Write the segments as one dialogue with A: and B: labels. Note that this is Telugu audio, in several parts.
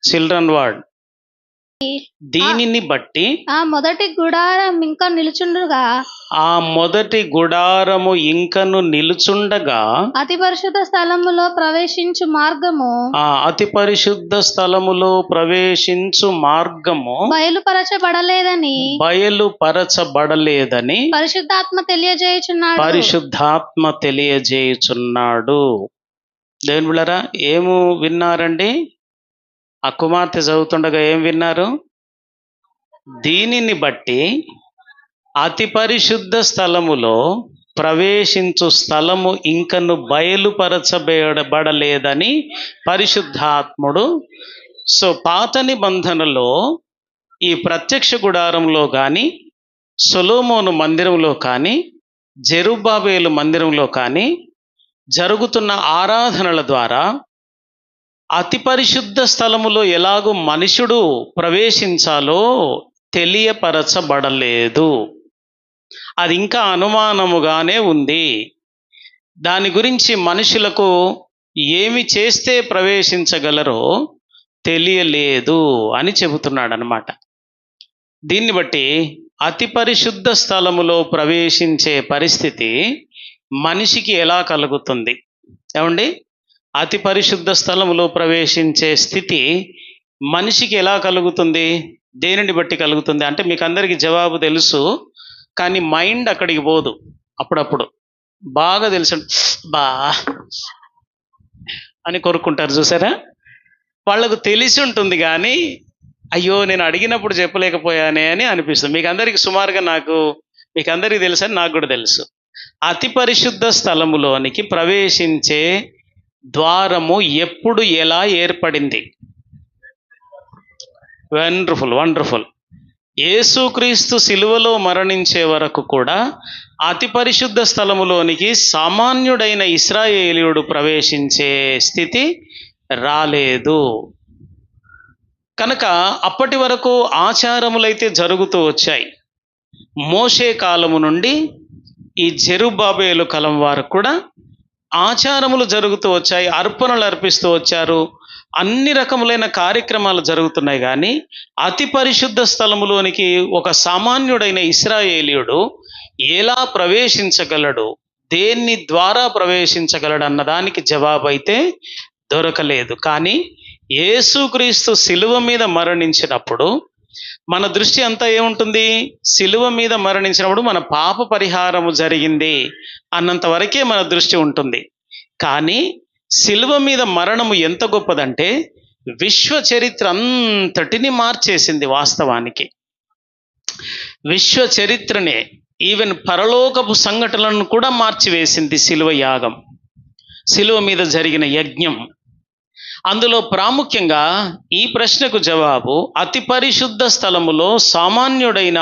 A: Children word. దీనిని బట్టి
B: ఆ మొదటి గుడారం ఇంకా నిలుచుండగా
A: ఆ మొదటి గుడారము ఇంకను నిలుచుండగా
B: అతి పరిశుద్ధ స్థలములో ప్రవేశించు మార్గము
A: అతి పరిశుద్ధ స్థలములో ప్రవేశించు మార్గము బయలుపరచబడలేదని పరిశుద్ధాత్మ తెలియజేయుచున్నాడు. దేవుని బిడ్డలారా, ఏము విన్నారండి? ఆ కుమార్తె చదువుతుండగా ఏం విన్నారు? దీనిని బట్టి అతి పరిశుద్ధ స్థలములో ప్రవేశించు స్థలము ఇంకను బయలుపరచబడలేదని పరిశుద్ధాత్ముడు. సో పాత నిబంధనలో ఈ ప్రత్యక్ష గుడారంలో కానీ, సొలొమోను మందిరంలో కానీ, జెరుబ్బాబేలు మందిరంలో కానీ జరుగుతున్న ఆరాధనల ద్వారా అతి పరిశుద్ధ స్థలములో ఎలాగూ మనుషుడు ప్రవేశించాలో తెలియపరచబడలేదు. అది ఇంకా అనుమానముగానే ఉంది. దాని గురించి మనుషులకు ఏమి చేస్తే ప్రవేశించగలరో తెలియలేదు అని చెబుతున్నాడు అన్నమాట. దీన్ని బట్టి అతి పరిశుద్ధ స్థలములో ప్రవేశించే పరిస్థితి మనిషికి ఎలా కలుగుతుంది? ఏమండి, అతి పరిశుద్ధ స్థలములో ప్రవేశించే స్థితి మనిషికి ఎలా కలుగుతుంది? దేనిని బట్టి కలుగుతుంది అంటే మీకు అందరికీ జవాబు తెలుసు, కానీ మైండ్ అక్కడికి పోదు. అప్పుడప్పుడు బాగా తెలుసు అని కోరుకుంటారు, చూసారా? వాళ్ళకు తెలిసి ఉంటుంది కానీ అయ్యో నేను అడిగినప్పుడు చెప్పలేకపోయానే అని అనిపిస్తుంది. మీకు అందరికీ సుమారుగా మీకు అందరికీ తెలుసు అని నాకు కూడా తెలుసు. అతి పరిశుద్ధ స్థలములోనికి ప్రవేశించే ద్వారము ఎప్పుడు ఎలా ఏర్పడింది? వండర్ఫుల్. యేసుక్రీస్తు సిలువలో మరణించే వరకు కూడా అతి పరిశుద్ధ స్థలములోనికి సామాన్యుడైన ఇశ్రాయేలీయుడు ప్రవేశించే స్థితి రాలేదు. కనుక అప్పటి వరకు ఆచారములైతే జరుగుతూ వచ్చాయి. మోషే కాలము నుండి ఈ జెరుబ్బాబేలు కాలం వరకు కూడా ఆచారములు జరుగుతూ వచ్చాయి, అర్పణలు అర్పిస్తూ వచ్చారు, అన్ని రకములైన కార్యక్రమాలు జరుగుతున్నాయి. కానీ అతి పరిశుద్ధ స్థలములోనికి ఒక సామాన్యుడైన ఇశ్రాయేలీయుడు ఎలా ప్రవేశించగలడు, దేన్ని ద్వారా ప్రవేశించగలడు అన్నదానికి జవాబు అయితే దొరకలేదు. కానీ యేసుక్రీస్తు సిలువ మీద మరణించినప్పుడు మన దృష్టి అంతా ఏముంటుంది? సిలువ మీద మరణించినప్పుడు మన పాప పరిహారము జరిగింది అన్నంత వరకే మన దృష్టి ఉంటుంది. కానీ సిలువ మీద మరణము ఎంత గొప్పదంటే విశ్వ చరిత్ర అంతటిని మార్చేసింది. వాస్తవానికి విశ్వ చరిత్రనే, ఈవెన్ పరలోకపు సంఘటనలను కూడా మార్చివేసింది సిలువ యాగం, సిలువ మీద జరిగిన యజ్ఞం. అందులో ప్రాముఖ్యంగా ఈ ప్రశ్నకు జవాబు, అతి పరిశుద్ధ స్థలములో సామాన్యుడైన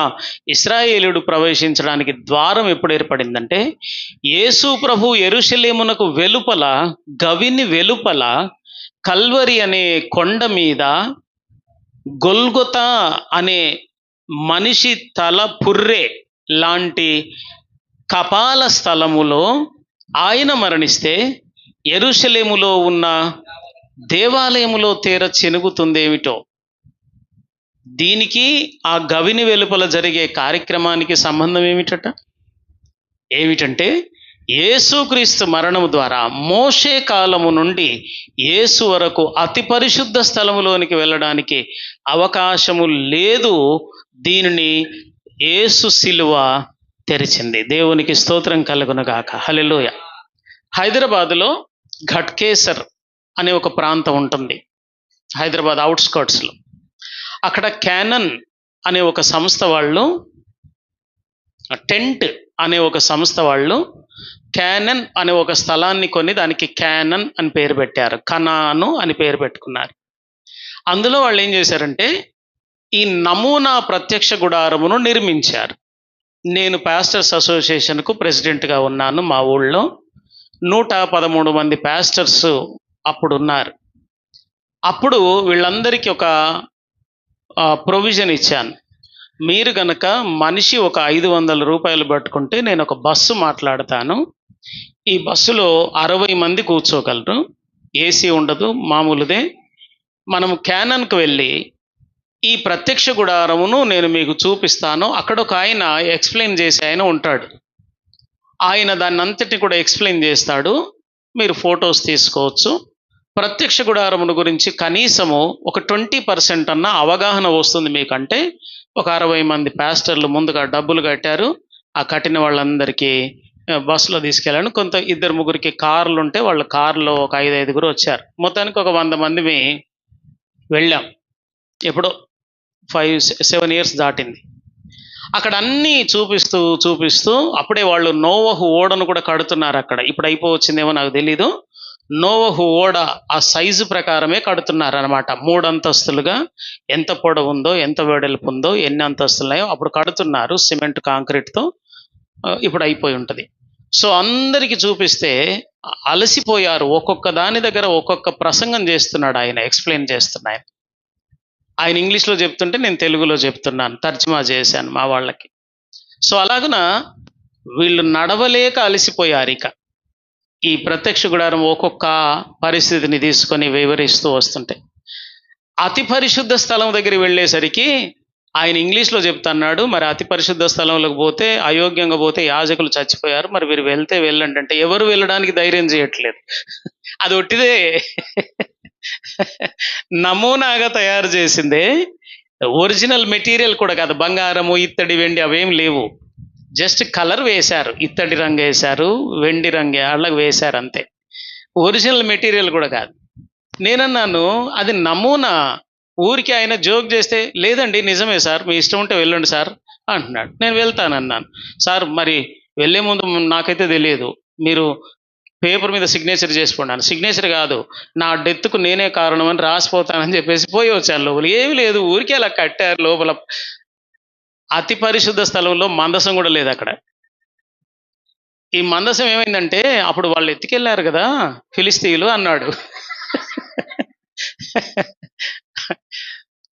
A: ఇశ్రాయేలుడు ప్రవేశించడానికి ద్వారం ఎప్పుడు ఏర్పడిందంటే, యేసు ప్రభు యెరూషలేమునకు వెలుపల, గవిని వెలుపల, కల్వరి అనే కొండ మీద, గొల్గొతా అనే మనిషి తల పుర్రె లాంటి కపాల స్థలములో ఆయన మరణిస్తే యెరూషలేములో ఉన్న దేవాలయములో తేర చెనుగుతుందేమిటో. దీనికి ఆ గవిని వెలుపల జరిగే కార్యక్రమానికి సంబంధం ఏమిటంటే యేసుక్రీస్తు మరణము ద్వారా మోషే కాలము నుండి యేసు వరకు అతి పరిశుద్ధ స్థలములోనికి వెళ్ళడానికి అవకాశము లేదు. దీనిని యేసు సిలువ తెరిచింది. దేవునికి స్తోత్రం కలుగునుగాక. హల్లెలూయా. హైదరాబాదులో ఘట్కేసర్ అనే ఒక ప్రాంతం ఉంటుంది, హైదరాబాద్ అవుట్స్కర్ట్స్లో. అక్కడ క్యానన్ అనే ఒక సంస్థ వాళ్ళు, టెంట్ అనే ఒక సంస్థ వాళ్ళు క్యానన్ అనే ఒక స్థలాన్ని కొని దానికి క్యానన్ అని పేరు పెట్టారు, కనాను అని పేరు పెట్టుకున్నారు. అందులో వాళ్ళు ఏం చేశారంటే ఈ నమూనా ప్రత్యక్ష గుడారమును నిర్మించారు. నేను పాస్టర్స్ అసోసియేషన్కు ప్రెసిడెంట్గా ఉన్నాను. మా ఊళ్ళో 113 మంది పాస్టర్స్ అప్పుడు ఉన్నారు. అప్పుడు వీళ్ళందరికీ ఒక ప్రొవిజన్ ఇచ్చాను. మీరు గనక మనిషి ఒక 500 రూపాయలు పట్టుకుంటే నేను ఒక బస్సు మాట్లాడతాను. ఈ బస్సులో 60 మంది కూర్చోగలరు, ఏసీ ఉండదు, మామూలుదే. మనం క్యానన్కు వెళ్ళి ఈ ప్రత్యక్ష గుడారమును నేను మీకు చూపిస్తాను. అక్కడ ఒక ఆయన ఎక్స్ప్లెయిన్ చేసే ఆయన ఉంటాడు. ఆయన దాన్ని అంతటి కూడా ఎక్స్ప్లెయిన్ చేస్తాడు. మీరు ఫొటోస్ తీసుకోవచ్చు. ప్రత్యక్ష గుడారమును గురించి కనీసము ఒక 20% అన్న అవగాహన వస్తుంది మీకంటే. ఒక 60 మంది పాస్టర్లు ముందుగా డబ్బులు కట్టారు. ఆ కట్టిన వాళ్ళందరికీ బస్సులో తీసుకెళ్ళాను. కొంత 2-3 కార్లు ఉంటే వాళ్ళ కారులో ఒక 5-5 వచ్చారు. మొత్తానికి ఒక 100 మందిమి వెళ్ళాం. ఎప్పుడో 5-7 ఇయర్స్ దాటింది. అక్కడ అన్నీ చూపిస్తూ అప్పుడే వాళ్ళు నోవహు ఓడను కూడా కడుతున్నారు అక్కడ. ఇప్పుడు అయిపోవచ్చిందేమో నాకు తెలీదు. నోవహు ఓడ ఆ సైజు ప్రకారమే కడుతున్నారు అనమాట. 3 అంతస్తులుగా, ఎంత పొడవు ఉందో, ఎంత వెడల్పు ఉందో, ఎన్ని అంతస్తులు ఉన్నాయో అప్పుడు కడుతున్నారు సిమెంట్ కాంక్రీట్తో. ఇప్పుడు అయిపోయి ఉంటుంది. సో అందరికీ చూపిస్తే అలసిపోయారు. ఒక్కొక్క దాని దగ్గర ఒక్కొక్క ప్రసంగం చేస్తున్నాడు ఆయన, ఎక్స్ప్లెయిన్ చేస్తున్నాయి. ఆయన ఇంగ్లీష్లో చెప్తుంటే నేను తెలుగులో చెప్తున్నాను, తర్జుమా చేశాను మా వాళ్ళకి. సో అలాగున వీళ్ళు నడవలేక అలసిపోయారు. ఇక ఈ ప్రత్యక్ష గుడారం ఒక్కొక్క పరిస్థితిని తీసుకొని వివరిస్తూ వస్తుంటే అతి పరిశుద్ధ స్థలం దగ్గరికి వెళ్ళేసరికి ఆయన ఇంగ్లీష్లో చెప్తున్నాడు, మరి అతి పరిశుద్ధ స్థలంలోకి పోతే, అయోగ్యంగా పోతే యాజకులు చచ్చిపోయారు, మరి మీరు వెళ్తే వెళ్ళండి అంటే ఎవరు వెళ్ళడానికి ధైర్యం చేయట్లేదు. అది ఒట్టిదే నమూనాగా తయారు చేసిందే, ఒరిజినల్ మెటీరియల్ కూడా కాదు. బంగారము, ఇత్తడి, వెండి అవేం లేవు. జస్ట్ కలర్ వేశారు, ఇత్తడి రంగు వేశారు, వెండి రంగు అళ్ళకు వేశారు అంతే. ఒరిజినల్ మెటీరియల్ కూడా కాదు. నేనన్నాను అది నమూనా, ఊరికి ఆయన జోక్ చేస్తే లేదండి నిజమే సార్, మీ ఇష్టం ఉంటే వెళ్ళండి సార్ అంటున్నాడు. నేను వెళ్తానన్నాను. సార్ మరి వెళ్ళే ముందు నాకైతే తెలియదు, మీరు పేపర్ మీద సిగ్నేచర్ చేసుకున్నాను. సిగ్నేచర్ కాదు, నా డెత్కు నేనే కారణం అని రాసిపోతానని చెప్పేసి పోయి వచ్చాను లోపల. ఏమి లేదు, ఊరికే అలా కట్టారు లోపల. అతి పరిశుద్ధ స్థలంలో మందసం కూడా లేదు అక్కడ. ఈ మందసం ఏమైందంటే అప్పుడు వాళ్ళు ఎత్తుకెళ్ళారు కదా ఫిలిస్తీయులు అన్నాడు.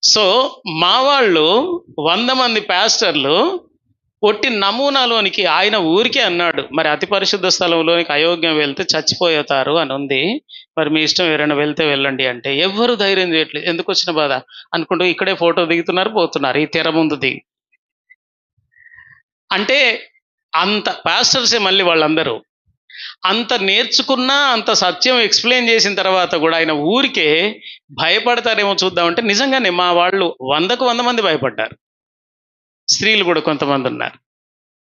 A: సో మా వాళ్ళు 100 మంది పాస్టర్లు ఒట్టి నమూనాలోనికి ఆయన ఊరికే అన్నాడు, మరి అతి పరిశుద్ధ స్థలంలోనికి అయోగ్యం వెళ్తే చచ్చిపోతారు అని ఉంది, మరి మీ ఇష్టం ఎవరైనా వెళ్తే వెళ్ళండి అంటే ఎవ్వరు ధైర్యం చేయట్లేదు. ఎందుకు వచ్చిన బాధ అనుకుంటూ ఇక్కడే ఫోటో దిగుతున్నారు, పోతున్నారు ఈ తెర ముందు దిగి. అంటే అంత పాస్టర్సే మళ్ళీ వాళ్ళందరూ. అంత నేర్చుకున్నా, అంత సత్యం ఎక్స్ప్లెయిన్ చేసిన తర్వాత కూడా ఆయన ఊరికే భయపడతారేమో చూద్దామంటే నిజంగానే మా వాళ్ళు 100కు 100 మంది భయపడ్డారు. స్త్రీలు కూడా కొంతమంది ఉన్నారు.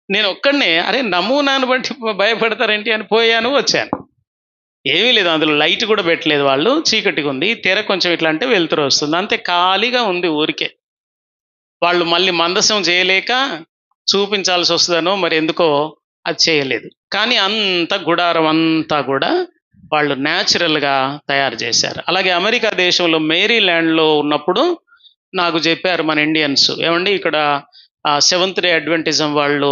A: నేను ఒక్కడనే అరే నమూనాను బట్టి భయపడతారేంటి అని పోయాను, వచ్చాను. ఏమీ లేదు, అందులో లైట్ కూడా పెట్టలేదు వాళ్ళు, చీకటిగా ఉంది. తెర కొంచెం ఇట్లా అంటే వెలుతురు వస్తుంది, అంతే. ఖాళీగా ఉంది ఊరికే. వాళ్ళు మళ్ళీ మందసం చేయలేక చూపించాల్సి వస్తుందనో మరి ఎందుకో అది చేయలేదు. కానీ అంత గుడారం అంతా కూడా వాళ్ళు న్యాచురల్గా తయారు చేశారు. అలాగే అమెరికా దేశంలో మేరీల్యాండ్లో ఉన్నప్పుడు నాకు చెప్పారు మన ఇండియన్స్, ఏమండి ఇక్కడ సెవెంత్ డే అడ్వెంటిజం వాళ్ళు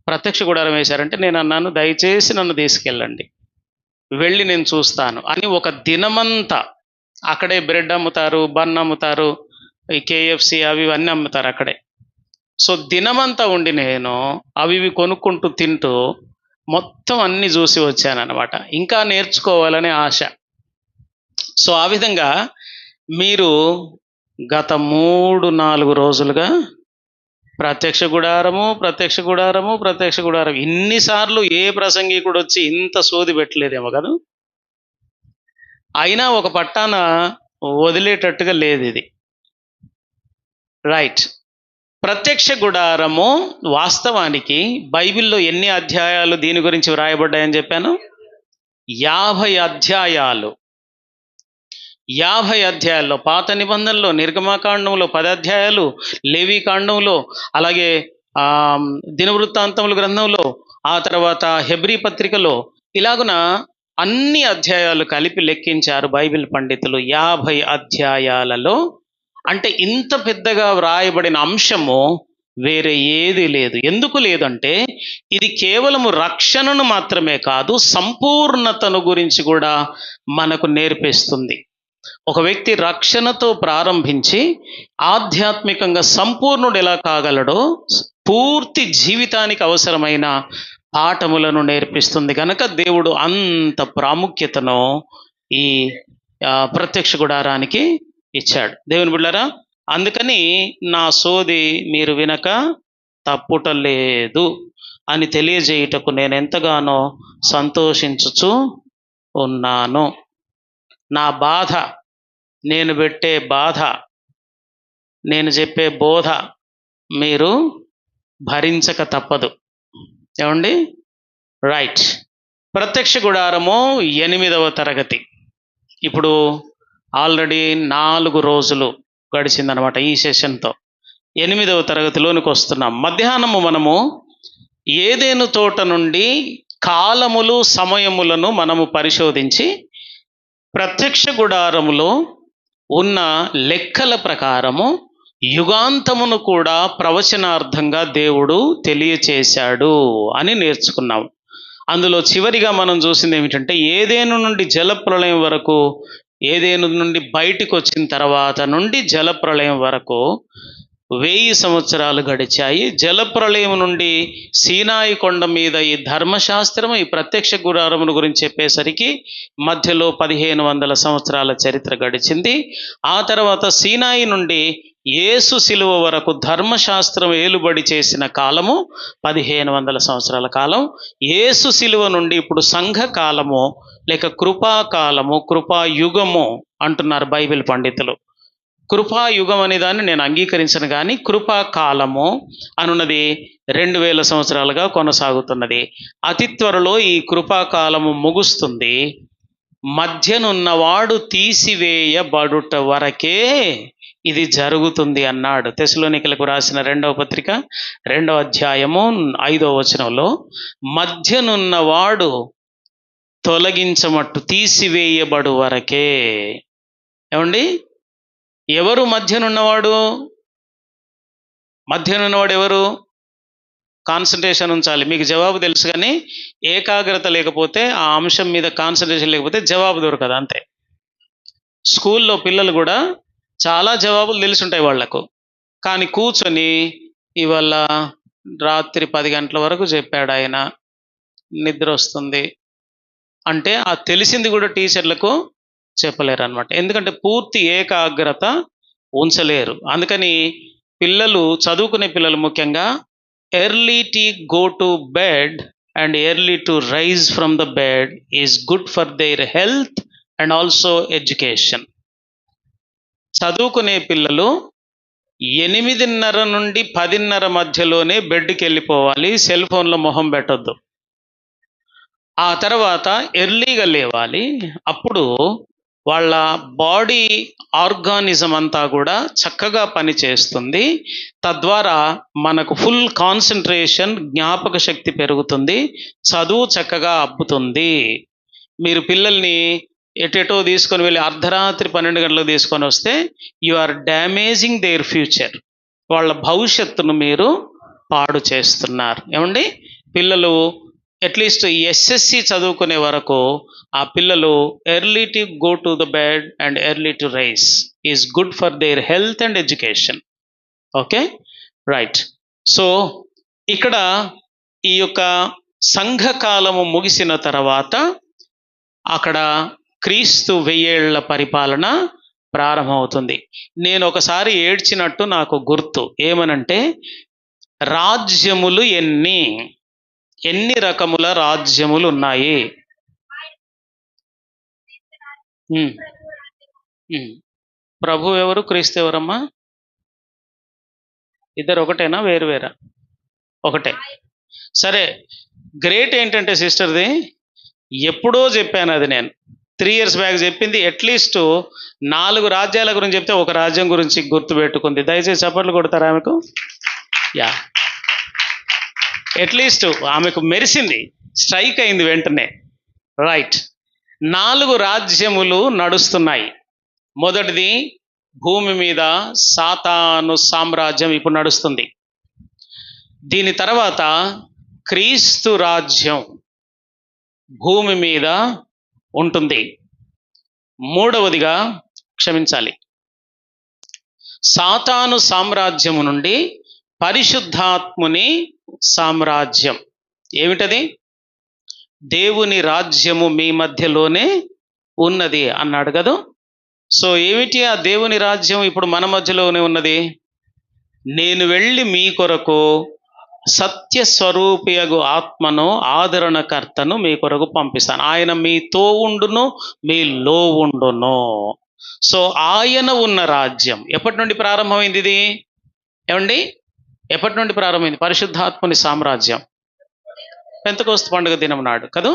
A: ప్రత్యక్ష గుడారం వేశారంటే నేను అన్నాను దయచేసి నన్ను తీసుకెళ్ళండి, వెళ్ళి నేను చూస్తాను అని. ఒక దినమంతా అక్కడే బ్రెడ్ అమ్ముతారు, బన్ అమ్ముతారు, ఈ కేఎఫ్సి అవి అన్నీ అమ్ముతారు అక్కడే. సో దినమంతా ఉండి నేను అవి ఇవి కొనుక్కుంటూ తింటూ మొత్తం అన్ని చూసి వచ్చాను అనమాట. ఇంకా నేర్చుకోవాలనే ఆశ. సో ఆ విధంగా మీరు గత 3-4 రోజులుగా ప్రత్యక్ష గుడారము, ప్రత్యక్ష గుడారము, ప్రత్యక్ష గుడారం, ఇన్నిసార్లు ఏ ప్రసంగికుడు వచ్చి ఇంత సోది పెట్టలేదేమో కదా. అయినా ఒక పట్టాన వదిలేటట్టుగా లేదు ఇది. రైట్. ప్రత్యక్ష గుడారము వాస్తవానికి బైబిల్లో ఎన్ని అధ్యాయాలు దీని గురించి వ్రాయబడ్డాయని చెప్పాను? 50 అధ్యాయాలు. 50 అధ్యాయాల్లో పాత నిబంధనలో నిర్గమకాండంలో 10 అధ్యాయాలు, లేవీకాండంలో, అలాగే దినవృత్తాంతముల గ్రంథంలో, ఆ తర్వాత హెబ్రీ పత్రికలో, ఇలాగున అన్ని అధ్యాయాలు కలిపి లెక్కించారు బైబిల్ పండితులు 50 అధ్యాయాలలో. అంటే ఇంత పెద్దగా వ్రాయబడిన అంశము వేరే ఏది లేదు. ఎందుకు లేదంటే ఇది కేవలము రక్షణను మాత్రమే కాదు, సంపూర్ణతను గురించి కూడా మనకు నేర్పిస్తుంది. ఒక వ్యక్తి రక్షణతో ప్రారంభించి ఆధ్యాత్మికంగా సంపూర్ణుడు ఎలా కాగలడో పూర్తి జీవితానికి అవసరమైన పాఠములను నేర్పిస్తుంది. కనుక దేవుడు అంత ప్రాముఖ్యతను ఈ ప్రత్యక్ష గుడారానికి ఇచ్చాడు. దేవుని బిడ్డలారా, అందుకని నా సోది మీరు వినక తప్పుటలేదు అని తెలియజేయుటకు నేను ఎంతగానో సంతోషించుచు ఉన్నాను. నా బాధ, నేను పెట్టే బాధ, నేను చెప్పే బోధ మీరు భరించక తప్పదు. ఏమండి? రైట్. ప్రత్యక్ష గుడారము 8వ తరగతి. ఇప్పుడు ఆల్రెడీ 4 రోజులు గడిచిందనమాట ఈ సెషన్తో. 8వ తరగతిలోనికి వస్తున్నాం. మధ్యాహ్నము మనము ఏదెను తోట నుండి కాలములు సమయములను మనము పరిశోధించి ప్రత్యక్ష గుడారములో ఉన్న లెక్కల ప్రకారము యుగాంతమును కూడా ప్రవచనార్థంగా దేవుడు తెలియచేశాడు అని నేర్చుకున్నాం. అందులో చివరిగా మనం చూసింది ఏమిటంటే, ఏదేను నుండి జలప్రళయం వరకు, ఏదేను నుండి బయటికి వచ్చిన తర్వాత నుండి జలప్రళయం వరకు 1000 సంవత్సరాలు గడిచాయి. జలప్రళయం నుండి సీనాయి కొండ మీద ఈ ధర్మశాస్త్రం, ఈ ప్రత్యక్ష గుడారమును గురించి చెప్పేసరికి మధ్యలో 1500 సంవత్సరాల చరిత్ర గడిచింది. ఆ తర్వాత సీనాయి నుండి యేసు శిలువ వరకు ధర్మశాస్త్రం ఏలుబడి చేసిన కాలము 1500 సంవత్సరాల కాలం. యేసు శిలువ నుండి ఇప్పుడు సంఘ కాలము లేక కృపాకాలము, కృపాయుగము అంటున్నారు బైబిల్ పండితులు. కృపాయుగం అనే దాన్ని నేను అంగీకరించను, కానీ కృపాకాలము అనున్నది 2000 సంవత్సరాలుగా కొనసాగుతున్నది. అతి త్వరలో ఈ కృపాకాలము ముగుస్తుంది. మధ్యనున్నవాడు తీసివేయబడుట వరకే ఇది జరుగుతుంది అన్నాడు. తెస్సలోనికలకు రాసిన 2వ పత్రిక 2వ అధ్యాయము 5వ వచనంలో, మధ్యనున్నవాడు తొలగించమట్టు తీసివేయబడు వరకే. ఏమండి? ఎవరు మధ్యనున్నవాడు? మధ్యనున్నవాడు ఎవరు? కాన్సన్ట్రేషన్ ఉంచాలి. మీకు జవాబు తెలుసు, కానీ ఏకాగ్రత లేకపోతే, ఆ అంశం మీద కాన్సన్ట్రేషన్ లేకపోతే జవాబు దొరకదు, అంతే. స్కూల్లో పిల్లలు కూడా చాలా జవాబులు తెలుసుంటాయి వాళ్లకు, కానీ కూర్చొని ఇవాళ రాత్రి 10 గంటల వరకు చెప్పాడు ఆయన, నిద్ర వస్తుంది అంటే ఆ తెలిసింది కూడా టీచర్లకు చెప్పలేరు అనమాట. ఎందుకంటే పూర్తి ఏకాగ్రత ఉంచలేరు. అందుకని పిల్లలు, చదువుకునే పిల్లలు ముఖ్యంగా, early to go to bed and early to rise from the bed is good for their health and also education. చదువుకునే పిల్లలు 8:30 నుండి 10:30 మధ్యలోనే బెడ్కి వెళ్ళిపోవాలి. సెల్ ఫోన్లో మొహం పెట్టొద్దు. ఆ తర్వాత ఎర్లీగా లేవాలి. అప్పుడు వాళ్ళ బాడీ ఆర్గానిజం అంతా కూడా చక్కగా పనిచేస్తుంది. తద్వారా మనకు ఫుల్ కాన్సన్ట్రేషన్, జ్ఞాపక శక్తి పెరుగుతుంది, చదువు చక్కగా అబ్బుతుంది. మీరు పిల్లల్ని ఎటెటో తీసుకొని వెళ్ళి అర్ధరాత్రి 12 గంటలకు తీసుకొని వస్తే you are damaging their future. వాళ్ళ భవిష్యత్తును మీరు పాడు చేస్తున్నారు. ఏమండి? పిల్లలు అట్లీస్ట్ ఎస్ఎస్సి చదువుకునే వరకు ఆ పిల్లలు early to go to the bed and early to rise is good for their health and education. Okay, right. So ఇక్కడ ఈ యొక్క సంఘకాలము ముగిసిన తర్వాత అక్కడ క్రీస్తు 1000 ఏళ్ల పరిపాలన ప్రారంభమవుతుంది. నేను ఒకసారి ఏడ్చినట్టు నాకు గుర్తు. ఏమనంటే, రాజ్యములు ఎన్ని రకముల రాజ్యములు ఉన్నాయి? ప్రభు ఎవరు, క్రీస్తు ఎవరమ్మా? ఇద్దరు ఒకటేనా, వేరు వేరా? ఒకటే. సరే, గ్రేట్ ఏంటంటే సిస్టర్ది, ఎప్పుడో చెప్పాను అది, నేను 3 years బ్యాక్ చెప్పింది. అట్లీస్ట్ 4 రాజ్యాల గురించి చెప్తే ఒక రాజ్యం గురించి గుర్తుపెట్టుకుంది. దయచేసి చప్పట్లు కొడతారా ఆమెకు? యా, అట్లీస్ట్ ఆమెకు మెరిసింది, స్ట్రైక్ అయింది వెంటనే. రైట్. 4 రాజ్యములు నడుస్తున్నాయి. మొదటిది భూమి మీద సాతాను సామ్రాజ్యం ఇప్పుడు నడుస్తుంది. దీని తర్వాత క్రీస్తు రాజ్యం భూమి మీద ఉంటుంది. మూడవదిగా, క్షమించాలి, సాతాను సామ్రాజ్యము నుండి పరిశుద్ధాత్ముని సామ్రాజ్యం. ఏమిటది? దేవుని రాజ్యము మీ మధ్యలోనే ఉన్నది అన్నాడు కదా. సో ఏమిటి ఆ దేవుని రాజ్యం ఇప్పుడు మన మధ్యలోనే ఉన్నది? నేను వెళ్ళి మీ కొరకు సత్య స్వరూపియగు ఆత్మను, ఆదరణకర్తను మీ కొరకు పంపిస్తాను. ఆయన మీతో ఉండును, మీలో ఉండును. సో ఆయన ఉన్న రాజ్యం ఎప్పటి నుండి ప్రారంభమైంది? ఇది ఏమండి, ఎప్పటి నుండి ప్రారంభమైంది? పరిశుద్ధాత్మని సామ్రాజ్యం పెంతెకోస్తు పండుగ దినం నాడు కదూ.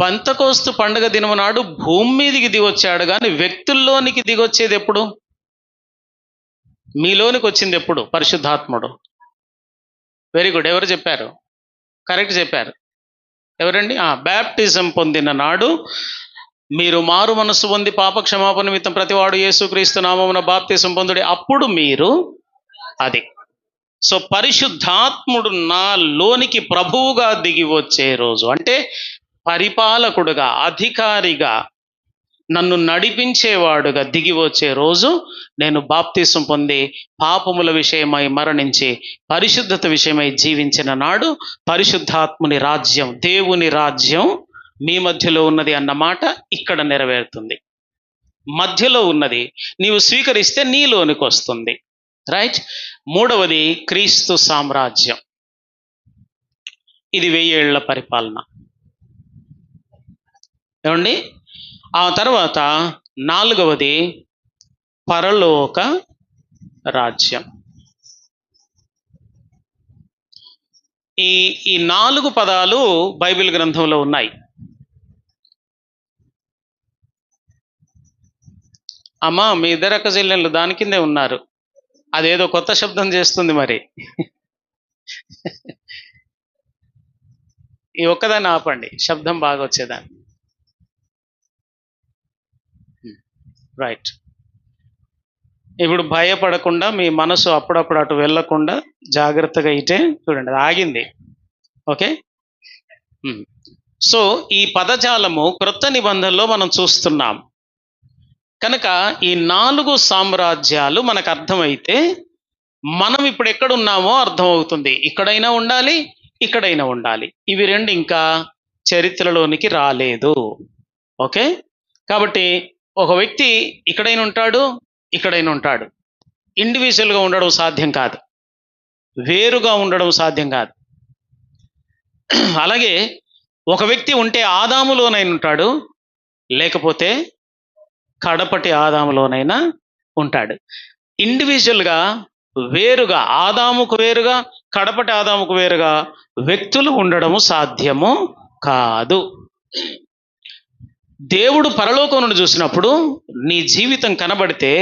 A: పెంతెకోస్తు పండుగ దినం నాడు భూమి మీదికి దిగొచ్చాడు, కానీ వ్యక్తుల్లోనికి దిగొచ్చేది ఎప్పుడు? మీలోనికి వచ్చింది ఎప్పుడు? పరిశుద్ధాత్ముడు. వెరీ గుడ్, ఎవరు చెప్పారు? కరెక్ట్ చెప్పారు. ఎవరండి? బ్యాప్టిజం పొందిన నాడు మీరు మారు మనస్సు పొంది పాప క్షమాపణ నిమిత్తం ప్రతివాడు యేసుక్రీస్తు నామమున బాప్తిసం పొందుడి, అప్పుడు మీరు అది. సో పరిశుద్ధాత్ముడు నాలోనికి ప్రభువుగా దిగి వచ్చే రోజు, అంటే పరిపాలకుడుగా, అధికారిగా, నన్ను నడిపించేవాడుగా దిగి వచ్చే రోజు నేను బాప్తిసం పొంది పాపముల విషయమై మరణించి పరిశుద్ధత విషయమై జీవించిన నాడు పరిశుద్ధాత్ముని రాజ్యం, దేవుని రాజ్యం మీ మధ్యలో ఉన్నది అన్నమాట ఇక్కడ నెరవేరుతుంది. మధ్యలో ఉన్నది నీవు స్వీకరిస్తే నీలోనికి వస్తుంది. రైట్. మూడవది క్రీస్తు సామ్రాజ్యం. ఇది 1000 ఏళ్ల పరిపాలన. ఏమండి? ఆ తర్వాత 4వది పరలోక రాజ్యం. ఈ 4 పదాలు బైబిల్ గ్రంథంలో ఉన్నాయి. అమ్మా, మీ ఇద్దరు అక్క చెల్లెళ్ళు దాని కిందే ఉన్నారు. అదేదో కొత్త శబ్దం చేస్తుంది మరి. ఈ ఒక్కదాన్ని ఆపండి, శబ్దం బాగా వచ్చేదాన్ని. రైట్. ఇప్పుడు భయపడకుండా మీ మనసు అప్పుడప్పుడు అటు వెళ్ళకుండా జాగ్రత్తగా ఇటే చూడండి, అది ఆగింది. ఓకే. సో ఈ పదజాలము క్రొత్త నిబంధనలో మనం చూస్తున్నాం కనుక ఈ 4 సామ్రాజ్యాలు మనకు అర్థమైతే మనం ఇప్పుడు ఎక్కడున్నామో అర్థమవుతుంది. ఇక్కడైనా ఉండాలి, ఇక్కడైనా ఉండాలి. ఇవి 2 ఇంకా చరిత్రలోనికి రాలేదు. ఓకే. కాబట్టి ఒక వ్యక్తి ఇక్కడైనా ఉంటాడు, ఇక్కడైనా ఉంటాడు. ఇండివిజువల్గా ఉండడం సాధ్యం కాదు, వేరుగా ఉండడం సాధ్యం కాదు. అలాగే ఒక వ్యక్తి ఉంటే ఆదాములోనైనా ఉంటాడు, లేకపోతే కడపటి ఆదాములోనైనా ఉంటాడు. ఇండివిజువల్గా వేరుగా, ఆదాముకు వేరుగా, కడపటి ఆదాముకు వేరుగా వ్యక్తులు ఉండడము సాధ్యము కాదు. దేవుడు పరలోకం నుండి చూసినప్పుడు నీ జీవితం కనబడితే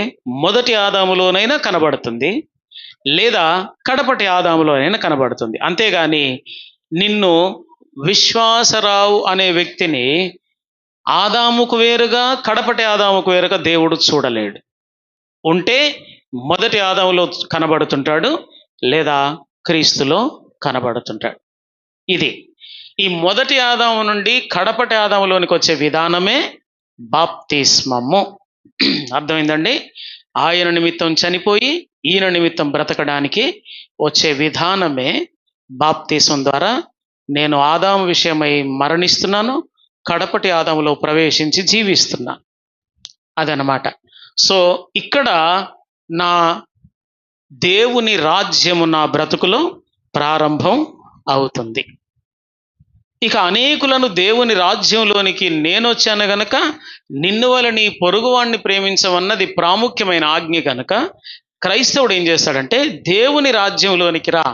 A: మొదటి ఆదాములోనైనా కనబడుతుంది, లేదా కడపటి ఆదాములోనైనా కనబడుతుంది. అంతేగాని నిన్ను విశ్వాసరావు అనే వ్యక్తిని ఆదాముకు వేరుగా, కడపటి ఆదాముకు వేరుగా దేవుడు చూడలేడు. ఉంటే మొదటి ఆదాములో కనబడుతుంటాడు, లేదా క్రీస్తులో కనబడుతుంటాడు. ఇది ఈ మొదటి ఆదాము నుండి కడపటి ఆదాములోనికి వచ్చే విధానమే బాప్తిస్మము. అర్థమైందండి? ఆయన నిమిత్తం చనిపోయి ఈయన నిమిత్తం బ్రతకడానికి వచ్చే విధానమే బాప్తిస్మం ద్వారా నేను ఆదాము విషయమై మరణిస్తున్నాను, కడపటి ఆదాములో ప్రవేశించి జీవిస్తున్నా. అదనమాట. సో ఇక్కడ నా దేవుని రాజ్యము నా బ్రతుకులో ప్రారంభం అవుతుంది. ఇక అనేకులను దేవుని రాజ్యంలోనికి నేను వచ్చాను గనక నిన్ను వల్ల నీ పొరుగువాణ్ణి ప్రేమించమన్నది ప్రాముఖ్యమైన ఆజ్ఞ గనక క్రైస్తవుడు ఏం చేస్తాడంటే దేవుని రాజ్యంలోనికి రా,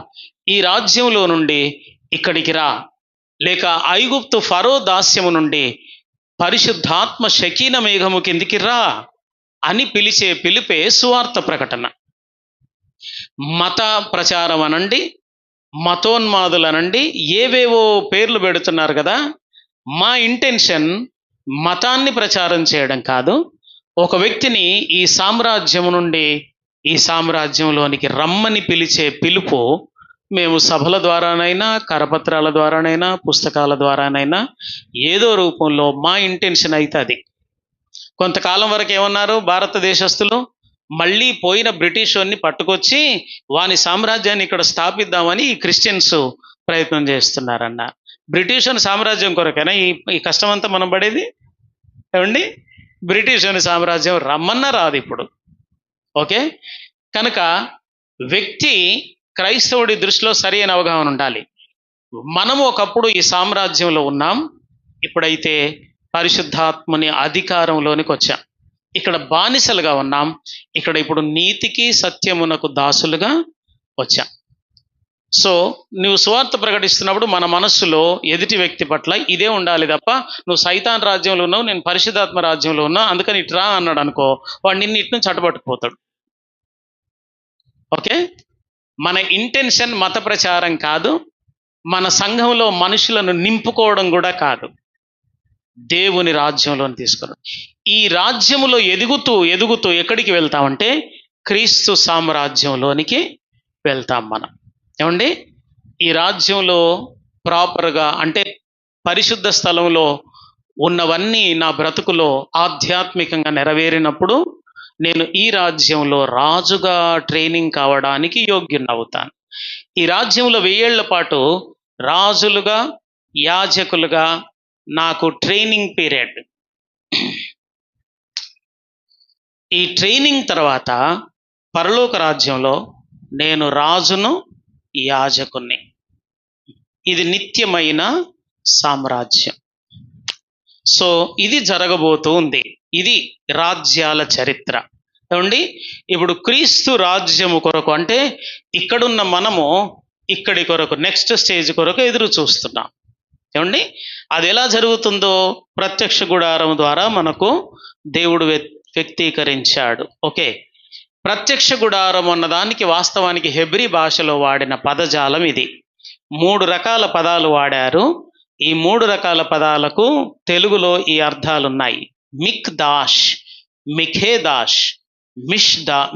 A: ఈ రాజ్యంలో నుండి ఇక్కడికి రా, లేక ఐగుప్తు ఫరో దాస్యము నుండి పరిశుద్ధాత్మ షకీన మేఘము కిందికి రా అని పిలిచే పిలిపే సువార్త ప్రకటన. మత ప్రచారం అనండి, మతోన్మాదులనండి, ఏవేవో పేర్లు పెడుతున్నారు కదా. మా ఇంటెన్షన్ మతాన్ని ప్రచారం చేయడం కాదు, ఒక వ్యక్తిని ఈ సామ్రాజ్యం నుండి ఈ సామ్రాజ్యంలోనికి రమ్మని పిలిచే పిలుపు మేము సభల ద్వారానైనా, కరపత్రాల ద్వారానైనా, పుస్తకాల ద్వారానైనా ఏదో రూపంలో మా ఇంటెన్షన్ అయితే అది. కొంతకాలం వరకు ఏమన్నారు భారతదేశస్తులు, మళ్ళీ పోయిన బ్రిటిష్ వాడిని పట్టుకొచ్చి వాని సామ్రాజ్యాన్ని ఇక్కడ స్థాపిద్దామని ఈ క్రిస్టియన్స్ ప్రయత్నం చేస్తున్నారన్న. బ్రిటిష్ వాని సామ్రాజ్యం కొరకైనా ఈ కష్టం అంతా మనం పడేది? ఏమండి? బ్రిటిష్ అని సామ్రాజ్యం రమ్మన్నా రాదు ఇప్పుడు. ఓకే, కనుక వ్యక్తి క్రైస్తవుడి దృష్టిలో సరి అయిన అవగాహన ఉండాలి. మనము ఒకప్పుడు ఈ సామ్రాజ్యంలో ఉన్నాం, ఇప్పుడైతే పరిశుద్ధాత్మని అధికారంలోనికి వచ్చాం. ఇక్కడ బానిసలుగా ఉన్నాం, ఇక్కడ ఇప్పుడు నీతికి సత్యమునకు దాసులుగా వచ్చాం. సో నువ్వు సువార్త ప్రకటిస్తున్నప్పుడు మన మనస్సులో ఎదుటి వ్యక్తి పట్ల ఇదే ఉండాలి తప్ప, నువ్వు సైతాన్ రాజ్యంలో ఉన్నావు, నేను పరిశుద్ధాత్మ రాజ్యంలో ఉన్నా, అందుకని ఇట్రా అన్నాడు అనుకో, వాడు నిన్ను ఇటు నుంచి అడ్డుపట్టుకుపోతాడు. ఓకే, మన ఇంటెన్షన్ మత ప్రచారం కాదు, మన సంఘంలో మనుషులను నింపుకోవడం కూడా కాదు, దేవుని రాజ్యంలోని తీసుకున్నాం. ఈ రాజ్యములో ఎదుగుతూ ఎదుగుతూ ఎక్కడికి వెళ్తామంటే క్రీస్తు సామ్రాజ్యంలోనికి వెళ్తాం మనం. ఏమండి, ఈ రాజ్యంలో ప్రాపర్గా అంటే పరిశుద్ధ స్థలంలో ఉన్నవన్నీ నా బ్రతుకులో ఆధ్యాత్మికంగా నెరవేరినప్పుడు నేను ఈ రాజ్యంలో రాజుగా ట్రైనింగ్ కావడానికి యోగ్యునవుతాను. ఈ రాజ్యంలో 1000 ఏళ్ల పాటు రాజులుగా యాజకులుగా నాకు ట్రైనింగ్ పీరియడ్. ఈ ట్రైనింగ్ తర్వాత పరలోక రాజ్యంలో నేను రాజును యాజకుని. ఇది నిత్యమైన సామ్రాజ్యం. సో ఇది జరగబోతూ ఉంది. ఇది రాజ్యాల చరిత్ర. ఏమండి, ఇప్పుడు క్రీస్తు రాజ్యము కొరకు అంటే ఇక్కడున్న మనము ఇక్కడి కొరకు నెక్స్ట్ స్టేజ్ కొరకు ఎదురు చూస్తున్నాం. ఏమండి, అది ఎలా జరుగుతుందో ప్రత్యక్ష గుడారం ద్వారా మనకు దేవుడు వ్యక్తీకరించాడు. ఓకే, ప్రత్యక్ష గుడారం అన్నదానికి వాస్తవానికి హెబ్రీ భాషలో వాడిన పదజాలం ఇది. 3 రకాల పదాలు వాడారు. ఈ 3 రకాల పదాలకు తెలుగులో ఈ అర్థాలున్నాయి. మిక్దాష్, మిఖేదాష్,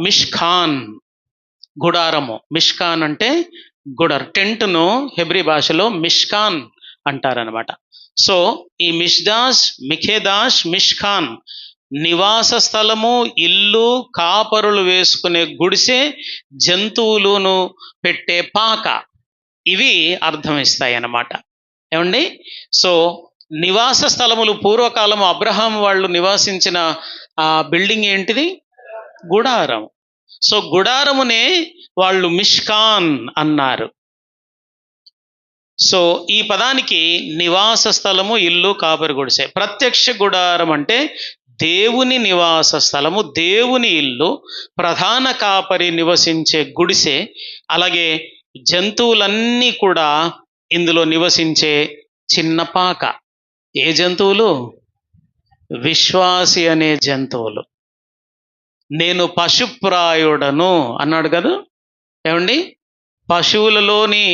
A: మిష్ఖాన్. గుడారము, మిష్కాన్ అంటే గుడర్, టెంట్ను హెబ్రీ భాషలో మిష్కాన్ అంటారనమాట. సో ఈ మిష్దాష్, మిఖేదాష్, మిష్ఖాన్ నివాస స్థలము, ఇల్లు, కాపరులు వేసుకునే గుడిసె, జంతువులను పెట్టే పాక, ఇవి అర్థం ఇస్తాయి అన్నమాట. ఏమండి, సో నివాస స్థలములు పూర్వకాలం అబ్రహాం వాళ్ళు నివాసించిన ఆ బిల్డింగ్ ఏంటిది? గుడారం. సో గుడారమునే వాళ్ళు మిష్కాన్ అన్నారు. సో ఈ పదానికి నివాస స్థలము, ఇల్లు, కాపరి గుడిసె. ప్రత్యక్ష గుడారం అంటే దేవుని నివాస స్థలము, దేవుని ఇల్లు, ప్రధాన కాపరి నివసించే గుడిసె, అలాగే జంతువులన్నీ కూడా ఇందులో నివసించే చిన్న పాక. ఏ జంతువులు? విశ్వాసి అనే జంతువులు. నేను పశుప్రాయుడను అన్నాడు కదా. ఏమండి, పశువులలోని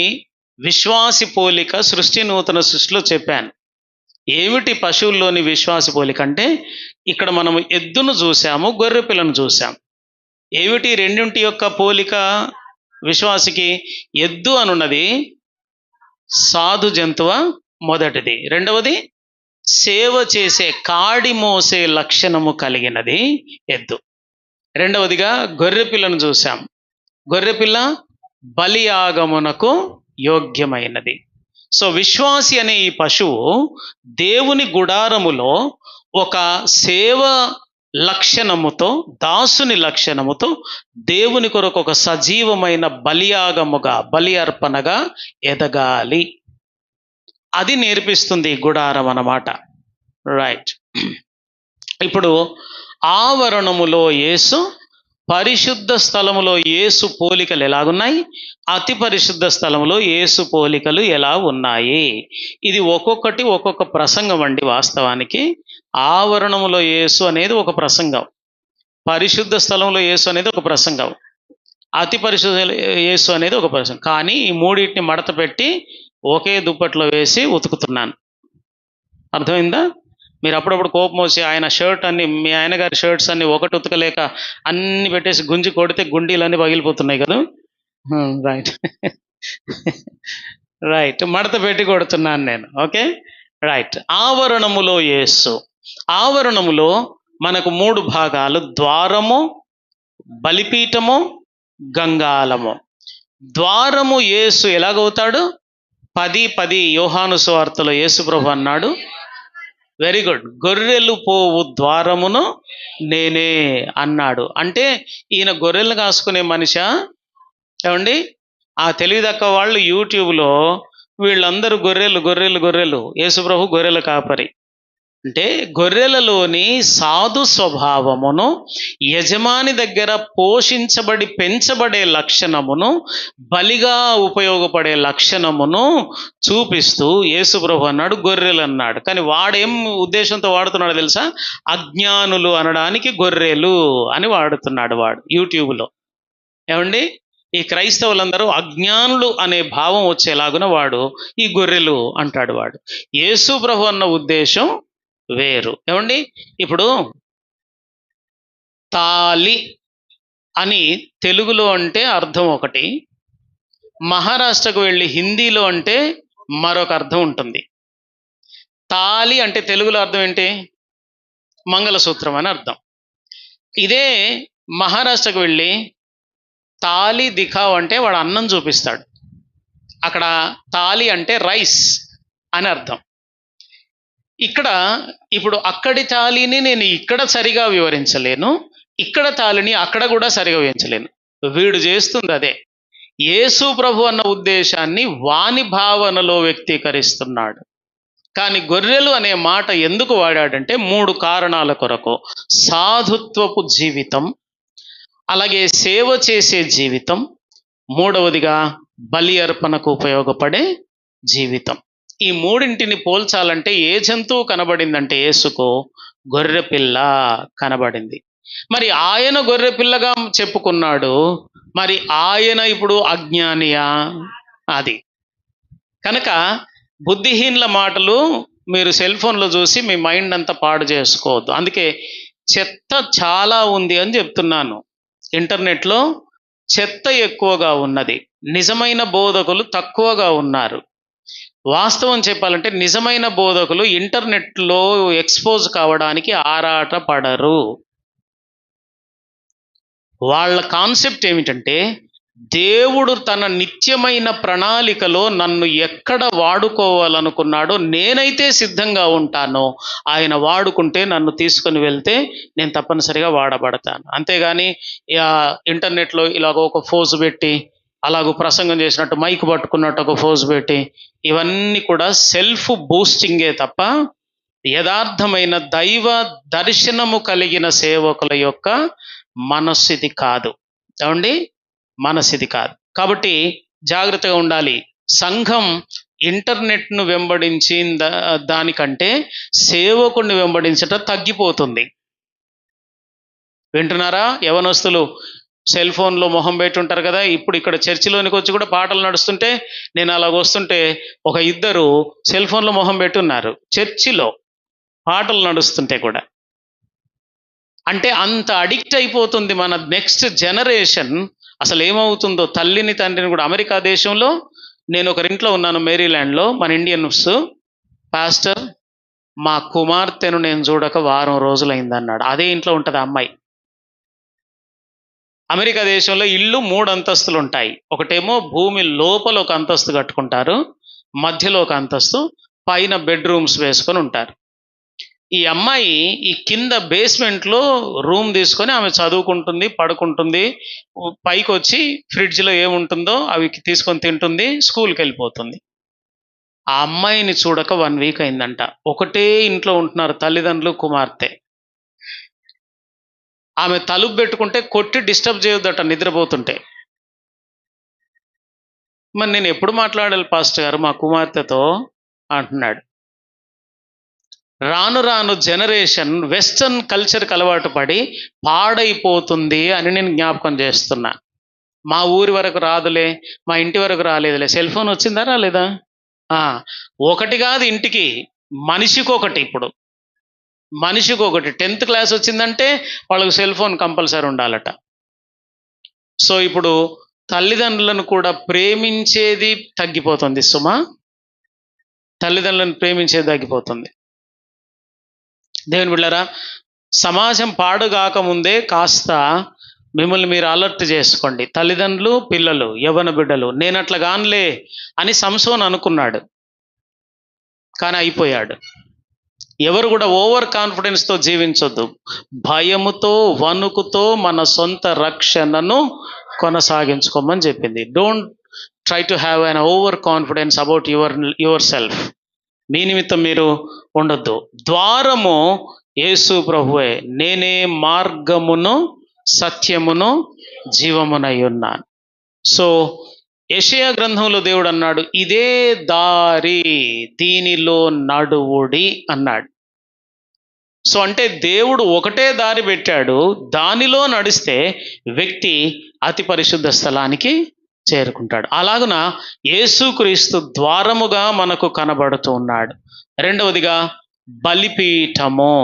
A: విశ్వాసి పోలిక సృష్టి నూతన సృష్టిలో చెప్పాను. ఏమిటి పశువుల్లోని విశ్వాసి పోలిక అంటే, ఇక్కడ మనం ఎద్దును చూసాము, గొర్రె పిల్లను చూసాం. ఏమిటి రెండింటి యొక్క పోలిక విశ్వాసికి? ఎద్దు అనున్నది సాధు జంతువ మొదటిది, రెండవది సేవ చేసే కాడి మోసే లక్షణము కలిగినది ఎద్దు. రెండవదిగా గొర్రె పిల్లను చూసాం. గొర్రెపిల్ల బలియాగమునకు యోగ్యమైనది. సో విశ్వాసి అనే ఈ పశువు దేవుని గుడారములో ఒక సేవ లక్షణముతో, దాసుని లక్షణముతో దేవుని కొరకు ఒక సజీవమైన బలియాగముగా, బలి అర్పణగా ఎదగాలి. అది నేర్పిస్తుంది గుడారం అన్నమాట. రైట్. ఇప్పుడు ఆవరణములో యేసు, పరిశుద్ధ స్థలములో యేసు పోలికలు ఎలాగున్నాయి, అతి పరిశుద్ధ స్థలములో యేసు పోలికలు ఎలా ఉన్నాయి, ఇది ఒక్కొక్కటి ఒక్కొక్క ప్రసంగం అండి. వాస్తవానికి ఆవరణములో యేసు అనేది ఒక ప్రసంగం, పరిశుద్ధ స్థలంలో యేసు అనేది ఒక ప్రసంగం, అతి పరిశుద్ధ యేసు అనేది ఒక ప్రసంగం. కానీ ఈ మూడింటిని మడత పెట్టి ఒకే దుప్పట్లో వేసి ఉతుకుతున్నాను. అర్థమైందా? మీరు అప్పుడప్పుడు కోపం వచ్చి ఆయన షర్ట్ అన్ని, మీ ఆయన గారి షర్ట్స్ అన్ని ఒకటి ఉతకలేక అన్ని పెట్టేసి గుంజి కొడితే గుండీలన్నీ పగిలిపోతున్నాయి కదా. రైట్ రైట్, మడత పెట్టి కొడుతున్నాను నేను. Okay, right. ఆవరణములో యేసు. ఆవరణములో మనకు 3 భాగాలు: ద్వారము, బలిపీఠము, గంగాలము. ద్వారము యేసు ఎలాగవుతాడు? 10:10 యోహాను సువార్తలో యేసు ప్రభు అన్నాడు, వెరీ గుడ్. గొర్రెలు పోవు ద్వారమును నేనే అన్నాడు. అంటే ఈయన గొర్రెలు కాసుకునే మనిషా? ఏమండి, ఆ తెలివి తక్కువ వాళ్ళు యూట్యూబ్లో వీళ్ళందరూ గొర్రెలు గొర్రెలు గొర్రెలు, యేసుప్రభు గొర్రెల కాపరి అంటే గొర్రెలలోని సాధు స్వభావమును, యజమాని దగ్గర పోషించబడి పెంచబడే లక్షణమును, బలిగా ఉపయోగపడే లక్షణమును చూపిస్తూ యేసుప్రభు అన్నాడు గొర్రెలు అన్నాడు. కానీ వాడేం ఉద్దేశంతో వాడుతున్నాడు తెలుసా? అజ్ఞానులు అనడానికి గొర్రెలు అని వాడుతున్నాడు వాడు యూట్యూబ్లో. ఏమండి, ఈ క్రైస్తవులందరూ అజ్ఞానులు అనే భావం వచ్చేలాగున వాడు ఈ గొర్రెలు అంటాడు వాడు. యేసు ప్రభు అన్న ఉద్దేశం వేరు. ఏమండి, ఇప్పుడు తాలి అని తెలుగులో అంటే అర్థం ఒకటి, మహారాష్ట్రకు వెళ్ళి హిందీలో అంటే మరొక అర్థం ఉంటుంది. తాలి అంటే తెలుగులో అర్థం ఏంటి? మంగళసూత్రం అని అర్థం. ఇదే మహారాష్ట్రకు వెళ్ళి తాలి దిఖావ్ అంటే వాడు అన్నం చూపిస్తాడు. అక్కడ తాలి అంటే రైస్ అని అర్థం. ఇక్కడ ఇప్పుడు అక్కడి తాలిని నేను ఇక్కడ సరిగా వివరించలేను, ఇక్కడ తాలిని అక్కడ కూడా సరిగా వివరించలేను. వీడు చేస్తుంది అదే. యేసు ప్రభు అన్న ఉద్దేశాన్ని వాని భావనలో వ్యక్తీకరిస్తున్నాడు. కానీ గొర్రెలు అనే మాట ఎందుకు వాడాడంటే 3 కారణాల కొరకు. సాధుత్వపు జీవితం, అలాగే సేవ చేసే జీవితం, మూడవదిగా బలి అర్పణకు ఉపయోగపడే జీవితం. ఈ మూడింటిని పోల్చాలంటే ఏ జంతువు కనబడిందంటే యేసుకు గొర్రె పిల్ల కనబడింది. మరి ఆయన గొర్రె పిల్లగా చెప్పుకున్నాడు, మరి ఆయన ఇప్పుడు అజ్ఞానియా? అది కనుక బుద్ధిహీనుల మాటలు మీరు సెల్ ఫోన్లో చూసి మీ మైండ్ అంతా పాడు చేసుకోవద్దు. అందుకే చెత్త చాలా ఉంది అని చెప్తున్నాను. ఇంటర్నెట్లో చెత్త ఎక్కువగా ఉన్నది, నిజమైన బోధకులు తక్కువగా ఉన్నారు. వాస్తవం చెప్పాలంటే నిజమైన బోధకులు ఇంటర్నెట్లో ఎక్స్పోజ్ కావడానికి ఆరాట పడరు. వాళ్ళ కాన్సెప్ట్ ఏమిటంటే, దేవుడు తన నిత్యమైన ప్రణాళికలో నన్ను ఎక్కడ వాడుకోవాలనుకున్నాడో నేనైతే సిద్ధంగా ఉంటానో, ఆయన వాడుకుంటే నన్ను తీసుకొని వెళ్తే నేను తప్పనిసరిగా వాడబడతాను. అంతేగాని ఇంటర్నెట్లో ఇలాగ ఒక ఫోజు పెట్టి, అలాగూ ప్రసంగం చేసినట్టు మైక్ పట్టుకున్నట్టు ఒక ఫోజు పెట్టి, ఇవన్నీ కూడా సెల్ఫ్ బూస్టింగే తప్ప యథార్థమైన దైవ దర్శనము కలిగిన సేవకుల యొక్క మనస్సిది కాదు. ఏమండి, మనస్సిది కాదు. కాబట్టి జాగ్రత్తగా ఉండాలి. సంఘం ఇంటర్నెట్ను వెంబడించి దానికంటే సేవకుడిని వెంబడించటం తగ్గిపోతుంది. వింటున్నారా? యవనస్తులు సెల్ ఫోన్లో మొహం పెట్టి ఉంటారు కదా. ఇప్పుడు ఇక్కడ చర్చిలోనికి వచ్చి కూడా పాటలు నడుస్తుంటే, నేను అలాగ వస్తుంటే ఒక ఇద్దరు సెల్ ఫోన్లో మొహం పెట్టి ఉన్నారు చర్చిలో పాటలు నడుస్తుంటే కూడా. అంటే అంత అడిక్ట్ అయిపోతుంది మన నెక్స్ట్ జనరేషన్. అసలు ఏమవుతుందో తల్లిని తండ్రిని కూడా. అమెరికా దేశంలో నేను ఒకరింట్లో ఉన్నాను, మేరీల్యాండ్లో. మన ఇండియన్స్ పాస్టర్, మా కుమార్తెను నేను చూడక వారం రోజులైంది అన్నాడు. అదే ఇంట్లో ఉంటుంది ఆ అమ్మాయి. అమెరికా దేశంలో ఇల్లు 3 అంతస్తులు ఉంటాయి. ఒకటేమో భూమి లోపల ఒక అంతస్తు కట్టుకుంటారు, మధ్యలో ఒక అంతస్తు, పైన బెడ్రూమ్స్ వేసుకొని ఉంటారు. ఈ అమ్మాయి ఈ కింద బేస్మెంట్లో రూమ్ తీసుకొని ఆమె చదువుకుంటుంది, పడుకుంటుంది, పైకి వచ్చి ఫ్రిడ్జ్లో ఏముంటుందో అవి తీసుకొని తింటుంది, స్కూల్కి వెళ్ళిపోతుంది. ఆ అమ్మాయిని చూడక 1 వీక్ అయిందంట. ఒకటే ఇంట్లో ఉంటున్నారు తల్లిదండ్రులు, కుమార్తె. ఆమె తలుపు పెట్టుకుంటే కొట్టి డిస్టర్బ్ చేయొద్దట నిద్రపోతుంటే. మరి నేను ఎప్పుడు మాట్లాడాలి పాస్టర్ గారు మా కుమార్తెతో అంటున్నాడు. రాను రాను జనరేషన్ వెస్టర్న్ కల్చర్కి అలవాటు పడి పాడైపోతుంది అని నేను జ్ఞాపకం చేస్తున్నా. మా ఊరి వరకు రాదులే, మా ఇంటి వరకు రాలేదులే. సెల్ ఫోన్ వచ్చిందా రాలేదా? ఒకటి కాదు, ఇంటికి మనిషికి ఒకటి. ఇప్పుడు మనిషికి ఒకటి. 10th క్లాస్ వచ్చిందంటే వాళ్ళకు సెల్ ఫోన్ కంపల్సరీ ఉండాలట. సో ఇప్పుడు తల్లిదండ్రులను కూడా ప్రేమించేది తగ్గిపోతుంది సుమా. తల్లిదండ్రులను ప్రేమించేది తగ్గిపోతుంది. దేవుని బిడ్డలారా, సమాజం పాడుగాకముందే కాస్త మిమ్మల్ని మీరు అలర్ట్ చేసుకోండి. తల్లిదండ్రులు, పిల్లలు, యవ్వన బిడ్డలు. నేను అట్లా కానులే అని సంసోను అనుకున్నాడు, కానీ అయిపోయాడు. ఎవరు కూడా ఓవర్ కాన్ఫిడెన్స్తో జీవించొద్దు. భయముతో వణుకుతో మన సొంత రక్షణను కొనసాగించుకోమని చెప్పింది. Don't try to have an over confidence about yourself. మీ నిమిత్తం మీరు ఉండొద్దు. ద్వారము యేసు ప్రభువే. నేనే మార్గమును సత్యమును జీవమునై ఉన్నాను. సో యెషయా గ్రంథంలో దేవుడు అన్నాడు, ఇదే దారి, దీనిలో నడువుడి అన్నాడు. సో అంటే దేవుడు ఒకటే దారి పెట్టాడు, దానిలో నడిస్తే వ్యక్తి అతి పరిశుద్ధ స్థలానికి చేరుకుంటాడు. అలాగున యేసుక్రీస్తు ద్వారముగా మనకు కనబడుతూ ఉన్నాడు. రెండవదిగా బలిపీఠము.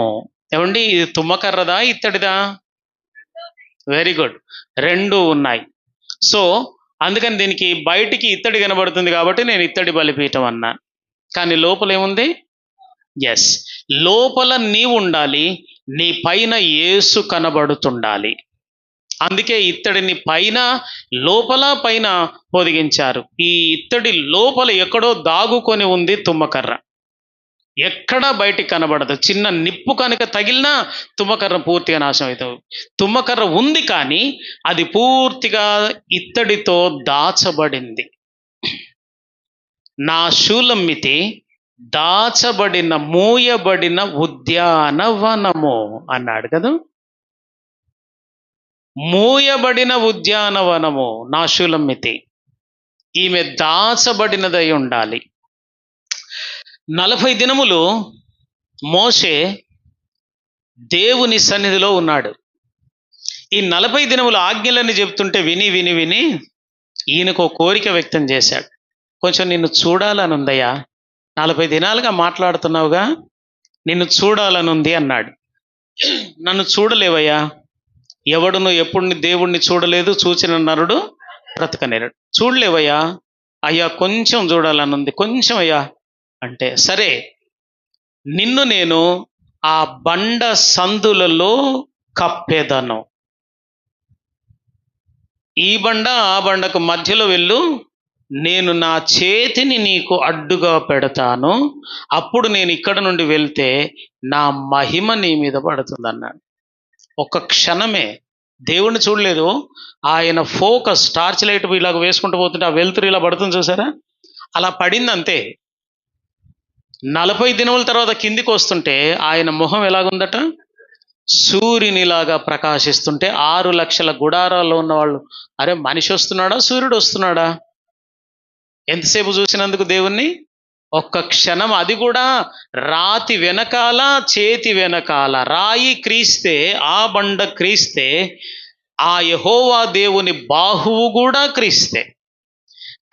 A: ఏమండి, ఇది తుమ్మకర్రదా ఇత్తడిదా? వెరీ గుడ్, రెండు ఉన్నాయి. సో అందుకని దీనికి బయటికి ఇత్తడి కనబడుతుంది కాబట్టి నేను ఇత్తడి బలిపీఠం అన్నాను. కానీ లోపల ఏముంది? ఎస్, లోపల నీవు ఉండాలి, నీ పైన యేసు కనబడుతుండాలి. అందుకే ఇత్తడిని పైన లోపల పైన పొదిగించారు. ఈ ఇత్తడి లోపల ఎక్కడో దాగుకొని ఉంది తుమ్మకర్ర, ఎక్కడా బయటికి కనబడదు. చిన్న నిప్పు కనుక తగిలినా తుమ్మకర్ర పూర్తిగా నాశనం అవుతుంది. తుమ్మకర్ర ఉంది కానీ అది పూర్తిగా ఇత్తడితో దాచబడింది. నా శూలమ్మితి దాచబడిన మూయబడిన ఉద్యానవనము అన్నాడు కదా. మూయబడిన ఉద్యానవనము నా శూలమ్మితి. ఈమె దాచబడినదై ఉండాలి. 40 దినములు మోషే దేవుని సన్నిధిలో ఉన్నాడు. ఈ 40 దినములు ఆజ్ఞలని చెప్తుంటే విని విని విని ఈయనకు కోరిక వ్యక్తం చేశాడు. కొంచెం నిన్ను చూడాలని ఉందయ్యా, 40 దినాలుగా మాట్లాడుతున్నావుగా, నిన్ను చూడాలని ఉంది అన్నాడు. నన్ను చూడలేవయ్యా, ఎవడును ఎప్పుడు దేవుణ్ణి చూడలేదు, చూచిన నరుడు బ్రతకనేరడు. చూడలేవయ్యా, అయ్యా కొంచెం చూడాలని ఉంది, కొంచెం అయ్యా అంటే, సరే నిన్ను నేను ఆ బండ సందులలో కప్పేదను, ఈ బండ ఆ బండకు మధ్యలో వెళ్ళు, నేను నా చేతిని నీకు అడ్డుగా పెడతాను, అప్పుడు నేను ఇక్కడ నుండి వెళ్తే నా మహిమ నీ మీద పడుతుంది అన్నాడు. ఒక్క క్షణమే, దేవుణ్ణి చూడలేదు, ఆయన ఫోకస్ టార్చ్ లైట్ ఇలాగ వేసుకుంటూ పోతుంటే ఆ వెలుతురు ఇలా పడుతుంది చూసారా, అలా పడింది అంతే. 40 దినముల తర్వాత కిందికి వస్తుంటే ఆయన మొహం ఎలాగుందట, సూర్యునిలాగా ప్రకాశిస్తుంటే 6 లక్షల గుడారాల్లో ఉన్న వాళ్ళు, అరే మనిషి వస్తున్నాడా సూర్యుడు వస్తున్నాడా? ఎంతసేపు చూసినందుకు దేవుణ్ణి? ఒక్క క్షణం, అది కూడా రాతి వెనకాల చేతి వెనకాల రాయి క్రీస్తే, ఆ బండ క్రీస్తే, ఆ యెహోవా దేవుని బాహువు కూడా క్రీస్తే,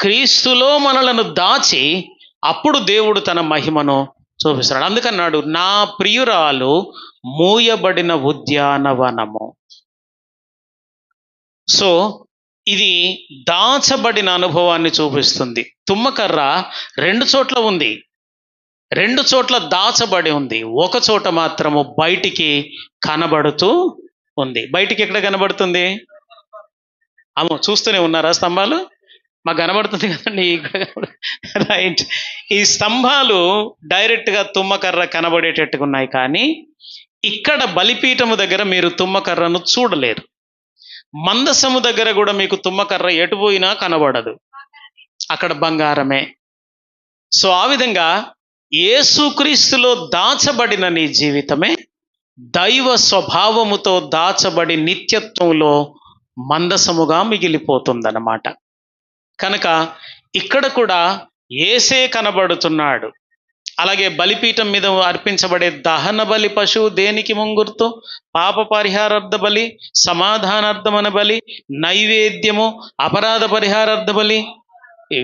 A: క్రీస్తులో మనలను దాచి అప్పుడు దేవుడు తన మహిమను చూపిస్తున్నాడు. అందుకన్నాడు, నా ప్రియురాలు మూయబడిన ఉద్యానవనము. సో ఇది దాచబడిన అనుభవాన్ని చూపిస్తుంది. తుమ్మకర్ర 2 చోట్ల ఉంది, 2 చోట్ల దాచబడి ఉంది, ఒక చోట మాత్రము బయటికి కనబడుతూ ఉంది. బయటికి ఎక్కడ కనబడుతుంది? అమ్మో, చూస్తూనే ఉన్నారా స్తంభాలు? మాకు కనబడుతుంది కదండి, రైట్. ఈ స్తంభాలు డైరెక్ట్గా తుమ్మకర్ర కనబడేటట్టుగా ఉన్నాయి, కానీ ఇక్కడ బలిపీఠము దగ్గర మీరు తుమ్మకర్రను చూడలేరు. మందసము దగ్గర కూడా మీకు తుమ్మకర్ర ఎటు పోయినా కనబడదు, అక్కడ బంగారమే. సో ఆ విధంగా యేసుక్రీస్తులో దాచబడిన నీ జీవితమే దైవ స్వభావముతో దాచబడి నిత్యత్వంలో మందసముగా మిగిలిపోతుందన్నమాట. కనుక ఇక్కడ కూడా యేసే కనబడుతున్నాడు. అలాగే బలిపీఠం మీద అర్పించబడే దహన బలి పశువు దేనికి ముంగుర్తు? పాప పరిహారార్థ బలి, సమాధానార్థమైన బలి, నైవేద్యము, అపరాధ పరిహారార్థ బలి,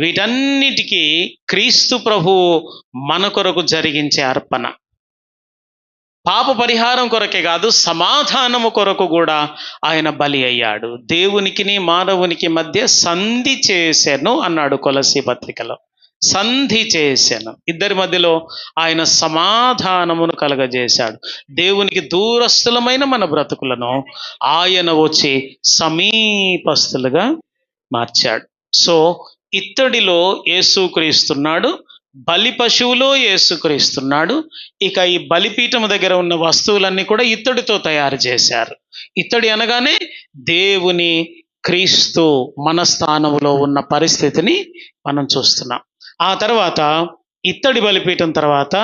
A: వీటన్నిటికీ క్రీస్తు ప్రభువు మన కొరకు జరిగించే అర్పణ. పాప పరిహారం కొరకే కాదు, సమాధానము కొరకు కూడా ఆయన బలి అయ్యాడు. దేవునికి మానవునికి మధ్య సంధి చేసెను అన్నాడు కొలస్సీ పత్రికలో. సంధి చేసెను, ఇద్దరి మధ్యలో ఆయన సమాధానమును కలగజేశాడు. దేవునికి దూరస్థులమైన మన బ్రతుకులను ఆయన వచ్చి సమీపస్థులుగా మార్చాడు. సో ఇత్తడిలో యేసుక్రీస్తున్నాడు, బలి పశువులో యేసుక్రీస్తున్నాడు. ఇక ఈ బలిపీఠము దగ్గర ఉన్న వస్తువులన్నీ కూడా ఇత్తడితో తయారు చేశారు. ఇత్తడి అనగానే దేవుని క్రీస్తు మన స్థానంలో ఉన్న పరిస్థితిని మనం చూస్తున్నాం. ఆ తర్వాత ఇత్తడి బలిపీఠం తర్వాత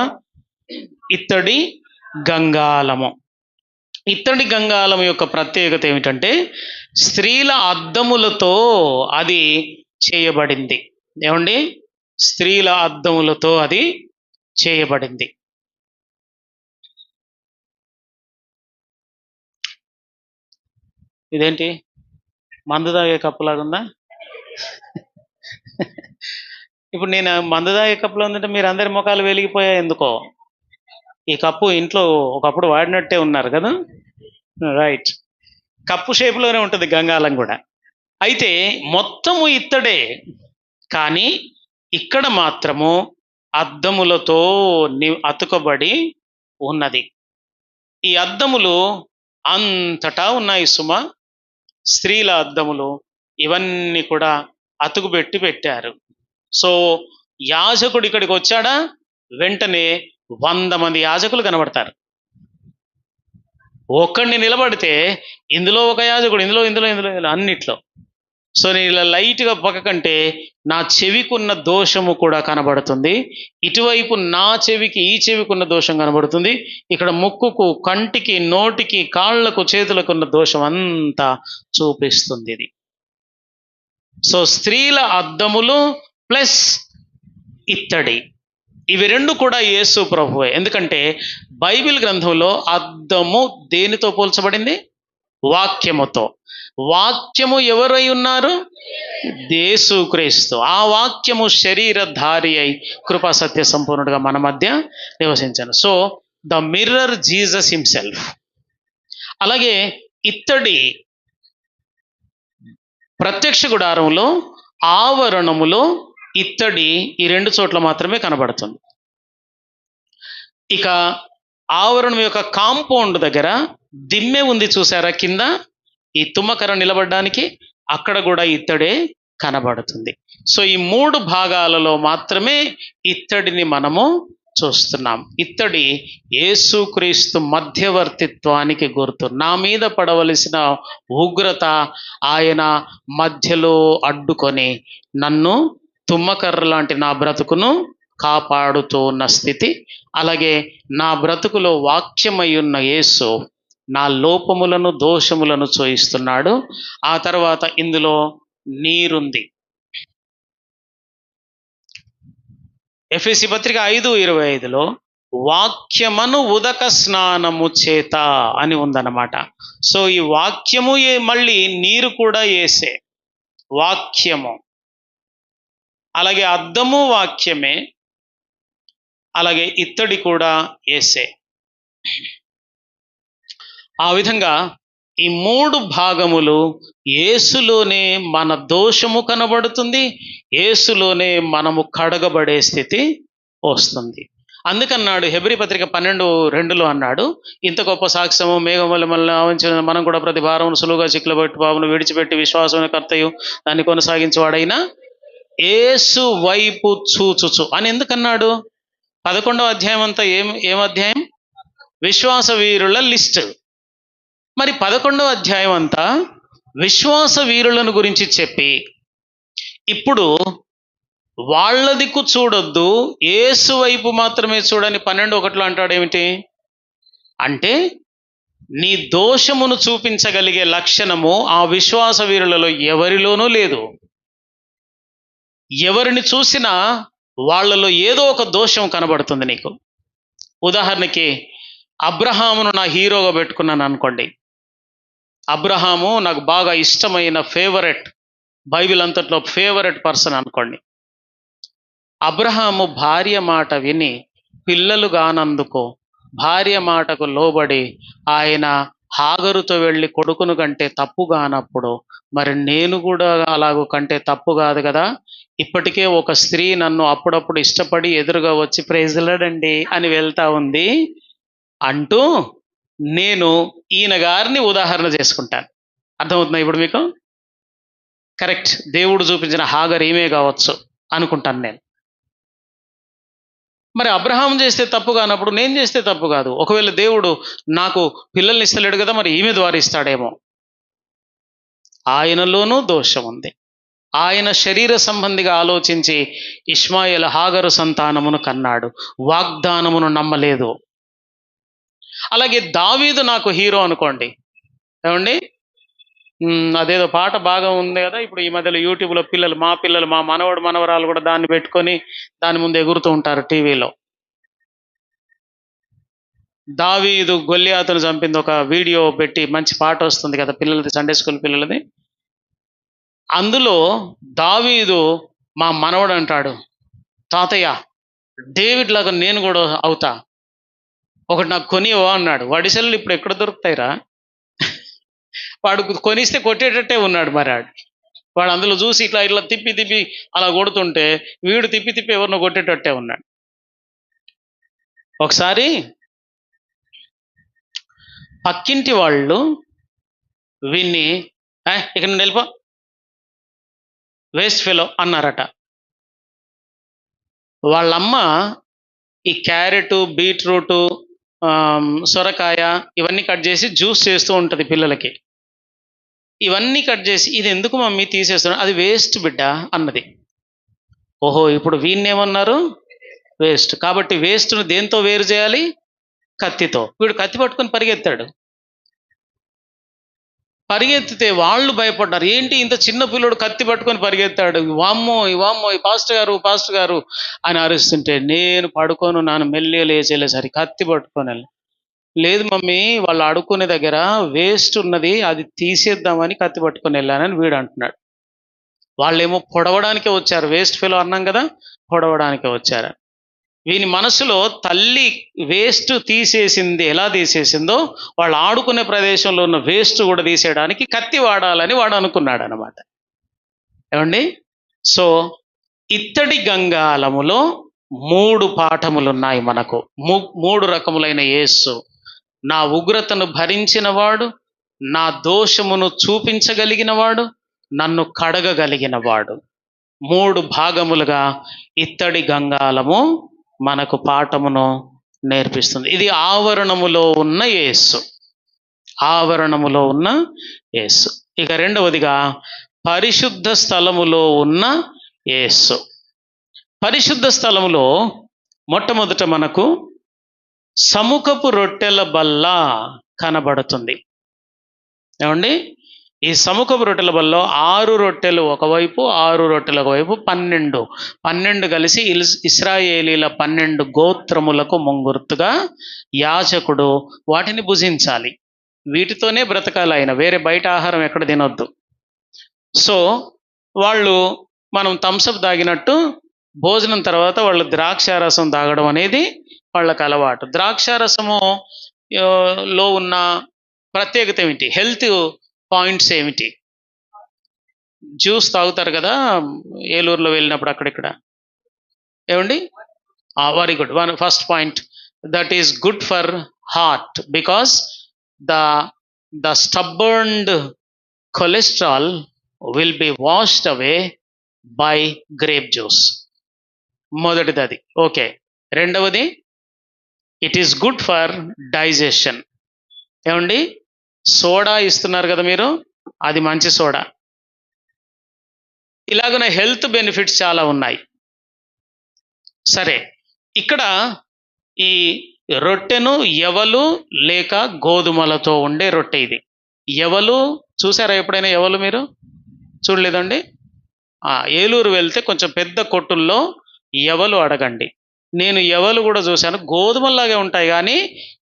A: ఇత్తడి గంగాళము. ఇత్తడి గంగాళం యొక్క ప్రత్యేకత ఏమిటంటే స్త్రీల అద్దములతో అది చేయబడింది. ఏమండి? స్త్రీల అద్దములతో అది చేయబడింది. ఇదేంటి మందు తాగే కప్పులాగా ఉందా? ఇప్పుడు నేను మందు తాగే కప్పులో ఉందంటే మీరు అందరి ముఖాలు వెలిగిపోయా ఎందుకో. ఈ కప్పు ఇంట్లో ఒకప్పుడు వాడినట్టే ఉన్నారు కదా. రైట్. కప్పు షేపులోనే ఉంటుంది గంగాళం కూడా. అయితే మొత్తము ఇత్తడే, కానీ ఇక్కడ మాత్రము అద్దములతో అతుకబడి ఉన్నది. ఈ అద్దములు అంతటా ఉన్నాయి సుమ. స్త్రీల అద్దములు ఇవన్నీ కూడా అతుకుబెట్టి పెట్టారు. సో యాజకుడు ఇక్కడికి వచ్చాడా, వెంటనే 100 మంది యాజకులు కనబడతారు. ఒక్కడిని నిలబడితే ఇందులో ఒక యాజకుడు, ఇందులో ఇందులో ఇందులో ఇందులో అన్నిట్లో. సో నేను ఇలా లైట్గా పక్కకంటే నా చెవికున్న దోషము కూడా కనబడుతుంది. ఇటువైపు నా చెవికి ఈ చెవికున్న దోషం కనబడుతుంది. ఇక్కడ ముక్కుకు, కంటికి, నోటికి, కాళ్లకు, చేతులకు ఉన్న దోషం అంతా చూపిస్తుంది ఇది. సో స్త్రీల అద్దములు ప్లస్ ఇత్తడి, ఇవి రెండు కూడా యేసు ప్రభువే. ఎందుకంటే బైబిల్ గ్రంథంలో అద్దము దేనితో పోల్చబడింది? వాక్యముతో. వాక్యము ఎవరై ఉన్నారు? యేసుక్రీస్తు. ఆ వాక్యము శరీరధారి అయి కృపా సత్య సంపూర్ణుడుగా మన మధ్య నివసించాను. So the mirror Jesus himself. అలాగే ఇత్తడి ప్రత్యక్ష గుడారంలో ఆవరణములో ఇత్తడి ఈ 2 చోట్ల మాత్రమే కనబడుతుంది. ఇక ఆవరణం యొక్క కాంపౌండ్ దగ్గర దిమ్మె ఉంది చూసారా, కింద ఈ తుమ్మకర నిలబడడానికి, అక్కడ కూడా ఇత్తడే కనబడుతుంది. సో ఈ 3 భాగాలలో మాత్రమే ఇత్తడిని మనము చూస్తున్నాం. ఇత్తడి యేసుక్రీస్తు మధ్యవర్తిత్వానికి గుర్తు. నా మీద పడవలసిన ఉగ్రత ఆయన మధ్యలో అడ్డుకొని నన్ను తుమ్మకర్ర లాంటి నా బ్రతుకును కాపాడుతూ ఉన్న స్థితి. అలాగే నా బ్రతుకులో వాక్యమై ఉన్న యేసు నా లోపములను, దోషములను చూయిస్తున్నాడు. ఆ తర్వాత ఇందులో నీరుంది. ఎఫెసీ పత్రిక 5:25లో వాక్యమను ఉదక స్నానము చేత అని ఉందన్నమాట. సో ఈ వాక్యము మళ్ళీ నీరు కూడా యేసే. వాక్యము, అలాగే అద్దము వాక్యమే, అలాగే ఇత్తడి కూడా యేసే. ఆ విధంగా ఈ 3 భాగములు యేసులోనే మన దోషము కనబడుతుంది, యేసులోనే మనము కడగబడే స్థితి వస్తుంది. అందుకన్నాడు హెబ్రీ పత్రిక 12:2లో అన్నాడు, ఇంత గొప్ప సాక్ష్యము మేఘం వల్ల మనల్ని ఆవరించిన మనం కూడా ప్రతి భారమును సులువుగా చిక్కులబెట్టి పాపమును విడిచిపెట్టి విశ్వాసమును కర్తయు దాన్ని కొనసాగించేవాడైనా యేసు వైపు చూచుచు అని ఎందుకన్నాడు? 11వ అధ్యాయం అంతా ఏం అధ్యాయం? విశ్వాస వీరుల లిస్ట్. మరి 11వ అధ్యాయం అంతా విశ్వాస వీరులను గురించి చెప్పి ఇప్పుడు వాళ్ళ దిక్కు చూడొద్దు, యేసు వైపు మాత్రమే చూడని 12:1లో అంటాడేమిటి అంటే, నీ దోషమును చూపించగలిగే లక్షణము ఆ విశ్వాస వీరులలో ఎవరిలోనూ లేదు. ఎవరిని చూసినా వాళ్ళలో ఏదో ఒక దోషం కనబడుతుంది నీకు. ఉదాహరణకి అబ్రహామును నా హీరోగా పెట్టుకున్నాను అనుకోండి. అబ్రహాము నాకు బాగా ఇష్టమైన ఫేవరెట్, బైబిల్ అంతట్లో ఫేవరెట్ పర్సన్ అనుకోండి. అబ్రహాము భార్య మాట విని పిల్లలు కానందుకు భార్య మాటకు లోబడి ఆయన హాగరుతో వెళ్ళి కొడుకును కంటే తప్పు కానప్పుడు మరి నేను కూడా అలాగూ కంటే తప్పు కాదు కదా. ఇప్పటికే ఒక స్త్రీ నన్ను అప్పుడప్పుడు ఇష్టపడి ఎదురుగా వచ్చి ప్రైజ్ లార్డ్ అని వెళ్తా ఉంది అంటూ నేను ఈయన గారిని ఉదాహరణ చేసుకుంటాను. అర్థమవుతుందా ఇప్పుడు మీకు? కరెక్ట్, దేవుడు చూపించిన హాగర్ ఈమె కావచ్చు అనుకుంటాను నేను. మరి అబ్రహాం చేస్తే తప్పు కానప్పుడు నేను చేస్తే తప్పు కాదు. ఒకవేళ దేవుడు నాకు పిల్లల్ని ఇస్తలేడు కదా, మరి ఈమె ద్వారా ఇస్తాడేమో. ఆయనలోనూ దోషం ఉంది. ఆయన శరీర సంబంధిగా ఆలోచించి ఇష్మాయేల్ హాగరు సంతానమును కన్నాడు, వాగ్దానమును నమ్మలేదు. అలాగే దావీదు నాకు హీరో అనుకోండి, ఏమండి? అదేదో పాట బాగా ఉంది కదా ఇప్పుడు ఈ మధ్యలో యూట్యూబ్లో మా పిల్లలు మా మనవడు మనవరాలు కూడా దాన్ని పెట్టుకొని దాని ముందు ఎగురుతూ ఉంటారు టీవీలో. దావీదు గొల్లియాతును చంపింది ఒక వీడియో పెట్టి మంచి పాట వస్తుంది కదా పిల్లలది, సండే స్కూల్ పిల్లలది. అందులో దావీదు మా మనవడు అంటాడు, తాతయ్య డేవిడ్ లాగా నేను కూడా అవుతా, ఒకటి నాకు కొనివా అన్నాడు. వాడి సెల్లు ఇప్పుడు ఎక్కడ దొరుకుతాయిరా? వాడు కొనిస్తే కొట్టేటట్టే ఉన్నాడు. మరి వాడు అందులో చూసి ఇట్లా ఇట్లా తిప్పి తిప్పి అలా కొడుతుంటే వీడు తిప్పి తిప్పి ఎవరినో కొట్టేటట్టే ఉన్నాడు. ఒకసారి పక్కింటి వాళ్ళు వీన్ని ఇక్కడ నుండి వెళ్ళిపో, వేస్ట్ ఫెలో అన్నారట. వాళ్ళమ్మ ఈ క్యారెట్, బీట్రూటు, సొరకాయ ఇవన్నీ కట్ చేసి జ్యూస్ చేస్తూ ఉంటుంది పిల్లలకి. ఇవన్నీ కట్ చేసి, ఇది ఎందుకు మమ్మీ తీసేస్తున్నా, అది వేస్ట్ బిడ్డ అన్నది. ఓహో, ఇప్పుడు వీణ్ణేమన్నారు? వేస్ట్. కాబట్టి వేస్ట్ను దేంతో వేరు చేయాలి? కత్తితో. వీడు కత్తి పట్టుకొని పరిగెత్తాడు. పరిగెత్తితే వాళ్ళు భయపడ్డారు. ఏంటి ఇంత చిన్న పిల్లడు కత్తి పట్టుకొని పరిగెత్తాడు, వామ్మో ఈ పాస్టర్ గారు అని అరుస్తుంటే నేను పడుకోను, నాన్న మెల్లిగా లేచేలేసరి కత్తి పట్టుకొని లేదు మమ్మీ, వాళ్ళు ఆడుకునే దగ్గర వేస్ట్ ఉన్నది, అది తీసేద్దామని కత్తి పట్టుకొని వెళ్ళానని వీడు అంటున్నాడు. వాళ్ళేమో పొడవడానికే వచ్చారు, వేస్ట్ ఫెలో అన్నాం కదా, పొడవడానికే వచ్చారు. వీని మనసులో తల్లి వేస్ట్ తీసేసింది ఎలా తీసేసిందో, వాళ్ళు ఆడుకునే ప్రదేశంలో ఉన్న వేస్ట్ కూడా తీసేయడానికి కత్తి వాడాలని వాడు అనుకున్నాడు అన్నమాట. ఏమండి? సో ఇత్తడి గంగాళములో 3 పాఠములున్నాయి మనకు. 3 రకములైన యేసు. నా ఉగ్రతను భరించినవాడు, నా దోషమును చూపించగలిగినవాడు, నన్ను కడగగలిగినవాడు. 3 భాగములుగా ఇత్తడి గంగాళము మనకు పాఠమును నేర్పిస్తుంది. ఇది ఆవరణములో ఉన్న యేసు. ఆవరణములో ఉన్న యేసు. ఇక రెండవదిగా పరిశుద్ధ స్థలములో ఉన్న యేసు. పరిశుద్ధ స్థలములో మొట్టమొదట మనకు సముఖపు రొట్టెల బల్ల కనబడుతుంది. ఏమండి? ఈ సముఖపు రొట్టెల బల్లో 6 రొట్టెలు ఒకవైపు, 6 రొట్టెలు ఒకవైపు, 12 కలిసి ఇశ్రాయేలీల 12 గోత్రములకు ముంగుర్తుగా యాజకుడు వాటిని భుజించాలి. వీటితోనే బ్రతకాలి ఆయన, వేరే బయట ఆహారం ఎక్కడ తినొద్దు. సో వాళ్ళు మనం థమ్సప్ తాగినట్టు భోజనం తర్వాత వాళ్ళు ద్రాక్షారసం తాగడం అనేది వాళ్ళకి అలవాటు. ద్రాక్షారసము లో ఉన్న ప్రత్యేకత ఏమిటి? హెల్త్ పాయింట్స్ ఏమిటి? జ్యూస్ తాగుతారు కదా ఏలూరులో వెళ్ళినప్పుడు అక్కడిక్కడ, ఏమండి? Very good. First point, that is good for heart because the stubborned cholesterol will be washed away by grape juice. మొదటిది అది. ఓకే. రెండవది, it is good for digestion. ఏమండి? సోడా ఇస్తున్నారు కదా మీరు, అది మంచి సోడా. ఇలాగన హెల్త్ బెనిఫిట్స్ చాలా ఉన్నాయి. సరే, ఇక్కడ ఈ రొట్టెను ఎవలు లేక గోధుమలతో ఉండే రొట్టె ఇది. ఎవలు చూసారా ఎప్పుడైనా? ఎవలు మీరు చూడలేదండి? ఏలూరు వెళ్తే కొంచెం పెద్ద కొట్టుల్లో ఎవలు అడగండి. నేను ఎవలు కూడా చూశాను. గోధుమల్లాగే ఉంటాయి కానీ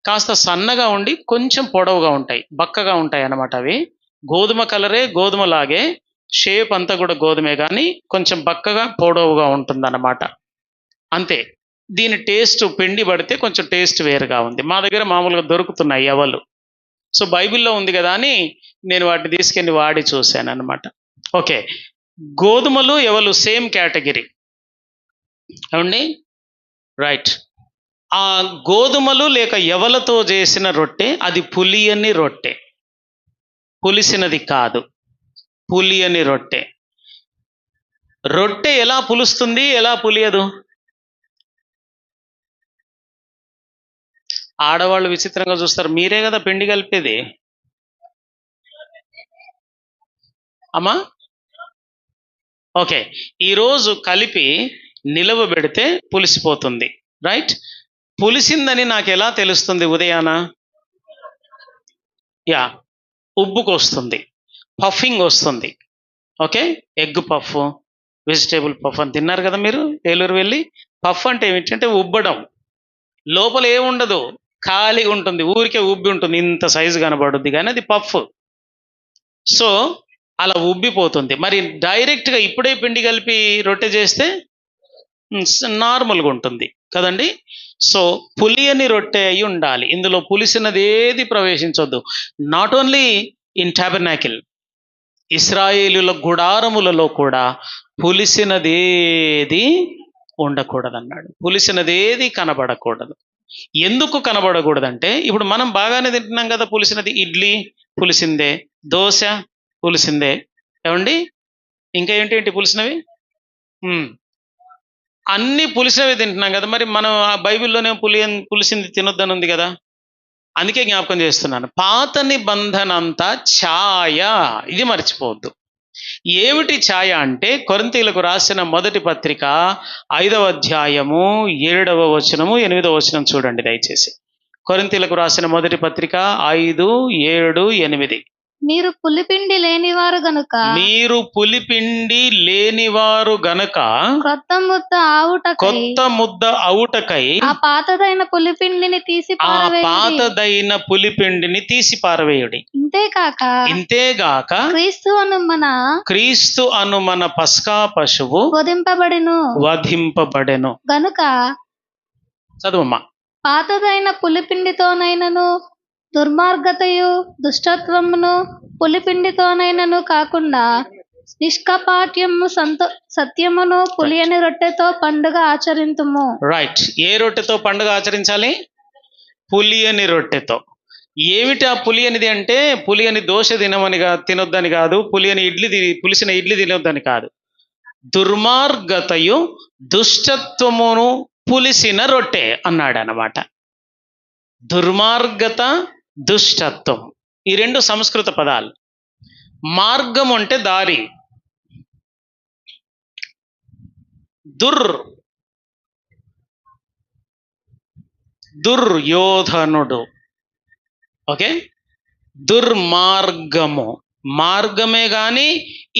A: కాస్త సన్నగా ఉండి కొంచెం పొడవుగా ఉంటాయి, బక్కగా ఉంటాయి అన్నమాట. అవి గోధుమ కలరే, గోధుమలాగే షేప్ అంతా కూడా గోధుమే కానీ కొంచెం బక్కగా పొడవుగా ఉంటుందన్నమాట. అంతే. దీని టేస్ట్ పిండి పడితే కొంచెం టేస్ట్ వేరుగా ఉంది. మా దగ్గర మామూలుగా దొరుకుతున్నాయి ఎవలు. సో బైబిల్లో ఉంది కదా అని నేను వాటిని తీసుకెళ్ళి వాడి చూశాను అన్నమాట. ఓకే, గోధుమలు ఎవలు సేమ్ కేటగిరీ. ఏమండి? రైట్. ఆ గోధుమలు లేక ఎవలతో చేసిన రొట్టె అది పులియని రొట్టె, పులిసినది కాదు, పులియని రొట్టె. రొట్టె ఎలా పులుస్తుంది, ఎలా పులియదు? ఆడవాళ్ళు విచిత్రంగా చూస్తారు, మీరే కదా పిండి కలిపేది అమ్మా. ఓకే, ఈరోజు కలిపి నిలవ పెడితే పులిసిపోతుంది, రైట్? పులిసిందని నాకు ఎలా తెలుస్తుంది? ఉదయాన యా, ఉబ్బుకొస్తుంది, పఫింగ్ వస్తుంది. Okay, egg puff, vegetable puff అని తిన్నారు కదా మీరు ఏలూరు వెళ్ళి. పఫ్ అంటే ఏమిటంటే ఉబ్బడం, లోపల ఏముండదు, ఖాళీగా ఉంటుంది, ఊరికే ఉబ్బి ఉంటుంది, ఇంత సైజు కనబడుద్ది కానీ అది పఫ్. సో అలా ఉబ్బిపోతుంది. మరి డైరెక్ట్గా ఇప్పుడే పిండి కలిపి రొట్టె చేస్తే నార్మల్గా ఉంటుంది కదండి. సో పులియని రొట్టె అయి ఉండాలి, ఇందులో పులిసినది ఏది ప్రవేశించొద్దు. నాట్ ఓన్లీ ఇన్ టాబర్నాకిల్, ఇశ్రాయేలుల గుడారములలో కూడా పులిసినదేది ఉండకూడదన్నాడు. పులిసినదేది కనబడకూడదు. ఎందుకు కనబడకూడదంటే, ఇప్పుడు మనం బాగానే తింటున్నాం కదా పులిసినది. ఇడ్లీ పులిసిందే, దోశ పులిసిందే, ఏమండి ఇంకా ఏంటి పులిసినవి? అన్ని పులిసినవి తింటున్నాం కదా. మరి మనం ఆ బైబిల్లోనే పులిసింది తినొద్దని ఉంది కదా. అందుకే జ్ఞాపకం చేస్తున్నాను, పాత నిబంధన అంతా ఛాయ, ఇది మర్చిపోవద్దు. ఏమిటి ఛాయ అంటే, కొరింథీయులకు రాసిన మొదటి పత్రిక 5వ అధ్యాయము 7వ వచనము 8వ వచనం చూడండి దయచేసి. కొరింథీయులకు రాసిన మొదటి పత్రిక 5, 7, 8.
B: మీరు పులిపిండి లేనివారు గనుక,
A: మీరు పులిపిండి లేనివారు గనుక
B: కొత్త ముద్ద అవుటకై ఆ పాతదైన పులిపిండిని తీసి పారవేయుడి. ఇంతేగాక క్రీస్తు అను మన పస్కా పశువు వధింపబడెను గనుక
A: చదువమ్మా.
B: పాతదైన పులిపిండితోనైనను దుర్మార్గతయు దుష్టత్వమును పులిపిండితోనైనను కాకుండా నిష్కపాట్యము సత్యమును పులియని రొట్టెతో పండుగ ఆచరింతుము.
A: రైట్. ఏ రొట్టెతో పండుగ ఆచరించాలి? పులియని రొట్టెతో. ఏమిటి ఆ పులియనిది అంటే, పులియని దోశ తినొద్దని కాదు, పులిసిన ఇడ్లీ తినొద్దని కాదు. దుర్మార్గతయు దుష్టత్వమును పులిసిన రొట్టె అన్నాడు అన్నమాట. దుర్మార్గత, దుష్టత్వం, ఈ రెండు సంస్కృత పదాలు. మార్గం అంటే దారి, దుర్యోధనుడు. ఓకే, దుర్మార్గము మార్గమే గాని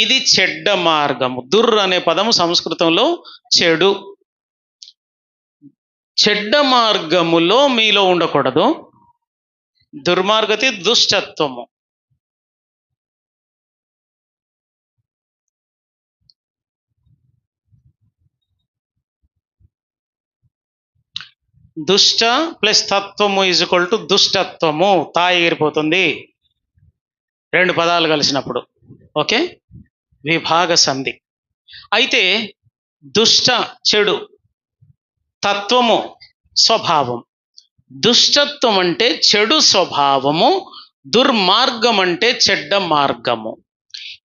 A: ఇది చెడ్డ మార్గము. దుర్ అనే పదము సంస్కృతంలో చెడు. చెడ్డ మార్గములో మీలో ఉండకూడదు. దుర్మార్గతి దుష్టత్వము. దుష్ట ప్లస్ తత్వము ఈజ్ ఈక్వల్ టు దుష్టత్వము. తాయి ఎగిరిపోతుంది రెండు పదాలు కలిసినప్పుడు. ఓకే, విభాగ సంధి. అయితే దుష్ట చెడు, తత్వము స్వభావం. దుష్టత్వం అంటే చెడు స్వభావము, దుర్మార్గం అంటే చెడ్డ మార్గము.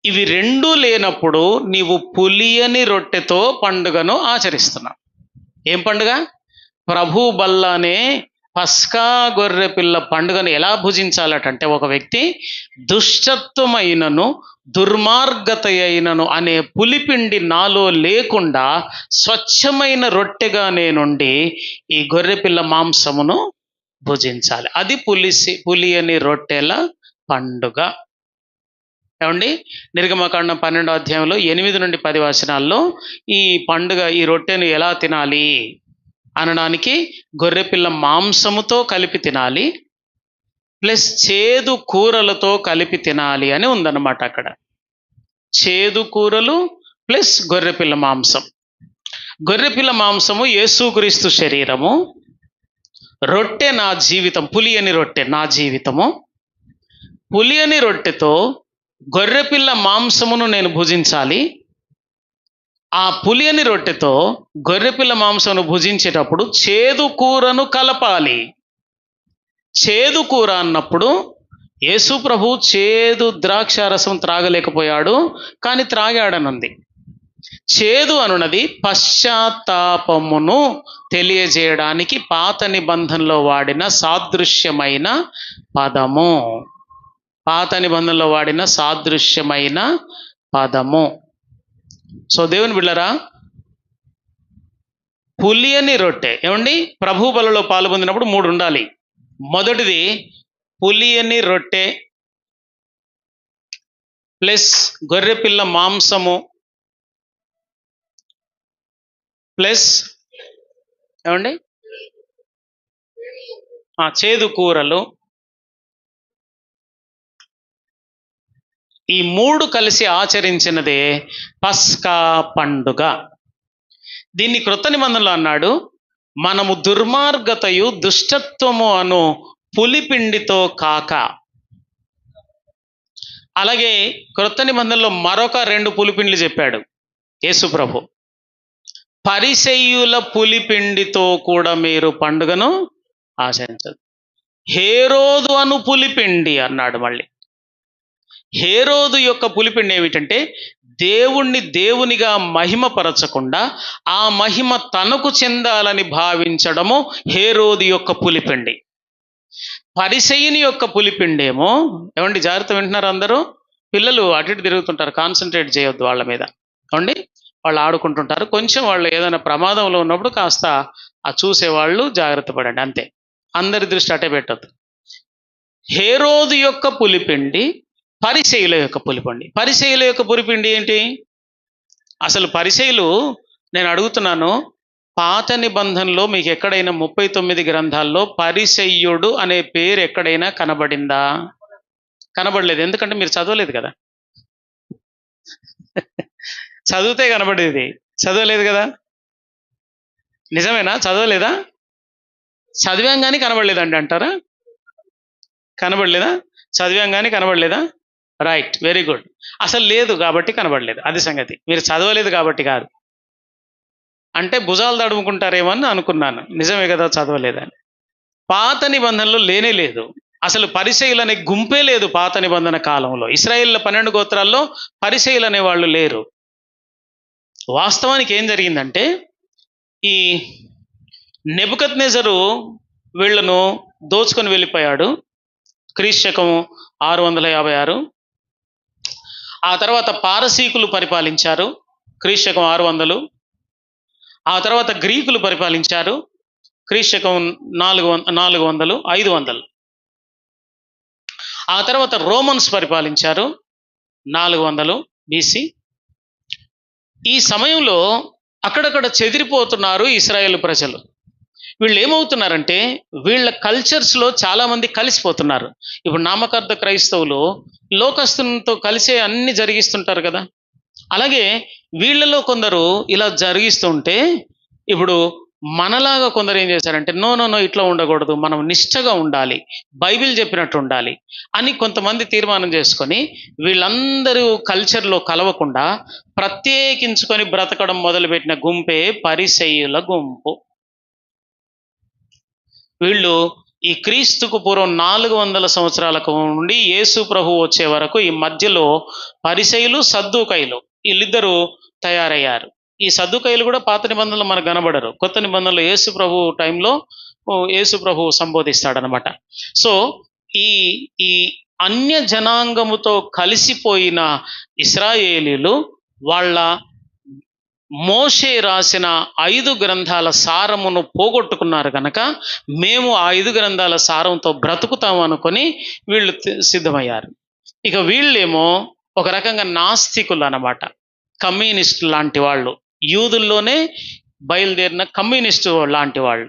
A: ఇవి రెండూ లేనప్పుడు నీవు పులియని రొట్టెతో పండుగను ఆచరిస్తున్నావు. ఏం పండుగ? ప్రభు బల్లానే పస్కా గొర్రె పిల్ల పండుగను ఎలా భుజించాలటంటే, ఒక వ్యక్తి దుష్టత్వమైనను దుర్మార్గత అయినను అనే పులిపిండి నాలో లేకుండా స్వచ్ఛమైన రొట్టెగా నేనుండి ఈ గొర్రెపిల్ల మాంసమును భుజించాలి. అది పులియని రొట్టెల పండుగ. ఏమండి, నిర్గమకాండం 12వ అధ్యాయంలో 8 నుండి 10 వచనాల్లో ఈ పండుగ, ఈ రొట్టెను ఎలా తినాలి అనడానికి, గొర్రెపిల్ల మాంసముతో కలిపి తినాలి ప్లస్ చేదు కూరలతో కలిపి తినాలి అని ఉందన్నమాట అక్కడ. చేదు కూరలు ప్లస్ గొర్రెపిల్ల మాంసం. గొర్రెపిల్ల మాంసము యేసుక్రీస్తు శరీరము, రొట్టె నా జీవితం, పులియని రొట్టె నా జీవితము. పులియని రొట్టెతో గొర్రెపిల్ల మాంసమును నేను భుజించాలి. ఆ పులియని రొట్టెతో గొర్రెపిల్ల మాంసమును భుజించేటప్పుడు చేదు కూరను కలపాలి. చేదు కూర అన్నప్పుడు యేసు ప్రభు చేదు ద్రాక్షారసం త్రాగలేకపోయాడు, కానీ త్రాగాడనుంది. చేదు అనున్నది పశ్చాత్తాపమును తెలియజేయడానికి పాత నిబంధనలో వాడిన సాదృశ్యమైన పదము. పాత నిబంధనలో వాడిన సాదృశ్యమైన పదము. సో దేవుని బిళ్ళరా, పులియని రొట్టె ఏమండి, ప్రభు బలలో పాల్పొందినప్పుడు 3 ఉండాలి. మొదటిది పులియని రొట్టె ప్లస్ గొర్రెపిల్ల మాంసము ప్లస్ ఏమండి చేదు కూరలు. ఈ 3 కలిసి ఆచరించినదే పస్కా పండుగ. దీన్ని క్రొత్త నిబంధనలో అన్నాడు, మనము దుర్మార్గతయు దుష్టత్వము అను పులిపిండితో కాక. అలాగే క్రొత్త నిబంధనలో మరొక 2 పులిపిండ్లు చెప్పాడు యేసు ప్రభు. పరిసయ్యుల పులిపిండితో కూడా మీరు పండుగను ఆచరించదు. హేరోదు అను పులిపిండి అన్నాడు. మళ్ళీ హేరోదు యొక్క పులిపిండి ఏమిటంటే, దేవుణ్ణి దేవునిగా మహిమపరచకుండా ఆ మహిమ తనకు చెందాలని భావించడము హేరోదు యొక్క పులిపిండి. పరిసయ్యుని యొక్క పులిపిండేమో, ఏమండి జాగ్రత్త వింటున్నారు అందరూ? పిల్లలు అటు ఇటు తిరుగుతుంటారు, కాన్సన్ట్రేట్ చేయొద్దు వాళ్ళ మీద. ఏమండి, వాళ్ళు ఆడుకుంటుంటారు. కొంచెం వాళ్ళు ఏదైనా ప్రమాదంలో ఉన్నప్పుడు కాస్త ఆ చూసేవాళ్ళు జాగ్రత్త పడండి, అంతే. అందరి దృష్టి అటే పెట్టద్దు. హేరోదు యొక్క పులిపిండి, పరిసయ్యుల యొక్క పులిపిండి. పరిసయ్యుల యొక్క పులిపిండి ఏంటి? అసలు పరిసయ్యులు, నేను అడుగుతున్నాను, పాత నిబంధనలో మీకు ఎక్కడైనా 39 గ్రంథాల్లో పరిసయ్యుడు అనే పేరు ఎక్కడైనా కనబడిందా? కనబడలేదు. ఎందుకంటే మీరు చదవలేదు కదా. చదివితే కనబడేది, చదవలేదు కదా. నిజమేనా? చదవలేదా? చదివాం కానీ కనబడలేదండి అంటారా? కనబడలేదా? చదివాం కానీ కనబడలేదా? Right, very good. అసలు లేదు కాబట్టి కనబడలేదు, అది సంగతి. మీరు చదవలేదు కాబట్టి కాదు. అంటే భుజాలు తడుముకుంటారేమో అని అనుకున్నాను. నిజమే కదా, చదవలేదని. పాత నిబంధనలో లేనే లేదు. అసలు పరిసయ్యులు అనే గుంపే లేదు పాత నిబంధన కాలంలో. ఇశ్రాయేళ్ల 12 గోత్రాల్లో పరిసయ్యులు అనే వాళ్ళు లేరు. వాస్తవానికి ఏం జరిగిందంటే, ఈ నెబుకద్నెజరు వీళ్లను దోచుకొని వెళ్ళిపోయాడు. క్రీస్తు 656. ఆ తర్వాత పారసీకులు పరిపాలించారు, క్రీస్తు 600. ఆ తర్వాత గ్రీకులు పరిపాలించారు, క్రీస్తు 400, 500. ఆ తర్వాత రోమన్స్ పరిపాలించారు 400 BC. ఈ సమయంలో అక్కడక్కడ చెదిరిపోతున్నారు ఇశ్రాయేలు ప్రజలు. వీళ్ళు ఏమవుతున్నారంటే, వీళ్ళ కల్చర్స్లో చాలామంది కలిసిపోతున్నారు. ఇప్పుడు నామకార్థ క్రైస్తవులు లోకస్తులతో కలిసే అన్ని జరిగిస్తుంటారు కదా. అలాగే వీళ్ళలో కొందరు ఇలా జరిగిస్తుంటే, ఇప్పుడు మనలాగా కొందరు ఏం చేశారంటే, నో నో నో ఇట్లా ఉండకూడదు, మనం నిష్ఠగా ఉండాలి, బైబిల్ చెప్పినట్టు ఉండాలి అని కొంతమంది తీర్మానం చేసుకొని వీళ్ళందరూ కల్చర్లో కలవకుండా ప్రత్యేకించుకొని బ్రతకడం మొదలుపెట్టిన గుంపే పరిసయ్యుల గుంపు. వీళ్ళు ఈ క్రీస్తుకు పూర్వం 400 సంవత్సరాలకు నుండి యేసు ప్రభు వచ్చే వరకు ఈ మధ్యలో పరిసయ్యులు, సద్దూకయ్యులు వీళ్ళిద్దరూ తయారయ్యారు. ఈ సద్దూకయ్యులు కూడా పాత నిబంధనలు మనకు కనబడరు. కొత్త నిబంధనలు యేసు ప్రభు టైంలో యేసు ప్రభు సంబోధిస్తాడనమాట. సో ఈ ఈ అన్య జనాంగముతో కలిసిపోయిన ఇశ్రాయేలీలు వాళ్ళ మోషే రాసిన 5 గ్రంథాల సారమును పోగొట్టుకున్నారు కనుక, మేము ఆ 5 గ్రంథాల సారంతో బ్రతుకుతాం అనుకొని వీళ్ళు సిద్ధమయ్యారు. ఇక వీళ్ళేమో ఒక రకంగా నాస్తికులు అన్నమాట, కమ్యూనిస్ట్ లాంటి వాళ్ళు, యూదుల్లోనే బయలుదేరిన కమ్యూనిస్టు లాంటి వాళ్ళు.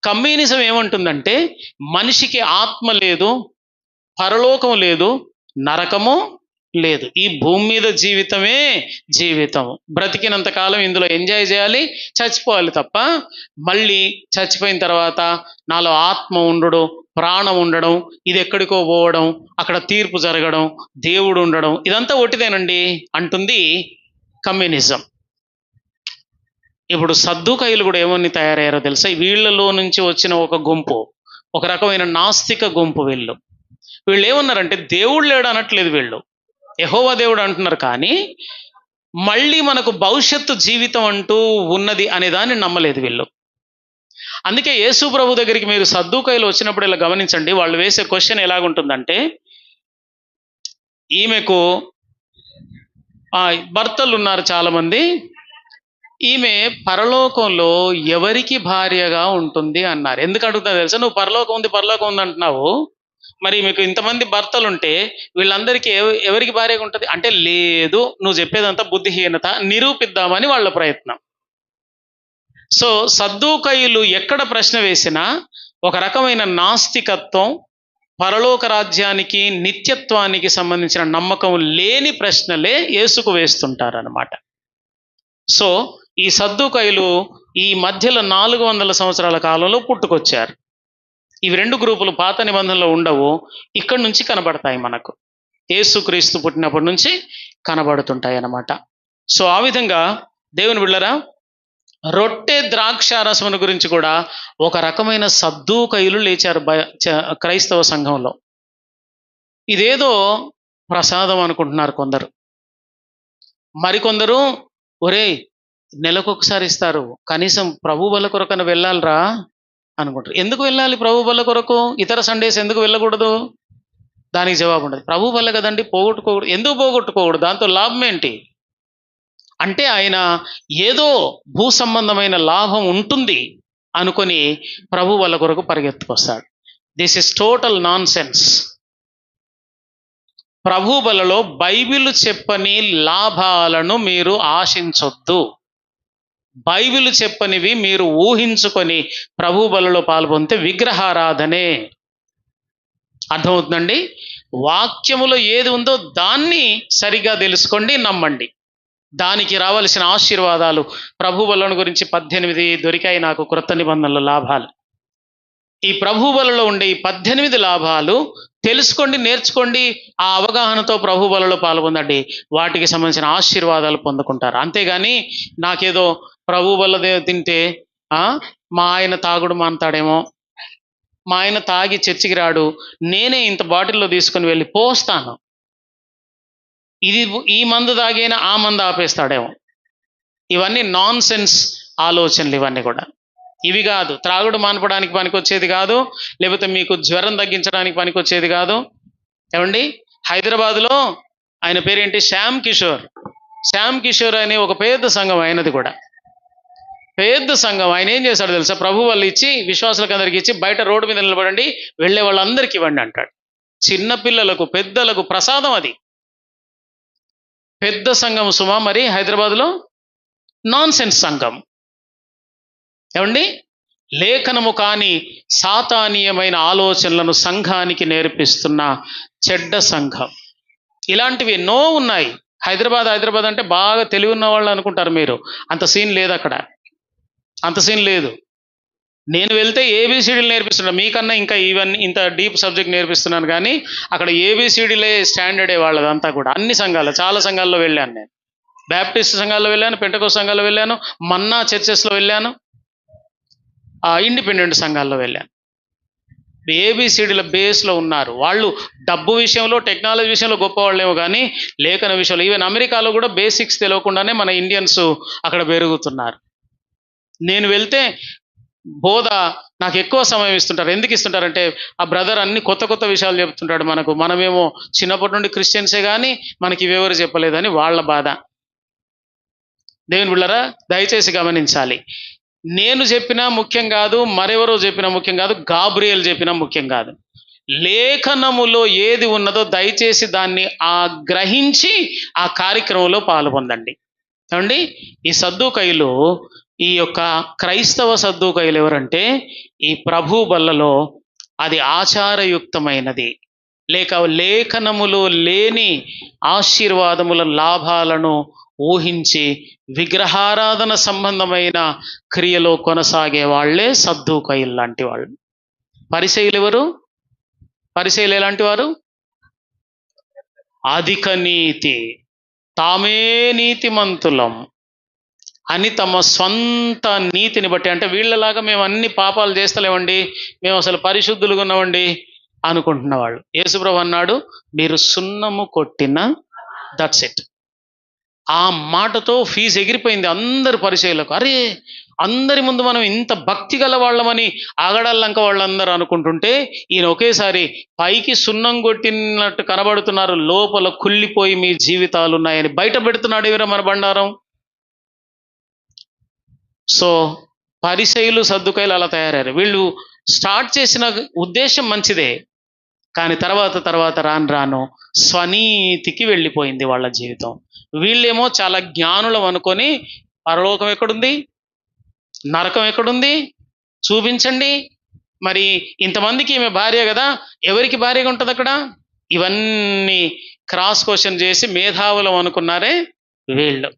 A: కమ్యూనిజం ఏమంటుందంటే, మనిషికి ఆత్మ లేదు, పరలోకం లేదు, నరకము లేదు, ఈ భూమి మీద జీవితమే జీవితం, బ్రతికినంత కాలం ఇందులో ఎంజాయ్ చేయాలి, చచ్చిపోవాలి తప్ప మళ్ళీ చచ్చిపోయిన తర్వాత నాలో ఆత్మ ఉండడం, ప్రాణం ఉండడం, ఇది ఎక్కడికో పోవడం, అక్కడ తీర్పు జరగడం, దేవుడు ఉండడం, ఇదంతా ఒట్టిదేనండి అంటుంది కమ్యూనిజం. ఇప్పుడు సద్దూకయ్యులు కూడా ఏమని తయారయ్యారో తెలుసా? వీళ్ళలో నుంచి వచ్చిన ఒక గుంపు, ఒక రకమైన నాస్తిక గుంపు. వీళ్ళు ఏమన్నారంటే, దేవుడు లేడు అనట్లేదు, వీళ్ళు యెహోవా దేవుడు అంటున్నారు, కానీ మళ్ళీ మనకు భవిష్యత్తు జీవితం అంటూ ఉన్నది అనే దాన్ని నమ్మలేదు వీళ్ళు. అందుకే యేసు ప్రభు దగ్గరికి మీరు సద్దూకయ్యులు వచ్చినప్పుడు ఇలా గమనించండి, వాళ్ళు వేసే క్వశ్చన్ ఎలాగుంటుందంటే, ఈమెకు భర్తలు ఉన్నారు చాలామంది, ఈమె పరలోకంలో ఎవరికి భార్యగా ఉంటుంది అన్నారు. ఎందుకు అడుగుతా తెలుసా? నువ్వు పరలోకం ఉంది అంటున్నావు, మరి మీకు ఇంతమంది భర్తలుంటే వీళ్ళందరికీ ఎవరికి భార్యగా ఉంటుంది అంటే, లేదు, నువ్వు చెప్పేదంతా బుద్ధిహీనత, నిరూపిద్దామని వాళ్ళ ప్రయత్నం. సో సద్దూకయ్యులు ఎక్కడ ప్రశ్న వేసినా ఒక రకమైన నాస్తికత్వం, పరలోక రాజ్యానికి, నిత్యత్వానికి సంబంధించిన నమ్మకం లేని ప్రశ్నలే యేసుకు వేస్తుంటారన్నమాట. సో ఈ సద్దూకయ్యులు ఈ మధ్యలో 400 సంవత్సరాల కాలంలో పుట్టుకొచ్చారు. ఇవి 2 గ్రూపులు పాత నిబంధనలో ఉండవు, ఇక్కడి నుంచి కనబడతాయి మనకు. యేసుక్రీస్తు పుట్టినప్పటి నుంచి కనబడుతుంటాయి అన్నమాట. సో ఆ విధంగా దేవుని బిడ్డలారా, రొట్టె ద్రాక్షారసమును గురించి కూడా ఒక రకమైన సద్దూకయ్యులు లేచారు క్రైస్తవ సంఘంలో. ఇదేదో ప్రసాదం అనుకుంటున్నారు కొందరు. మరికొందరు, ఒరేయ్ నెలకొకసారి ఇస్తారు, కనీసం ప్రభు బల్ల కొరకన వెళ్ళాలిరా అనుకుంటారు. ఎందుకు వెళ్ళాలి ప్రభు బల్ల కొరకు? ఇతర సండేస్ ఎందుకు వెళ్ళకూడదు? దానికి జవాబు ఉండదు. ప్రభు బల్ల కదండి, పోగొట్టుకోకూడదు. ఎందుకు పోగొట్టుకోకూడదు? దాంతో లాభం ఏంటి అంటే, ఆయన ఏదో భూ సంబంధమైన లాభం ఉంటుంది అనుకొని ప్రభు బల్ల కొరకు పరిగెత్తుకొస్తాడు. This is total nonsense. ప్రభు బలలో బైబిల్ చెప్పని లాభాలను మీరు ఆశించొద్దు. బైబిల్ చెప్పనివి మీరు ఊహించుకొని ప్రభు బలలో పాల్గొంటే విగ్రహారాధనే. అర్థమవుతుందండి? వాక్యములో ఏది ఉందో దాన్ని సరిగా తెలుసుకోండి, నమ్మండి. దానికి రావలసిన ఆశీర్వాదాలు ప్రభు బలను గురించి 18 దొరికాయి నాకు క్రొత్త నిబంధనల లాభాలు. ఈ ప్రభు బలలో ఉండే ఈ 18 లాభాలు తెలుసుకోండి, నేర్చుకోండి. ఆ అవగాహనతో ప్రభు బలలో పాల్గొందండి, వాటికి సంబంధించిన ఆశీర్వాదాలు పొందుకుంటారు. అంతేగాని నాకేదో ప్రభు బల తింటే మా ఆయన తాగుడు మానుతాడేమో, మా ఆయన తాగి చర్చికి రాడు, నేనే ఇంత బాటిల్లో తీసుకుని వెళ్ళి పోస్తాను, ఈ మందు తాగైనా ఆ మందు ఆపేస్తాడేమో. ఇవన్నీ నాన్ సెన్స్ ఆలోచనలు. ఇవన్నీ కూడా ఇవి కాదు. త్రాగుడు మానపడానికి పనికొచ్చేది కాదు, లేకపోతే మీకు జ్వరం తగ్గించడానికి పనికొచ్చేది కాదు. ఏమండి, హైదరాబాద్లో ఆయన పేరేంటి, శ్యామ్ కిషోర్ అనే ఒక పెద్ద సంఘం, అయినది కూడా పెద్ద సంఘం. ఆయన ఏం చేశాడు తెలుసా? ప్రభు వాళ్ళు ఇచ్చి, విశ్వాసులకు అందరికి ఇచ్చి, బయట రోడ్డు మీద నిలబడండి, వెళ్ళే వాళ్ళందరికీ ఇవ్వండి అంటాడు. చిన్నపిల్లలకు, పెద్దలకు ప్రసాదం. అది పెద్ద సంఘం సుమా. మరి హైదరాబాద్లో నాన్ సెన్స్ సంఘం. ఏమండి, లేఖనము కాని సాతానీయమైన ఆలోచనలను సంఘానికి నేర్పిస్తున్న చెడ్డ సంఘం. ఇలాంటివి ఎన్నో ఉన్నాయి. హైదరాబాద్ అంటే బాగా తెలివి ఉన్న వాళ్ళు అనుకుంటారు మీరు. అంత సీన్ లేదు అక్కడ, అంత సీన్ లేదు. నేను వెళ్తే ఏబిసిడీలు నేర్పిస్తున్నాను, మీకన్నా ఇంకా ఇవన్నీ ఇంత డీప్ సబ్జెక్ట్ నేర్పిస్తున్నాను. కానీ అక్కడ ఏబిసిడీలే స్టాండర్డే వాళ్ళదంతా కూడా. అన్ని సంఘాలు, చాలా సంఘాల్లో వెళ్ళాను నేను. బ్యాప్టిస్ట్ సంఘాల్లో వెళ్ళాను, పెంటకోస్తు సంఘాల్లో వెళ్ళాను, మన్నా చర్చెస్లో వెళ్ళాను, ఇండిపెండెంట్ సంఘాల్లో వెళ్ళాను. ఏబిసిడీల బేస్లో ఉన్నారు వాళ్ళు. డబ్బు విషయంలో, టెక్నాలజీ విషయంలో గొప్పవాళ్ళేమో కానీ లేఖన విషయంలో, ఈవెన్ అమెరికాలో కూడా బేసిక్స్ తెలియకుండానే మన ఇండియన్స్ అక్కడ పెరుగుతున్నారు. నేను వెళ్తే బోధ నాకు ఎక్కువ సమయం ఇస్తుంటారు. ఎందుకు ఇస్తుంటారంటే, ఆ బ్రదర్ అన్ని కొత్త విషయాలు చెప్తుంటాడు మనకు. మనమేమో చిన్నప్పటి నుండి క్రిస్టియన్సే కానీ మనకి ఇవెవరు చెప్పలేదని వాళ్ళ బాధ. దేవుని బిడ్డలారా, దయచేసి గమనించాలి. నేను చెప్పినా ముఖ్యం కాదు, మరెవరో చెప్పినా ముఖ్యం కాదు, గాబ్రియల్ చెప్పినా ముఖ్యం కాదు. లేఖనములో ఏది ఉన్నదో దయచేసి దాన్ని గ్రహించి ఆ కార్యక్రమంలో పాల్గొందండి. ఏమండి, ఈ సద్దూకయ్యులు, ఈ యొక్క క్రైస్తవ సద్దూకయ్యులు ఎవరంటే, ఈ ప్రభు బల్లలో అది ఆచారయుక్తమైనది లేక లేఖనములో లేని ఆశీర్వాదముల లాభాలను ఊహించి విగ్రహారాధన సంబంధమైన క్రియలో కొనసాగే వాళ్ళే సద్దూకయ్యులు లాంటి వాళ్ళు. పరిసయ్యులు ఎవరు? పరిసయ్యులు ఎలాంటి వారు? అధిక నీతి, తామే నీతిమంతులం అని తమ స్వంత నీతిని బట్టి, అంటే వీళ్ళలాగా మేము అన్ని పాపాలు చేస్తలేమండి, మేము అసలు పరిశుద్ధులుగా ఉన్నామండి అనుకుంటున్న వాళ్ళు. యేసుప్రభు అన్నాడు, మీరు సున్నము కొట్టిన, దట్స్ ఇట్. ఆ మాటతో ఫీజు ఎగిరిపోయింది అందరి పరిచయులకు. అరే, అందరి ముందు మనం ఇంత భక్తి గల వాళ్ళమని ఆగడాలంక వాళ్ళందరూ అనుకుంటుంటే, ఈయన ఒకేసారి పైకి సున్నం కొట్టినట్టు కనబడుతున్నారు, లోపల కుళ్ళిపోయి మీ జీవితాలు ఉన్నాయని బయట పెడుతున్నాడు ఎవరో మన బండారం. సో పరిసయులు సద్దుకాయలు అలా తయారయ్యారు. వీళ్ళు స్టార్ట్ చేసిన ఉద్దేశం మంచిదే, కానీ తర్వాత రాను రాను స్వనీతికి వెళ్ళిపోయింది వాళ్ళ జీవితం. వీళ్ళేమో చాలా జ్ఞానులం అనుకొని పరలోకం ఎక్కడుంది, నరకం ఎక్కడుంది చూపించండి, మరి ఇంతమందికి ఈమె భార్య కదా, ఎవరికి భార్యగా ఉంటుంది అక్కడ, ఇవన్నీ క్రాస్ క్వశ్చన్ చేసి మేధావులం అనుకున్నారే వీళ్ళు.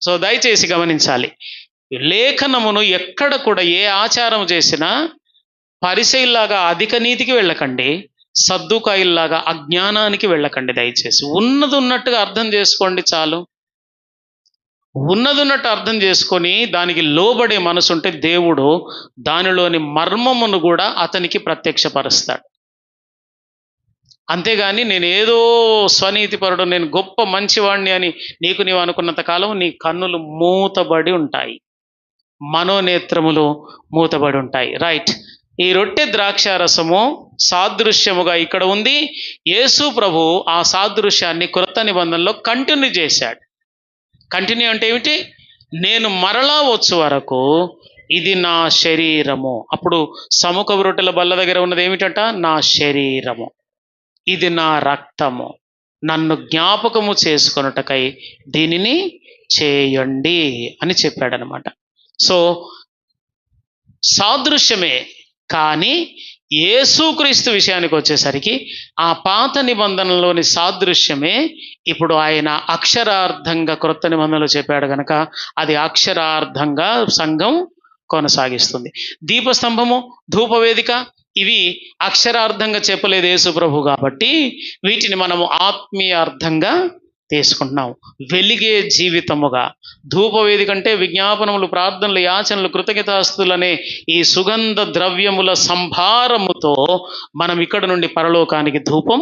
A: సో దయచేసి గమనించాలి, లేఖనమును ఎక్కడ కూడా ఏ ఆచారం చేసినా పరిసయుల్లాగా అధిక నీతికి వెళ్ళకండి, సద్దుకాయుల్లాగా అజ్ఞానానికి వెళ్ళకండి. దయచేసి ఉన్నది ఉన్నట్టుగా అర్థం చేసుకోండి చాలు. ఉన్నది ఉన్నట్టు అర్థం చేసుకొని దానికి లోబడే మనసు ఉంటే దేవుడు దానిలోని మర్మమును కూడా అతనికి ప్రత్యక్షపరుస్తాడు. అంతేగాని నేను ఏదో స్వనీతిపరుడు, నేను గొప్ప మంచివాడిని అని నీవు అనుకున్నంత కాలం నీ కన్నులు మూతబడి ఉంటాయి, మనోనేత్రములు మూతబడి ఉంటాయి. రైట్. ఈ రొట్టె ద్రాక్షారసము సాదృశ్యముగా ఇక్కడ ఉంది. యేసు ప్రభు ఆ సాదృశ్యాన్ని క్రొత్త నిబంధనలో కంటిన్యూ చేశాడు. కంటిన్యూ అంటే ఏమిటి? నేను మరలా వచ్చు వరకు ఇది నా శరీరము. అప్పుడు సముఖ రొట్టెల బల్ల దగ్గర ఉన్నది ఏమిటంట? నా శరీరము, ఇది నా రక్తము, నన్ను జ్ఞాపకము చేసుకొనుటకై దీనిని చేయండి అని చెప్పాడనమాట. సో సాదృశ్యమే, కానీ యేసుక్రీస్తు విషయానికి వచ్చేసరికి ఆ పాత నిబంధనలోని సాదృశ్యమే ఇప్పుడు ఆయన అక్షరార్థంగా క్రొత్త నిబంధనలు చెప్పాడు కనుక అది అక్షరార్థంగా సంఘం కొనసాగిస్తుంది. దీపస్తంభము, ధూపవేదిక ఇవి అక్షరార్థంగా చెప్పలేదు యేసు ప్రభు, కాబట్టి వీటిని మనము ఆత్మీయ అర్థంగా తీసుకుంటున్నాం. వెలిగే జీవితముగా ధూపవేదిక అంటే విజ్ఞాపనములు, ప్రార్థనలు, యాచనలు, కృతజ్ఞతాస్తులనే ఈ సుగంధ ద్రవ్యముల సంభారముతో మనం ఇక్కడ నుండి పరలోకానికి ధూపం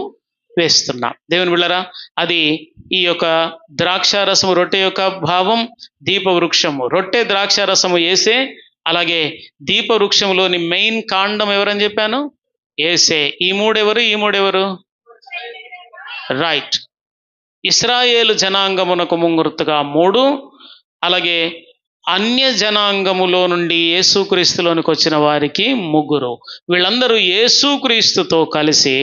A: వేస్తున్నాం. దేవుని బిళ్ళరా, అది ఈ యొక్క ద్రాక్షారసము రొట్టె యొక్క భావం. దీపవృక్షము రొట్టె, ద్రాక్షారసము యేసే. అలాగే దీపవృక్షములోని మెయిన్ కాండం ఎవరని చెప్పాను? యేసే. ఈ మూడెవరు? రైట్. ఇశ్రాయేలు జనాంగమునకు ముంగుర్తుగా 3, అలాగే అన్య జనాంగములో నుండి యేసుక్రీస్తులోనికి వచ్చిన వారికి 3. వీళ్ళందరూ యేసుక్రీస్తుతో కలిసి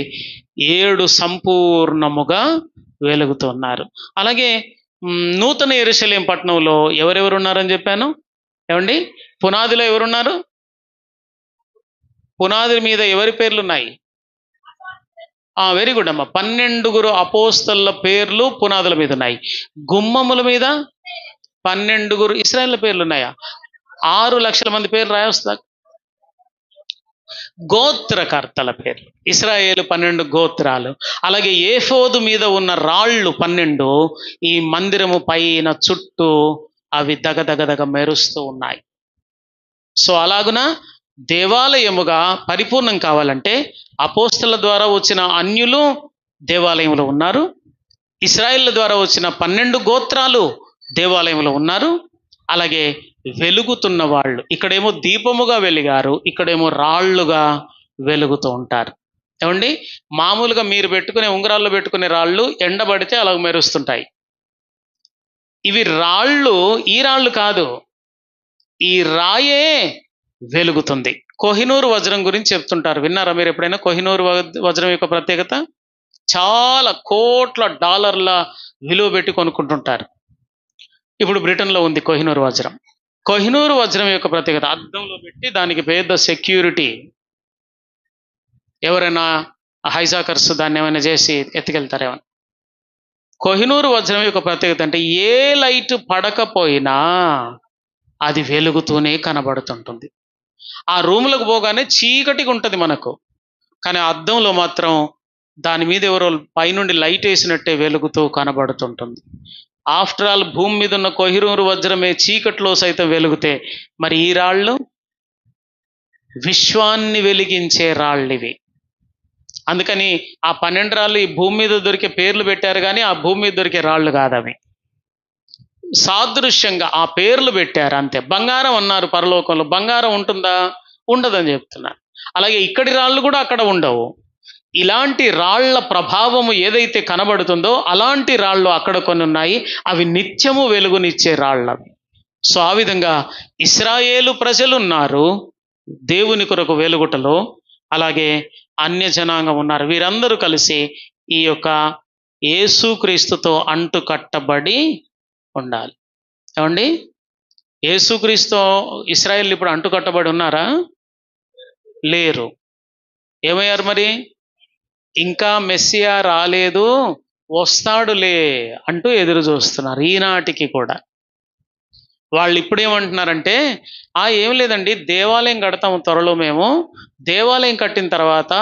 A: 7 సంపూర్ణముగా వెలుగుతున్నారు. అలాగే నూతన యెరూషలేము పట్టణంలో ఎవరెవరు ఉన్నారని చెప్పాను? ఏమండి, పునాదిలో ఎవరున్నారు? పునాది మీద ఎవరి పేర్లు ఉన్నాయి? వెరీ గుడ్ అమ్మ. 12 అపోస్తలుల పేర్లు పునాదుల మీద ఉన్నాయి. గుమ్మముల మీద 12 ఇశ్రాయేలు పేర్లు ఉన్నాయా? 6 లక్షల మంది పేర్లు రాయొస్తా. గోత్రకర్తల పేర్లు, ఇశ్రాయేలు 12 గోత్రాలు. అలాగే ఏఫోదు మీద ఉన్న రాళ్ళు 12 ఈ మందిరము పైన చుట్టూ అవి దగదగదగ మెరుస్తూ ఉన్నాయి. సో అలాగున దేవాలయముగా పరిపూర్ణం కావాలంటే అపోస్తల ద్వారా వచ్చిన అన్యులు దేవాలయంలో ఉన్నారు, ఇశ్రాయేలు ద్వారా వచ్చిన 12 గోత్రాలు దేవాలయంలో ఉన్నారు. అలాగే వెలుగుతున్న వాళ్ళు ఇక్కడేమో దీపముగా వెలిగారు, ఇక్కడేమో రాళ్ళుగా వెలుగుతూ ఉంటారు. ఏమండి, మామూలుగా మీరు పెట్టుకునే ఉంగరాల్లో పెట్టుకునే రాళ్ళు ఎండబడితే అలా మెరుస్తుంటాయి. ఇవి రాళ్ళు, ఈ రాళ్ళు కాదు, ఈ రాయే వెలుగుతుంది. కోహినూరు వజ్రం గురించి చెప్తుంటారు, విన్నారా మీరు ఎప్పుడైనా? కోహినూరు వజ్రం యొక్క ప్రత్యేకత, చాలా కోట్ల డాలర్ల విలువ పెట్టి కొనుక్కుంటుంటారు. ఇప్పుడు బ్రిటన్లో ఉంది కోహినూరు వజ్రం. కోహినూరు వజ్రం యొక్క ప్రత్యేకత, అద్దంలో పెట్టి దానికి పెద్ద సెక్యూరిటీ, ఎవరైనా హైజాకర్స్ దాన్ని ఏమైనా చేసి ఎత్తుకెళ్తారేమో. కోహినూరు వజ్రం యొక్క ప్రత్యేకత అంటే ఏ లైట్ పడకపోయినా అది వెలుగుతూనే కనబడుతుంటుంది. ఆ రూములకు పోగానే చీకటిగా ఉంటుంది మనకు, కానీ అద్దంలో మాత్రం దాని మీద ఎవరో పైనుండి లైట్ వేసినట్టే వెలుగుతూ కనబడుతుంటుంది. ఆఫ్టర్ ఆల్ భూమి మీద ఉన్న కోహినూరు వజ్రమే చీకట్లో సైతం వెలుగుతే, మరి ఈ రాళ్ళు విశ్వాన్ని వెలిగించే రాళ్ళు ఇవి. అందుకని ఆ 12 రాళ్ళు ఈ భూమి మీద దొరికే పేర్లు పెట్టారు, కానీ ఆ భూమి మీద దొరికే రాళ్ళు కాదు అవి. సాదృశ్యంగా ఆ పేర్లు పెట్టారు అంతే. బంగారం అన్నారు పరలోకంలో, బంగారం ఉంటుందా? ఉండదని చెప్తున్నారు. అలాగే ఇక్కడి రాళ్ళు కూడా అక్కడ ఉండవు. ఇలాంటి రాళ్ల ప్రభావము ఏదైతే కనబడుతుందో అలాంటి రాళ్ళు అక్కడ కొన్ని ఉన్నాయి. అవి నిత్యము వెలుగునిచ్చే రాళ్ళవి. సో ఆ విధంగా ఇశ్రాయేలు ప్రజలు ఉన్నారు దేవుని కొరకు వెలుగుటలో, అలాగే అన్య జనాంగం ఉన్నారు. వీరందరూ కలిసి ఈ యొక్క యేసుక్రీస్తుతో అంటుకట్టబడి ఉండాలి. ఏమండి, యేసుక్రీస్తు ఇశ్రాయేల్ ఇప్పుడు అంటుకట్టబడి ఉన్నారా? లేరు. ఏమయ్యారు మరి? ఇంకా మెస్సియా రాలేదు, వస్తాడులే అంటూ ఎదురు చూస్తున్నారు ఈనాటికి కూడా. వాళ్ళు ఇప్పుడు ఏమంటున్నారంటే, ఏం లేదండి, దేవాలయం కడతాము త్వరలో మేము. దేవాలయం కట్టిన తర్వాత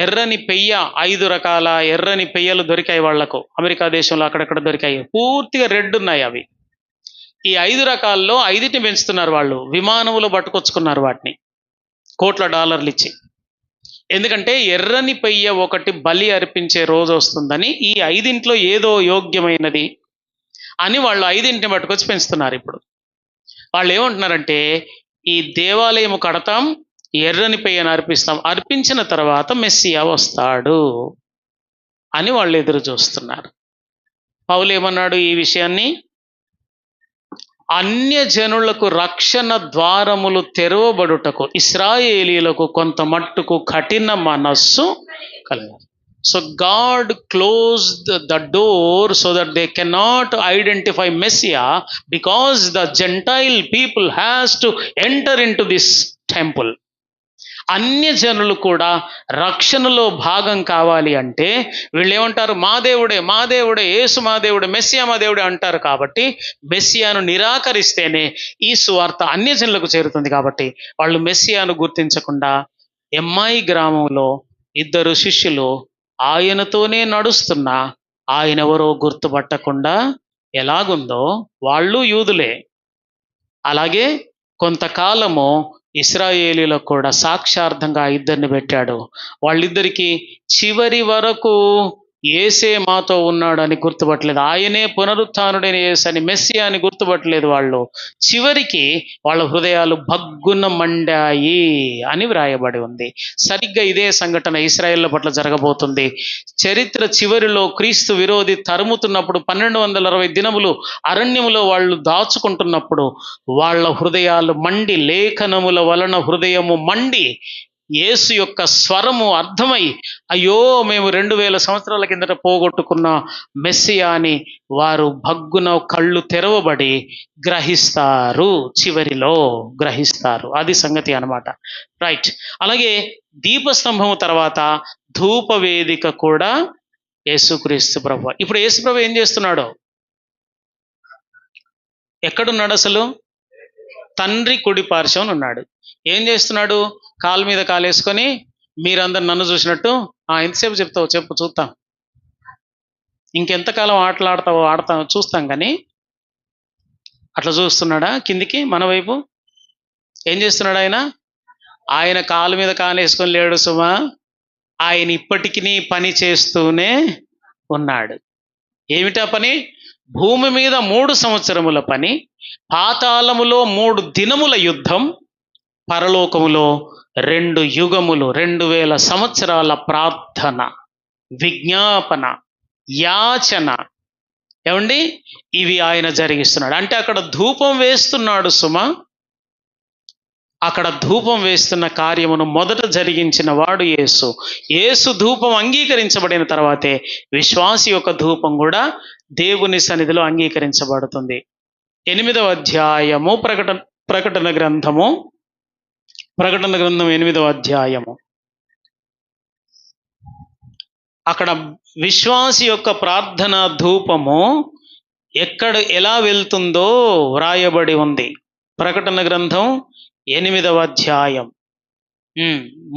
A: ఎర్రని పెయ్య, 5 రకాల ఎర్రని పెయ్యలు దొరికాయి వాళ్లకు. అమెరికా దేశంలో అక్కడక్కడ దొరికాయి, పూర్తిగా రెడ్ ఉన్నాయి అవి. ఈ 5 రకాల్లో 5ని పెంచుతున్నారు వాళ్ళు. విమానములో పట్టుకొచ్చుకున్నారు వాటిని $1,00,00,000 ఇచ్చి. ఎందుకంటే ఎర్రని పెయ్య ఒకటి బలి అర్పించే రోజు వస్తుందని, ఈ 5 ఏదో యోగ్యమైనది అని వాళ్ళు 5ని పట్టుకొచ్చి పెంచుతున్నారు. ఇప్పుడు వాళ్ళు ఏమంటున్నారంటే, ఈ దేవాలయం కడతాం, ఎర్రని పెయ్యను అర్పిస్తాం, అర్పించిన తర్వాత మెస్సియా వస్తాడు అని వాళ్ళు ఎదురు చూస్తున్నారు. పౌలు ఏమన్నాడు ఈ విషయాన్ని? అన్య జనులకు రక్షణ ద్వారములు తెరవబడుటకు ఇశ్రాయేలీలకు కొంత మట్టుకు కఠిన మనస్సు కలగాలి. So God closed the door so that they cannot identify Messiah, because the Gentile people has to enter into this temple. అన్య జనులు కూడా రక్షణలో భాగం కావాలి అంటే వీళ్ళు ఏమంటారు? మా దేవుడే, మా దేవుడే, యేసు మా దేవుడే, మెస్సియా మా దేవుడే అంటారు. కాబట్టి మెస్సియాను నిరాకరిస్తేనే ఈ సువార్త అన్య జనులకు చేరుతుంది. కాబట్టి వాళ్ళు మెస్సియాను గుర్తించకుండా, ఎమ్మాయి గ్రామంలో 2 శిష్యులు ఆయనతోనే నడుస్తున్నా ఆయన ఎవరో గుర్తుపట్టకుండా ఎలాగుందో, వాళ్ళు యూదులే. అలాగే కొంతకాలము ఇశ్రాయేలీలకు కూడా సాక్షార్థంగా 2 పెట్టాడు. వాళ్ళిద్దరికీ చివరి వరకు యేసే మాతో ఉన్నాడు అని గుర్తుపట్టలేదు. ఆయనే పునరుత్థానుడైన యేసు అని, మెస్సియా అని గుర్తుపట్టలేదు వాళ్ళు. చివరికి వాళ్ళ హృదయాలు భగ్గున మండాయి అని వ్రాయబడి ఉంది. సరిగ్గా ఇదే సంఘటన ఇశ్రాయేళ్ల పట్ల జరగబోతుంది. చరిత్ర చివరిలో క్రీస్తు విరోధి తరుముతున్నప్పుడు 1260 దినములు అరణ్యములో వాళ్ళు దాచుకుంటున్నప్పుడు వాళ్ళ హృదయాలు మండి, లేఖనముల వలన హృదయము మండి, యేసు యొక్క స్వరము అర్థమై, అయ్యో మేము 2000 సంవత్సరాల కిందట పోగొట్టుకున్న మెస్సియా అని వారు భగ్గున కళ్ళు తెరవబడి గ్రహిస్తారు, చివరిలో గ్రహిస్తారు. అది సంగతి అన్నమాట. రైట్. అలాగే దీపస్తంభము తర్వాత ధూపవేదిక కూడా యేసుక్రీస్తు ప్రభు. ఇప్పుడు యేసు ప్రభు ఏం చేస్తున్నాడో? ఎక్కడున్నాడు అసలు? తండ్రి కుడి పార్శ్వన ఉన్నాడు. ఏం చేస్తున్నాడు? కాలు మీద కాలేసుకొని, మీరందరు నన్ను చూసినట్టు ఎంతసేపు చెప్తావు చెప్పు, చూస్తాం. ఇంకెంతకాలం ఆడతావు చూస్తాం. కానీ అట్లా చూస్తున్నాడా కిందికి మన వైపు? ఏం చేస్తున్నాడు ఆయన? ఆయన కాలు మీద కాలేసుకొని లేడు సుమా, ఆయన ఇప్పటికీ పని చేస్తూనే ఉన్నాడు. ఏమిటా పని? భూమి మీద 3 సంవత్సరముల పని, పాతాళములో 3 దినముల యుద్ధం, పరలోకములో 2 యుగములు, 2000 సంవత్సరాల ప్రార్థన, విజ్ఞాపన, యాచన. ఏమండి, ఇవి ఆయన జరిగిస్తున్నాడు. అంటే అక్కడ ధూపం వేస్తున్నాడు సుమ. అక్కడ ధూపం వేస్తున్న కార్యమును మొదట జరిగించిన వాడు యేసు. యేసు ధూపం అంగీకరించబడిన తర్వాతే విశ్వాసి యొక్క ధూపం కూడా దేవుని సన్నిధిలో అంగీకరించబడుతుంది. 8వ అధ్యాయము ప్రకటన గ్రంథం 8వ అధ్యాయము. అక్కడ విశ్వాసి యొక్క ప్రార్థన ధూపము ఎలా వెళ్తుందో వ్రాయబడి ఉంది. ప్రకటన గ్రంథం 8వ అధ్యాయం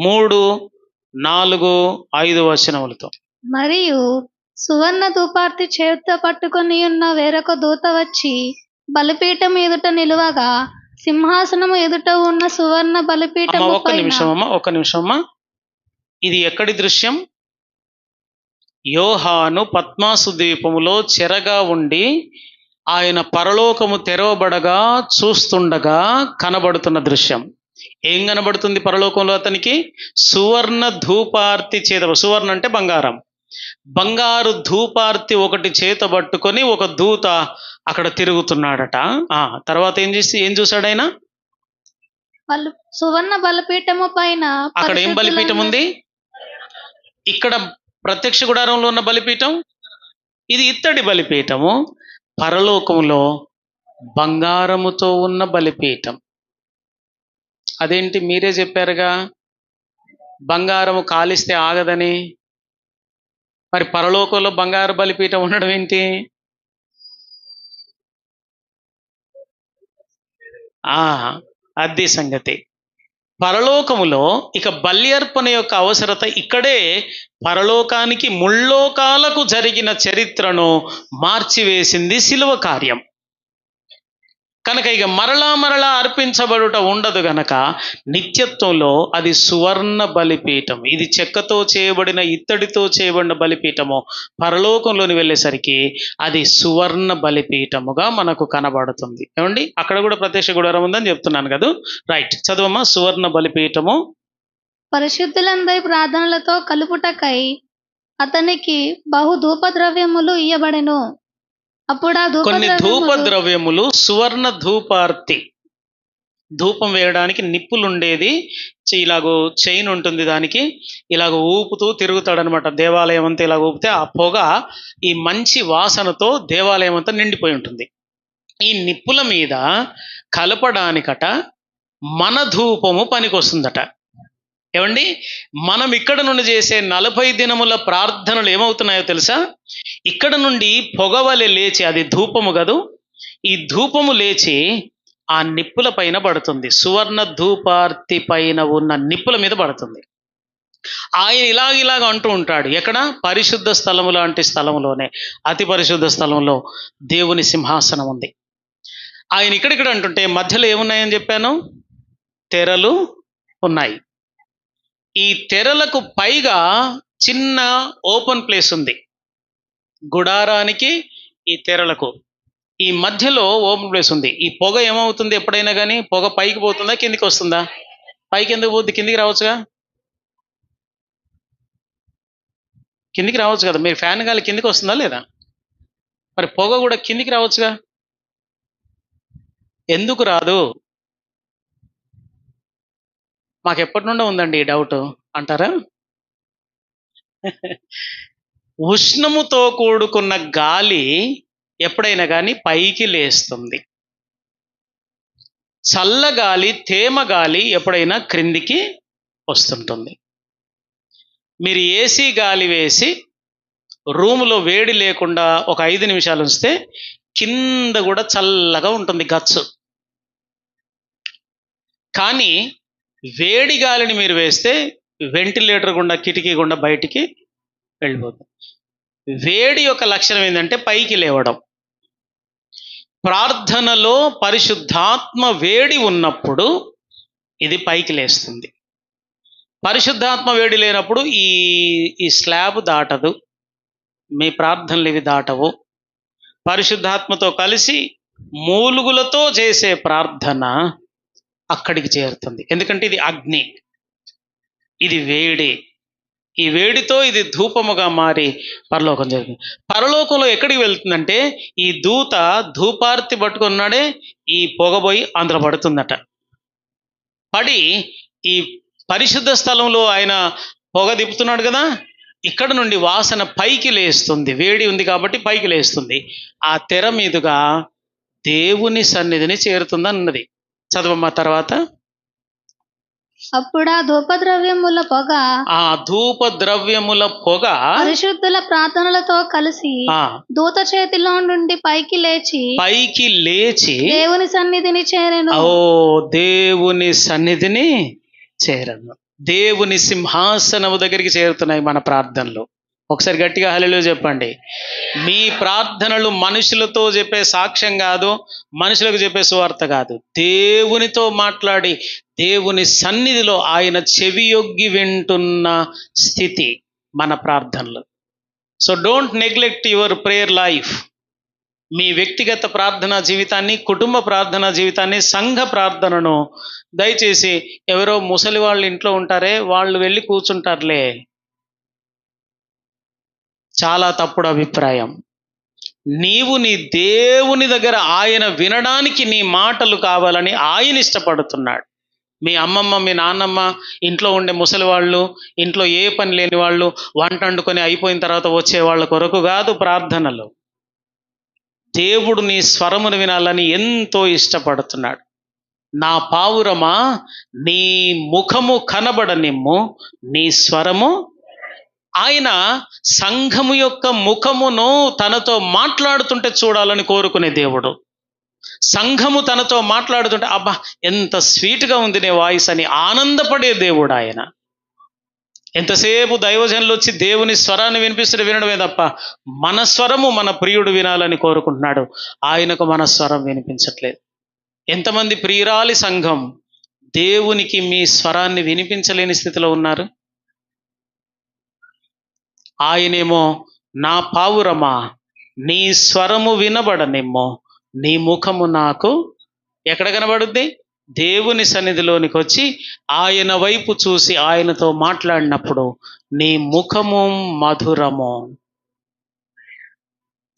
A: 3, 4, 5 వచనములతో.
B: మరియు సువర్ణ ధూపార్తి చేతితో పట్టుకొని ఉన్న వేరొక దూత వచ్చి బలిపీఠం ఎదుట నిలువగా, సింహాసనము ఎదుట ఉన్న సువర్ణ బలిపీఠం.
A: ఒక్క నిమిషమ్మా. ఇది ఎక్కడి దృశ్యం? యోహాను పద్మాసు ద్వీపములో చెరగా ఉండి ఆయన పరలోకము తెరవబడగా చూస్తుండగా కనబడుతున్న దృశ్యం. ఏం కనబడుతుంది పరలోకంలో అతనికి? సువర్ణ ధూపార్తి చేత, సువర్ణ అంటే బంగారం, బంగారు ధూపార్తి ఒకటి చేత పట్టుకొని ఒక దూత అక్కడ తిరుగుతున్నాడట. తర్వాత ఏం చూశాడు ఆయన?
B: సువర్ణ బలిపీఠము పైన.
A: అక్కడ ఏం బలిపీఠం ఉంది? ఇక్కడ ప్రత్యక్ష గుడారంలో ఉన్న బలిపీఠం, ఇది ఇత్తడి బలిపీఠము. పరలోకంలో బంగారముతో ఉన్న బలిపీఠం. అదేంటి, మీరే చెప్పారుగా బంగారము కాలిస్తే ఆగదని. మరి పరలోకంలో బంగారు బలిపీఠం ఉండడం ఏంటి? అది సంగతి. పరలోకములో ఇక బలి అర్పణ యొక్క అవసరత ఇక్కడే పరలోకానికి ముల్లోకాలకు జరిగిన చరిత్రను మార్చివేసింది శిలువ కార్యం. కనుక ఇక మరలా అర్పించబడుట ఉండదు గనక నిత్యత్వంలో అది సువర్ణ బలిపీఠం. ఇది చెక్కతో చేయబడిన, ఇత్తడితో చేయబడిన బలిపీఠము. పరలోకంలోని వెళ్ళేసరికి అది సువర్ణ బలిపీఠముగా మనకు కనబడుతుంది. ఏమండి, అక్కడ కూడా ప్రత్యక్ష గుడారం ఉందని చెప్తున్నాను కదా. రైట్, చదువమ్మా. సువర్ణ బలిపీఠము
B: పరిశుద్ధులందరి ప్రార్థనలతో కలుపుటకై అతనికి బహు ధూపద్రవ్యములు ఇయ్యబడెను.
A: కొన్ని ధూప ద్రవ్యములు, సువర్ణ ధూపార్తి, ధూపం వేయడానికి నిప్పులు ఉండేది. ఇలాగో చైన్ ఉంటుంది, దానికి ఇలాగ ఊపుతూ తిరుగుతాడనమాట. దేవాలయం అంతా ఇలాగ ఊపితే ఆ పొగ ఈ మంచి వాసనతో దేవాలయం అంతా నిండిపోయి ఉంటుంది. ఈ నిప్పుల మీద కలపడానికట మన ధూపము పనికొస్తుందట. ఏమండి, మనం ఇక్కడ నుండి చేసే 40 దినముల ప్రార్థనలు ఏమవుతున్నాయో తెలుసా? ఇక్కడ నుండి పొగవలె లేచి, అది ధూపము కదూ, ఈ ధూపము లేచి ఆ నిప్పుల పైన పడుతుంది. సువర్ణ ధూపార్తి పైన ఉన్న నిప్పుల మీద పడుతుంది. ఆయన ఇలాగ అంటూ ఉంటాడు. ఎక్కడ? పరిశుద్ధ స్థలము లాంటి స్థలంలోనే, అతి పరిశుద్ధ స్థలంలో దేవుని సింహాసనం ఉంది. ఆయన ఇక్కడిక్కడ అంటుంటే మధ్యలో ఏమున్నాయని చెప్పాను? తెరలు ఉన్నాయి. ఈ తెరలకు పైగా చిన్న ఓపెన్ ప్లేస్ ఉంది. గుడారానికి ఈ తెరలకు ఈ మధ్యలో ఓపెన్ ప్లేస్ ఉంది. ఈ పొగ ఏమవుతుంది? ఎప్పుడైనా కానీ పొగ పైకి పోతుందా, కిందికి వస్తుందా? పైకి ఎందుకు పోద్ది? కిందికి రావచ్చుగా. కిందికి రావచ్చు కదా. మీరు ఫ్యాన్ గాలి కిందికి వస్తుందా లేదా? మరి పొగ కూడా కిందికి రావచ్చుగా. ఎందుకు రాదు? మాకు ఎప్పటి నుండో ఉందండి ఈ డౌట్ అంటారా? ఉష్ణముతో కూడుకున్న గాలి ఎప్పుడైనా కానీ పైకి లేస్తుంది. చల్లగాలి, తేమ గాలి ఎప్పుడైనా క్రిందికి వస్తుంటుంది. మీరు ఏసీ గాలి వేసి రూములో వేడి లేకుండా ఒక 5 నిమిషాలు ఉంచితే కింద కూడా చల్లగా ఉంటుంది గచ్చు. కానీ వేడి గాలిని మీరు వేస్తే వెంటిలేటర్ గుండా, కిటికీ గుండా బయటికి వెళ్ళిపోతుంది. వేడి యొక్క లక్షణం ఏంటంటే పైకి లేవడం. ప్రార్థనలో పరిశుద్ధాత్మ వేడి ఉన్నప్పుడు ఇది పైకి లేస్తుంది. పరిశుద్ధాత్మ వేడి లేనప్పుడు ఈ స్లాబ్ దాటదు, మీ ప్రార్థనలు ఇవి దాటవు. పరిశుద్ధాత్మతో కలిసి మూలుగులతో చేసే ప్రార్థన అక్కడికి చేరుతుంది. ఎందుకంటే ఇది అగ్ని, ఇది వేడి. ఈ వేడితో ఇది ధూపముగా మారి పరలోకం జరుగుతుంది. పరలోకంలో ఎక్కడికి వెళ్తుందంటే ఈ దూత ధూపార్తి పట్టుకున్నాడే ఈ పొగబోయి అందులో పడుతుందట. పడి ఈ పరిశుద్ధ స్థలంలో ఆయన పొగ దిప్పుతున్నాడు కదా, ఇక్కడ నుండి వాసన పైకి లేస్తుంది. వేడి ఉంది కాబట్టి పైకి లేస్తుంది. ఆ తెర మీదుగా దేవుని సన్నిధిని చేరుతుంది అన్నది. చదవమ్మా తర్వాత.
B: అప్పుడు ఆ ధూపద్రవ్యముల పొగ పరిశుద్ధుల ప్రార్థనలతో కలిసి దూత చేతిలో నుండి పైకి లేచి దేవుని సన్నిధిని చేరెను.
A: దేవుని సన్నిధిని చేరను. దేవుని సింహాసనము దగ్గరికి చేరుతున్నాయి మన ప్రార్థనలు. ఒకసారి గట్టిగా హల్లెలూయా చెప్పండి. మీ ప్రార్థనలు మనుషులతో చెప్పే సాక్ష్యం కాదు, మనుషులకు చెప్పే సువార్త కాదు. దేవునితో మాట్లాడి దేవుని సన్నిధిలో ఆయన చెవియొగ్గి వింటున్న స్థితి మన ప్రార్థనలు. So don't neglect your prayer life. మీ వ్యక్తిగత ప్రార్థనా జీవితాన్ని, కుటుంబ ప్రార్థనా జీవితాన్ని, సంఘ ప్రార్థనను దయచేసి ఎవరో ముసలి వాళ్ళు ఇంట్లో ఉంటారే వాళ్ళు వెళ్ళి కూర్చుంటారులే, చాలా తప్పుడు అభిప్రాయం. నీవు నీ దేవుని దగ్గర ఆయన వినడానికి నీ మాటలు కావాలని ఆయన ఇష్టపడుతున్నాడు. మీ అమ్మమ్మ, మీ నాన్నమ్మ, ఇంట్లో ఉండే ముసలి వాళ్ళు, ఇంట్లో ఏ పని లేని వాళ్ళు, వంట వండుకొని అయిపోయిన తర్వాత వచ్చే వాళ్ళ కొరకు కాదు ప్రార్థనలు. దేవుడు నీ స్వరమును వినాలని ఎంతో ఇష్టపడుతున్నాడు. నా పావురమా, నీ ముఖము కనబడనిమ్ము, నీ స్వరము. ఆయన సంఘము యొక్క ముఖమును తనతో మాట్లాడుతుంటే చూడాలని కోరుకునే దేవుడు. సంఘము తనతో మాట్లాడుతుంటే అబ్బా ఎంత స్వీట్గా ఉంది నీ వాయిస్ అని ఆనందపడే దేవుడు ఆయన. ఎంతసేపు దైవజనులు వచ్చి దేవుని స్వరాన్ని వినిపిస్తుంటే వినడమే తప్ప మన స్వరము మన ప్రియుడు వినాలని కోరుకుంటున్నాడు. ఆయనకు మన స్వరం వినిపించట్లేదు. ఎంతమంది ప్రియురాలి సంఘం దేవునికి మీ స్వరాన్ని వినిపించలేని స్థితిలో ఉన్నారు. ఆయనేమో నా పావురమా, నీ స్వరము వినబడనిమ్మో, నీ ముఖము నాకు ఎక్కడ కనబడుద్ది? దేవుని సన్నిధిలోనికి వచ్చి ఆయన వైపు చూసి ఆయనతో మాట్లాడినప్పుడు నీ ముఖము మధురము,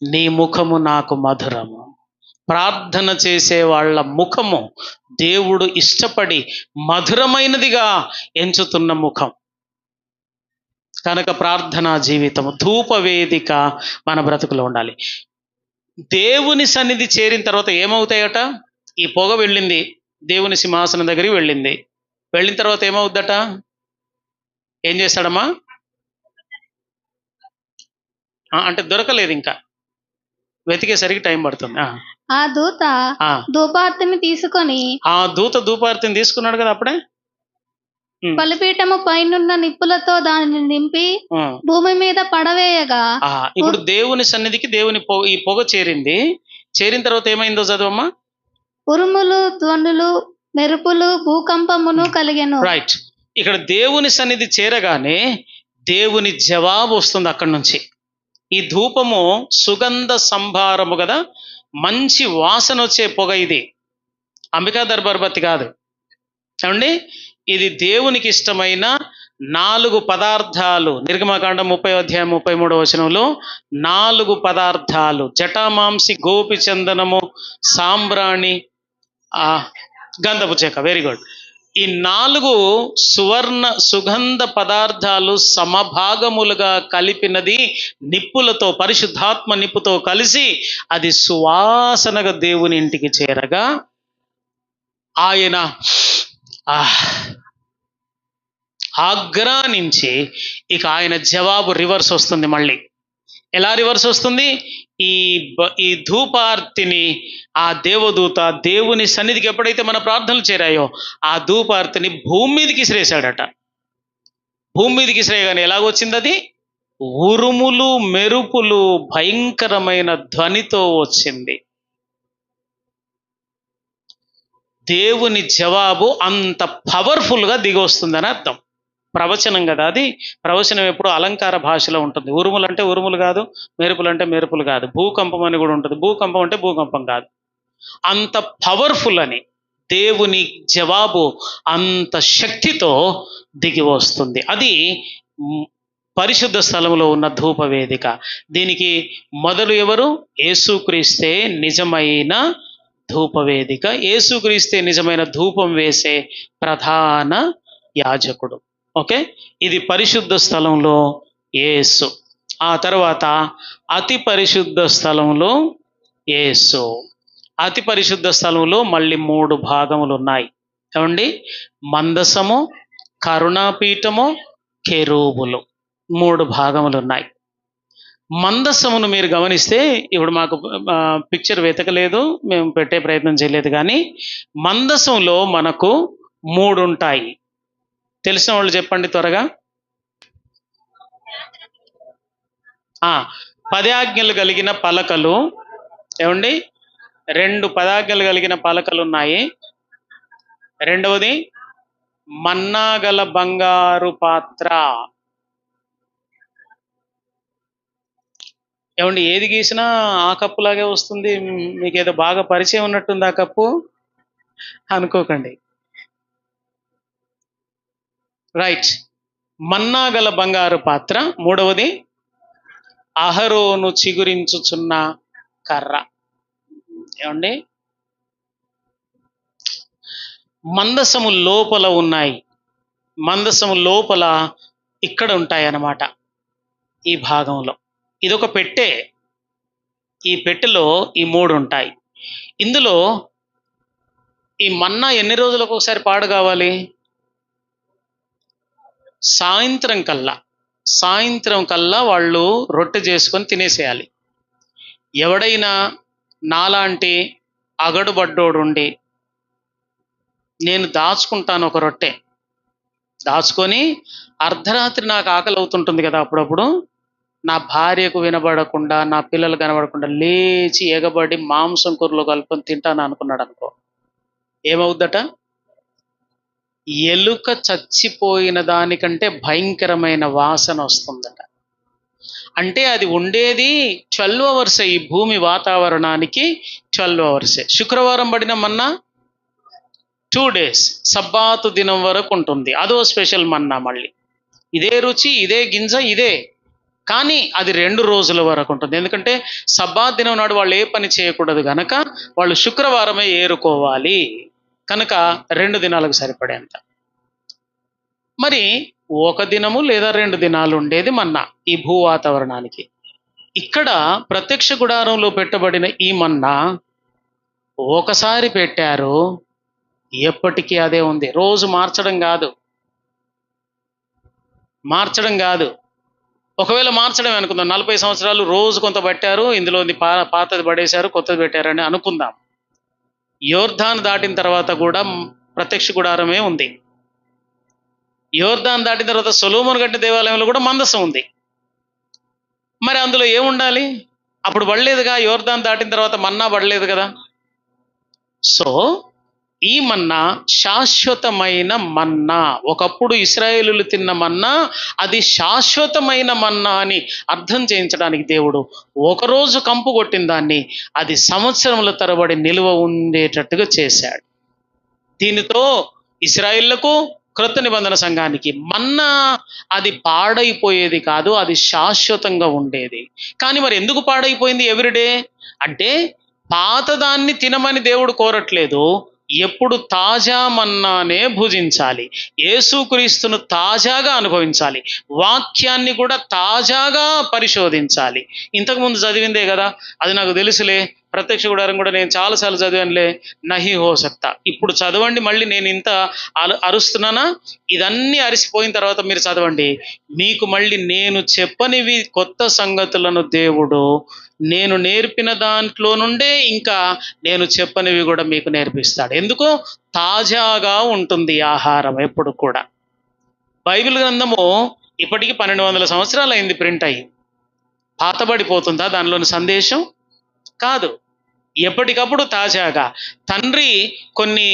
A: నీ ముఖము నాకు మధురము. ప్రార్థన చేసే వాళ్ళ ముఖము దేవుడు ఇష్టపడి మధురమైనదిగా ఎంచుతున్న ముఖం. కనుక ప్రార్థనా జీవితము, ధూపవేదిక మన బ్రతుకులో ఉండాలి. దేవుని సన్నిధి చేరిన తర్వాత ఏమవుతాయట? ఈ పొగ వెళ్ళింది, దేవుని సింహాసనం దగ్గరికి వెళ్ళింది. వెళ్ళిన తర్వాత ఏమవుద్దట? ఏం చేస్తాడమ్మా? అంటే దొరకలేదు, ఇంకా వెతికేసరికి టైం పడుతుంది.
B: ఆ దూత ధూపార్తిని తీసుకొని,
A: ఆ దూత ధూపార్తిని తీసుకున్నాడు కదా అప్పుడే.
B: బలిపీఠము పైనున్న నిప్పులతో దానిని నింపి భూమి మీద పడవేయగా.
A: ఇప్పుడు దేవుని సన్నిధికి ఈ పొగ చేరింది. చేరిన తర్వాత ఏమైందో చదవమ్మా.
B: ఉరుములు, ధ్వనులు, మెరుపులు, భూకంపమును కలిగెను.
A: రైట్. ఇక్కడ దేవుని సన్నిధి చేరగానే దేవుని జవాబు వస్తుంది అక్కడి నుంచి. ఈ ధూపము సుగంధ సంభారము కదా, మంచి వాసన వచ్చే పొగ ఇది. అంబికా దర్బార్ బత్తి కాదు ఏమండి. ఇది దేవునికి ఇష్టమైన 4 పదార్థాలు. నిర్గమకాండం 30:33 4 పదార్థాలు: జటామాంసి, గోపి చందనము, సాంబ్రాణి, గంధపు చెక్క. Very good. ఈ 4 సువర్ణ సుగంధ పదార్థాలు సమభాగములుగా కలిపినది నిప్పులతో, పరిశుద్ధాత్మ నిప్పుతో కలిసి అది సువాసనగా దేవుని ఇంటికి చేరగా ఆయన ఆగ్రానించి ఇక ఆయన జవాబు రివర్స్ వస్తుంది. మళ్ళీ ఎలా రివర్స్ వస్తుంది? ఈ ధూపార్తిని ఆ దేవదూత దేవుని సన్నిధికి ఎప్పుడైతే మన ప్రార్థనలు చేరాయో ఆ ధూపార్తిని భూమి మీదకి ఇసిరేశాడట. భూమి మీదకి ఇసిరేయగానే ఎలాగొచ్చింది అది? ఉరుములు, మెరుపులు, భయంకరమైన ధ్వనితో వచ్చింది. దేవుని జవాబు అంత పవర్ఫుల్గా దిగి వస్తుందని అర్థం. ప్రవచనం కదా అది. ప్రవచనం ఎప్పుడు అలంకార భాషలో ఉంటుంది. ఉరుములు అంటే ఉరుములు కాదు, మెరుపులు అంటే మెరుపులు కాదు, భూకంపం అని కూడా ఉంటుంది. భూకంపం అంటే భూకంపం కాదు. అంత పవర్ఫుల్ అని దేవుని జవాబు అంత శక్తితో దిగి వస్తుంది. అది పరిశుద్ధ స్థలంలో ఉన్న ధూపవేదిక. దీనికి మొదలు ఎవరు? యేసుక్రీస్తే నిజమైన ధూపవేదిక. యేసుక్రీస్తే నిజమైన ధూపం వేసే ప్రధాన యాజకుడు. ఓకే, ఇది పరిశుద్ధ స్థలంలో యేసు. ఆ తర్వాత అతి పరిశుద్ధ స్థలంలో యేసు. అతి పరిశుద్ధ స్థలంలో మళ్ళీ 3 భాగములు ఉన్నాయి. ఏమండి? మందసము, కరుణాపీఠము, కెరూబులు, 3 భాగములు ఉన్నాయి. మందసమును మీరు గమనిస్తే, ఇప్పుడు మాకు పిక్చర్ వెతకలేదు, మేము పెట్టే ప్రయత్నం చేయలేదు, కానీ మందసంలో మనకు 3 ఉంటాయి. తెలిసిన వాళ్ళు చెప్పండి త్వరగా. 10 ఆజ్ఞలు కలిగిన పలకలు. ఏమండి? 2 పదాజ్ఞలు కలిగిన పలకలు ఉన్నాయి. రెండవది మన్నాగల బంగారు పాత్ర. ఏమండి ఏది గీసినా ఆ కప్పులాగే వస్తుంది. మీకు ఏదో బాగా పరిచయం ఉన్నట్టుంది ఆ కప్పు అనుకోకండి. రైట్. మన్నా గల బంగారు పాత్ర. మూడవది అహరోను చిగురించుచున్న కర్ర. ఏమండి మందసము లోపల ఉన్నాయి. మందసము లోపల ఇక్కడ ఉంటాయి అన్నమాట. ఈ భాగంలో ఇదొక పెట్టె. ఈ పెట్టెలో ఈ మూడు ఉంటాయి. ఇందులో ఈ మన్నా ఎన్ని రోజులకు ఒకసారి పాడు కావాలి? సాయంత్రం కల్లా. సాయంత్రం కల్లా వాళ్ళు రొట్టె చేసుకొని తినేసేయాలి. ఎవడైనా నాలాంటి అగడుబడ్డోడు ఉండి నేను దాచుకుంటాను ఒక రొట్టె, దాచుకొని అర్ధరాత్రి నాకు ఆకలి అవుతుంటుంది కదా అప్పుడప్పుడు, నా భార్యకు వినబడకుండా నా పిల్లలు కనబడకుండా లేచి ఎగబడి మాంసం కూరలో కలుపుకొని తింటాను అనుకున్నాడు అనుకో, ఏమవుద్దట? ఎలుక చచ్చిపోయిన దానికంటే భయంకరమైన వాసన వస్తుందట. అంటే అది ఉండేది 12 అవర్స్. ఈ భూమి వాతావరణానికి 12 అవర్సే. శుక్రవారం పడిన మన్నా 2 days, సబ్బాతు దినం వరకు ఉంటుంది. అదో స్పెషల్ మన్నా. మళ్ళీ ఇదే రుచి, ఇదే గింజ, ఇదే, కానీ అది 2 రోజుల వరకు ఉంటుంది. ఎందుకంటే సబ్బాత్ దినం నాడు వాళ్ళు ఏ పని చేయకూడదు గనక వాళ్ళు శుక్రవారమే ఏరుకోవాలి. కనుక 2 దినాలకు సరిపడేంత. మరి ఒక దినము లేదా 2 దినాలు ఉండేది మన్నా ఈ భూ వాతావరణానికి. ఇక్కడ ప్రత్యక్ష గుడారంలో పెట్టబడిన ఈ మన్నా ఒకసారి పెట్టారు, ఎప్పటికీ అదే ఉంది. రోజు మార్చడం కాదు, మార్చడం కాదు. ఒకవేళ మార్చడం అనుకుందాం, 40 సంవత్సరాలు రోజు కొంత పెట్టారు, ఇందులో పాతది పడేశారు, కొత్తది పెట్టారని అనుకుందాం. యోర్ధాన్ దాటిన తర్వాత కూడా ప్రత్యక్ష గుడారమే ఉంది. యోర్ధాన్ దాటిన తర్వాత సొలొమోను కట్టిన దేవాలయంలో కూడా మందసం ఉంది. మరి అందులో ఏముండాలి? అప్పుడు పడలేదుగా, యోర్ధాన్ దాటిన తర్వాత మన్నా పడలేదు కదా. సో ఈ మన్నా శాశ్వతమైన మన్నా. ఒకప్పుడు ఇశ్రాయేలులు తిన్న మన్నా అది శాశ్వతమైన మన్నా అని అర్థం చేయించడానికి దేవుడు ఒకరోజు కంపు కొట్టిన దాన్ని అది సంవత్సరముల తరబడి నిలువ ఉండేటట్టుగా చేశాడు. దీనితో ఇశ్రాయేళ్లకు, క్రొత్త నిబంధన సంఘానికి మన్నా అది పాడైపోయేది కాదు, అది శాశ్వతంగా ఉండేది. కానీ మరి ఎందుకు పాడైపోయింది ఎవ్రీడే అంటే, పాతదాన్ని తినమని దేవుడు కోరట్లేదు, ఎప్పుడు తాజా మన్నానే భుజించాలి. యేసుక్రీస్తును తాజాగా అనుభవించాలి, వాక్యాన్ని కూడా తాజాగా పరిశోధించాలి. ఇంతకుముందు చదివిందే కదా, అది నాకు తెలుసులే, ప్రత్యక్ష గుడారం కూడా నేను చాలాసార్లు చదివానులే, నహి హో సక్తా. ఇప్పుడు చదవండి, మళ్ళీ నేను ఇంత అరుస్తున్నానా? ఇదన్నీ అరిసిపోయిన తర్వాత మీరు చదవండి, మీకు మళ్ళీ నేను చెప్పనివి కొత్త సంగతులను దేవుడు నేను నేర్పిన దాంట్లో నుండే ఇంకా నేను చెప్పనివి కూడా మీకు నేర్పిస్తాడు. ఎందుకు? తాజాగా ఉంటుంది ఆహారం ఎప్పుడు కూడా. బైబిల్ గ్రంథము ఇప్పటికి 1200 సంవత్సరాలు అయింది ప్రింట్ అయ్యి. పాతబడిపోతుందా దానిలోని సందేశం? కాదు. ఎప్పటికప్పుడు తాజాగా తండ్రి కొన్ని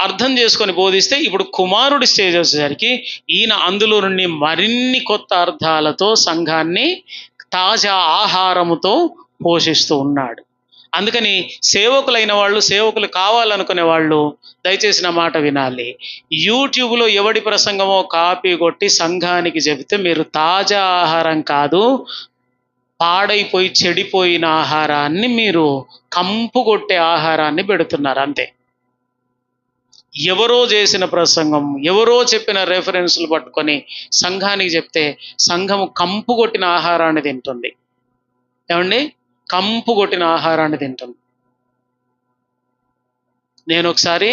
A: అర్థం చేసుకొని బోధిస్తే, ఇప్పుడు కుమారుడి స్టేజ్ వచ్చేసరికి ఈయన అందులో నుండి మరిన్ని కొత్త అర్థాలతో సంఘాన్ని తాజా ఆహారముతో పోషిస్తూ ఉన్నాడు. అందుకని సేవకులైన వాళ్ళు, సేవకులు కావాలనుకునే వాళ్ళు దయచేసి నా మాట వినాలి. యూట్యూబ్లో ఎవడి ప్రసంగమో కాపీ కొట్టి సంఘానికి చెబితే మీరు తాజా ఆహారం కాదు, పాడైపోయి చెడిపోయిన ఆహారాన్ని, మీరు కంపు కొట్టే ఆహారాన్ని పెడుతున్నారు అంతే. ఎవరో చేసిన ప్రసంగం, ఎవరో చెప్పిన రెఫరెన్స్లు పట్టుకొని సంఘానికి చెప్తే సంఘము కంపు కొట్టిన ఆహారాన్ని తింటుంది. ఏమండి? కంపు కొట్టిన ఆహారాన్ని తింటుంది. నేను ఒకసారి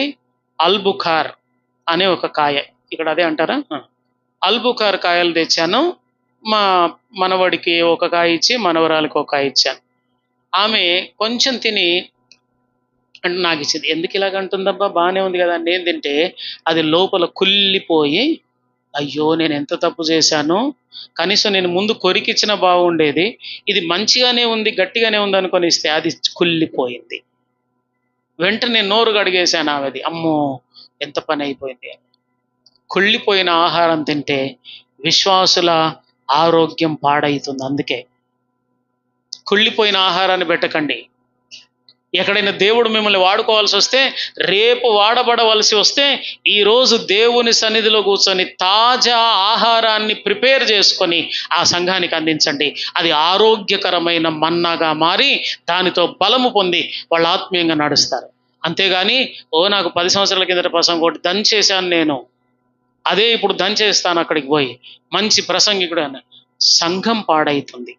A: అల్బుఖార్ అనే ఒక కాయ, ఇక్కడ అదే అంటారా, అల్బుఖార్ కాయలు తెచ్చాను. మా మనవడికి ఒక కాయ ఇచ్చి మనవరాలికి ఒక కాయ ఇచ్చాను. ఆమె కొంచెం తిని అంటే నాకు ఇచ్చింది. ఎందుకు ఇలాగంటుందబ్బా, బాగానే ఉంది కదా. నేను తింటే అది లోపల కుళ్ళిపోయి, అయ్యో నేను ఎంత తప్పు చేశాను, కనీసం నేను ముందు కొరికిచ్చిన బాగుండేది, ఇది మంచిగానే ఉంది గట్టిగానే ఉంది అనుకొని ఇస్తే అది కుళ్ళిపోయింది. వెంటనే నోరు గడిగేశాను ఆమెది. అమ్మో ఎంత పని అయిపోయింది. కుళ్ళిపోయిన ఆహారం తింటే విశ్వాసుల ఆరోగ్యం పాడైతుంది. అందుకే కుళ్ళిపోయిన ఆహారాన్ని పెట్టకండి. ఎక్కడైనా దేవుడు మిమ్మల్ని వాడుకోవాల్సి వస్తే, రేపు వాడబడవలసి వస్తే, ఈరోజు దేవుని సన్నిధిలో కూర్చొని తాజా ఆహారాన్ని ప్రిపేర్ చేసుకొని ఆ సంఘానికి అందించండి. అది ఆరోగ్యకరమైన మన్నాగా మారి దానితో బలము పొంది వాళ్ళు ఆత్మీయంగా నడుస్తారు. అంతేగాని నాకు 10 సంవత్సరాల కిందట ప్రసంగం ఒకటి దంచేశాను నేను, అదే ఇప్పుడు దంచేస్తాను అక్కడికి పోయి, మంచి ప్రసంగికుడు అని, సంఘం పాడవుతుంది.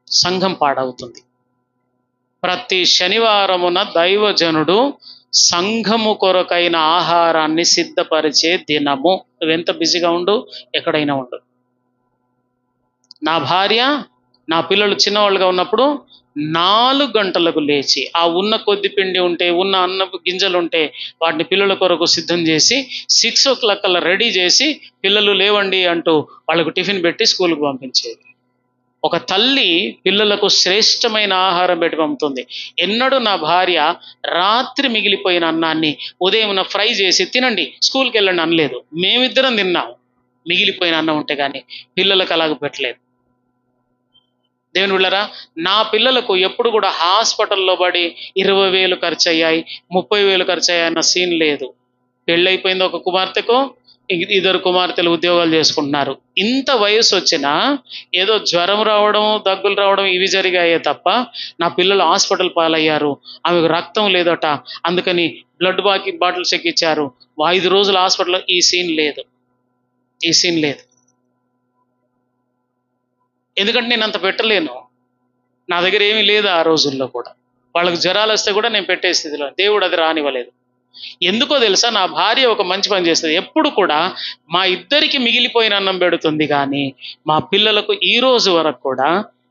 A: సంఘం పాడవుతుంది. ప్రతి శనివారమున దైవజనుడు సంఘము కొరకైన ఆహారాన్ని సిద్ధపరిచే దినము. నువ్వెంత బిజీగా ఉండు, ఎక్కడైనా ఉండు. నా భార్య, నా పిల్లలు చిన్నవాళ్ళుగా ఉన్నప్పుడు 4 గంటలకు లేచి ఆ ఉన్న కొద్ది పిండి ఉంటే, ఉన్న అన్నపు గింజలు ఉంటే వాటిని పిల్లల కొరకు సిద్ధం చేసి 6 o'clock కల్లా రెడీ చేసి పిల్లలు లేవండి అంటూ వాళ్ళకు టిఫిన్ పెట్టి స్కూల్కి పంపించేది. ఒక తల్లి పిల్లలకు శ్రేష్టమైన ఆహారం పెట్టి పంపుతుంది. ఎన్నడూ నా భార్య రాత్రి మిగిలిపోయిన అన్నాన్ని ఉదయం ఫ్రై చేసి తినండి స్కూల్కి వెళ్ళండి అనలేదు. మేమిద్దరం తిన్నాం మిగిలిపోయిన అన్నం ఉంటే, కానీ పిల్లలకు అలాగ పెట్టలేదు. దేవుని బిడ్డలారా, నా పిల్లలకు ఎప్పుడు కూడా హాస్పిటల్లో పడి 20,000 ఖర్చు అయ్యాయి, 30,000 ఖర్చు అయ్యాయి అన్న సీన్ లేదు. పెళ్ళైపోయింది ఒక కుమార్తెకు, 2 కుమార్తెలు ఉద్యోగాలు చేసుకుంటున్నారు. ఇంత వయసు వచ్చినా ఏదో జ్వరం రావడం, దగ్గులు రావడం ఇవి జరిగాయే తప్ప నా పిల్లలు హాస్పిటల్ పాలయ్యారు, ఆమెకు రక్తం లేదట అందుకని బ్లడ్ బాటిల్స్ ఎక్కిచ్చారు, 5 రోజులు హాస్పిటల్లో, ఈ సీన్ లేదు. ఈ సీన్ లేదు. ఎందుకంటే నేను అంత పెట్టలేను. నా దగ్గర ఏమీ లేదు ఆ రోజుల్లో కూడా. వాళ్ళకి జ్వరాలు వస్తే కూడా నేను పెట్టే స్థితిలో, దేవుడు అది రానివ్వలేదు. ఎందుకో తెలుసా, నా భార్య ఒక మంచి పని చేస్తుంది. ఎప్పుడు కూడా మా ఇద్దరికి మిగిలిపోయిన అన్నం పెడుతుంది, కానీ మా పిల్లలకు ఈ రోజు వరకు కూడా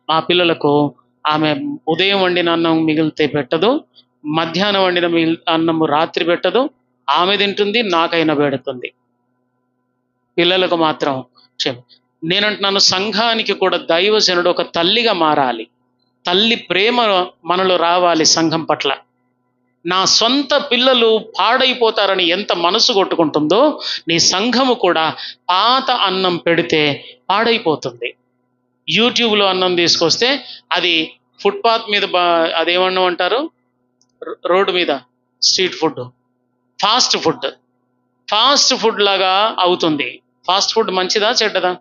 A: మా పిల్లలకు ఆమె ఉదయం వండిన అన్నం మిగిలితే పెట్టదు, మధ్యాహ్నం వండిన అన్నం రాత్రి పెట్టదు. ఆమె తింటుంది, నాకైనా పెడుతుంది. పిల్లలకు మాత్రం నేనంటున్నాను, సంఘానికి కూడా దైవజనుడు ఒక తల్లిగా మారాలి. తల్లి ప్రేమ మనలో రావాలి సంఘం పట్ల. నా సొంత పిల్లలు పాడైపోతారని ఎంత మనసు కొట్టుకుంటుందో, నీ సంఘము కూడా పాత అన్నం పెడితే పాడైపోతుంది. యూట్యూబ్లో అన్నం తీసుకొస్తే అది ఫుట్పాత్ మీద అదేమన్నం అంటారు, రోడ్డు మీద స్ట్రీట్ ఫుడ్, ఫాస్ట్ ఫుడ్ లాగా అవుతుంది. ఫాస్ట్ ఫుడ్ మంచిదా చెడ్డదా?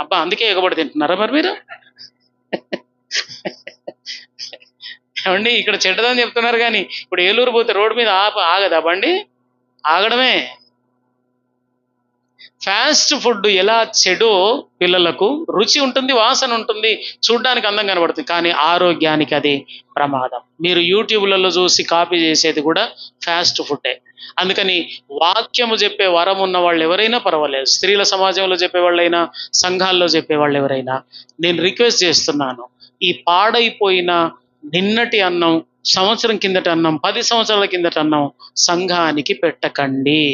A: అబ్బా, అందుకే ఎగబడి తింటున్నారా మరి మీరు? ఏమండి, ఇక్కడ చెడ్డదని చెప్తున్నారు, కానీ ఇప్పుడు ఏలూరు పోతే రోడ్డు మీద ఆగదా బండి? ఆగడమే. ఫాస్ట్ ఫుడ్ ఎలా చెడో పిల్లలకు రుచి ఉంటుంది, వాసన ఉంటుంది, చూడ్డానికి అందం కనబడుతుంది, కానీ ఆరోగ్యానికి అది ప్రమాదం. మీరు యూట్యూబ్లలో చూసి కాపీ చేసేది కూడా ఫాస్ట్ ఫుడ్డే. అందుకని వాక్యము చెప్పే వరం ఉన్న వాళ్ళు ఎవరైనా పర్వాలేదు, స్త్రీల సమాజంలో చెప్పేవాళ్ళైనా, సంఘాల్లో చెప్పేవాళ్ళు ఎవరైనా, నేను రిక్వెస్ట్ చేస్తున్నాను, ఈ పాడైపోయిన నిన్నటి అన్నం, సంవత్సరం కిందటి అన్నం, 10 సంవత్సరాల కిందటి అన్నం సంఘానికి పెట్టకండి.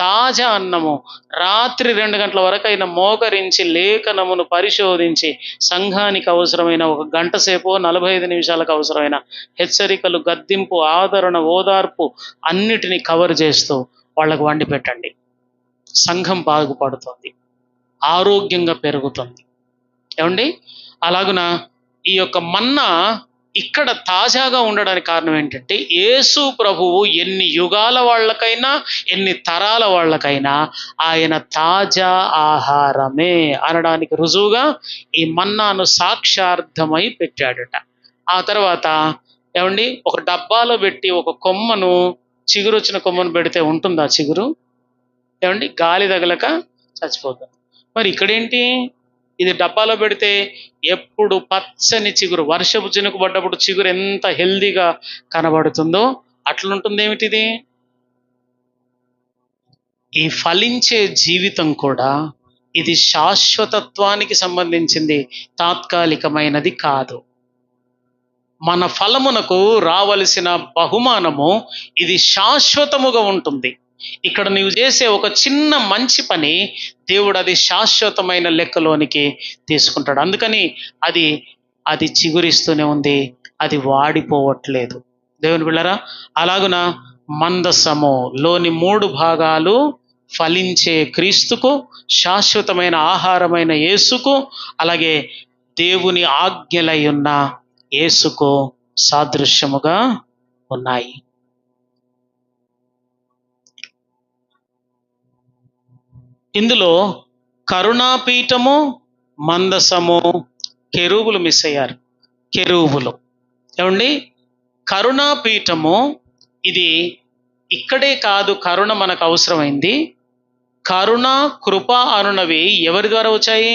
A: తాజా అన్నము రాత్రి 2 గంటల వరకైనా మోకరించి లేఖనమును పరిశోధించి సంఘానికి అవసరమైన 1 గంట సేపు 45 నిమిషాలకు అవసరమైన హెచ్చరికలు, గద్దింపు, ఆదరణ, ఓదార్పు అన్నిటినీ కవర్ చేస్తూ వాళ్ళకు వండి పెట్టండి. సంఘం బాగుపడుతుంది, ఆరోగ్యంగా పెరుగుతుంది. ఏమండి, అలాగున ఈ యొక్క మన్నా ఇక్కడ తాజాగా ఉండడానికి కారణం ఏంటంటే, యేసు ప్రభువు ఎన్ని యుగాల వాళ్ళకైనా, ఎన్ని తరాల వాళ్ళకైనా ఆయన తాజా ఆహారమే అనడానికి రుజువుగా ఈ మన్నాను సాక్షార్థమై పెట్టాడట. ఆ తర్వాత ఏమండి, ఒక డబ్బాలో పెట్టి ఒక కొమ్మను, చిగురు వచ్చిన కొమ్మను పెడితే ఉంటుందా చిగురు? ఏమండి, గాలి తగలక చచ్చిపోతుంది. మరి ఇక్కడేంటి, ఇది డబ్బాలో పెడితే ఎప్పుడు పచ్చని చిగురు, వర్షపు చినుకు పడ్డప్పుడు చిగురు ఎంత హెల్దీగా కనబడుతుందో అట్లుంటుంది. ఏమిటిది? ఈ ఫలించే జీవితం కూడా ఇది శాశ్వతత్వానికి సంబంధించింది, తాత్కాలికమైనది కాదు. మన ఫలమునకు రావలసిన బహుమానము ఇది శాశ్వతముగా ఉంటుంది. ఇక్కడ నీవు చేసే ఒక చిన్న మంచి పని దేవుడు అది శాశ్వతమైన లెక్కలోనికి తీసుకుంటాడు. అందుకని అది చిగురిస్తూనే ఉంది, అది వాడిపోవట్లేదు. దేవుని బిడ్డలారా, అలాగున మందసము లోని 3 భాగాలు ఫలించే క్రీస్తుకు, శాశ్వతమైన ఆహారమైన యేసుకు, అలాగే దేవుని ఆజ్ఞలై ఉన్న యేసుకు సాదృశ్యముగా ఉన్నాయి. ఇందులో కరుణాపీఠము, మందసము, కెరూబులు మిస్ అయ్యారు. కెరూబులు ఏమండి, కరుణాపీఠము ఇది ఇక్కడే కాదు కరుణ మనకు అవసరమైంది. కరుణ, కృప అనునవి ఎవరి ద్వారా వచ్చాయి?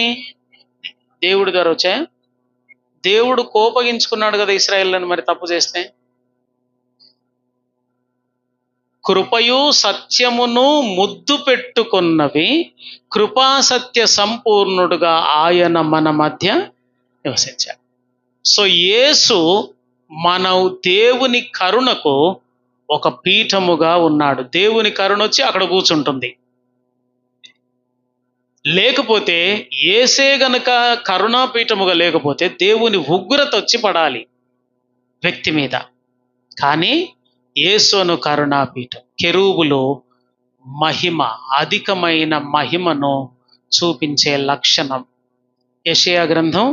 A: దేవుడి ద్వారా వచ్చాయి. దేవుడు కోపగించుకున్నాడు కదా ఇశ్రాయేలును మరి తప్పు చేస్తే. కృపయు సత్యమును ముద్దు పెట్టుకున్నవి, కృపా సత్య సంపూర్ణుడుగా ఆయన మన మధ్య నివసించాడు. సో యేసు మన దేవుని కరుణకు ఒక పీఠముగా ఉన్నాడు. దేవుని కరుణ వచ్చి అక్కడ కూర్చుంటుంది. లేకపోతే యేసే గనక కరుణాపీఠముగా లేకపోతే దేవుని ఉగ్రత వచ్చి పడాలి వ్యక్తి మీద. కానీ యేసును కరుణాపీఠం. కెరూబులు మహిమ, అధికమైన మహిమను చూపించే లక్షణం. యెషయా గ్రంథం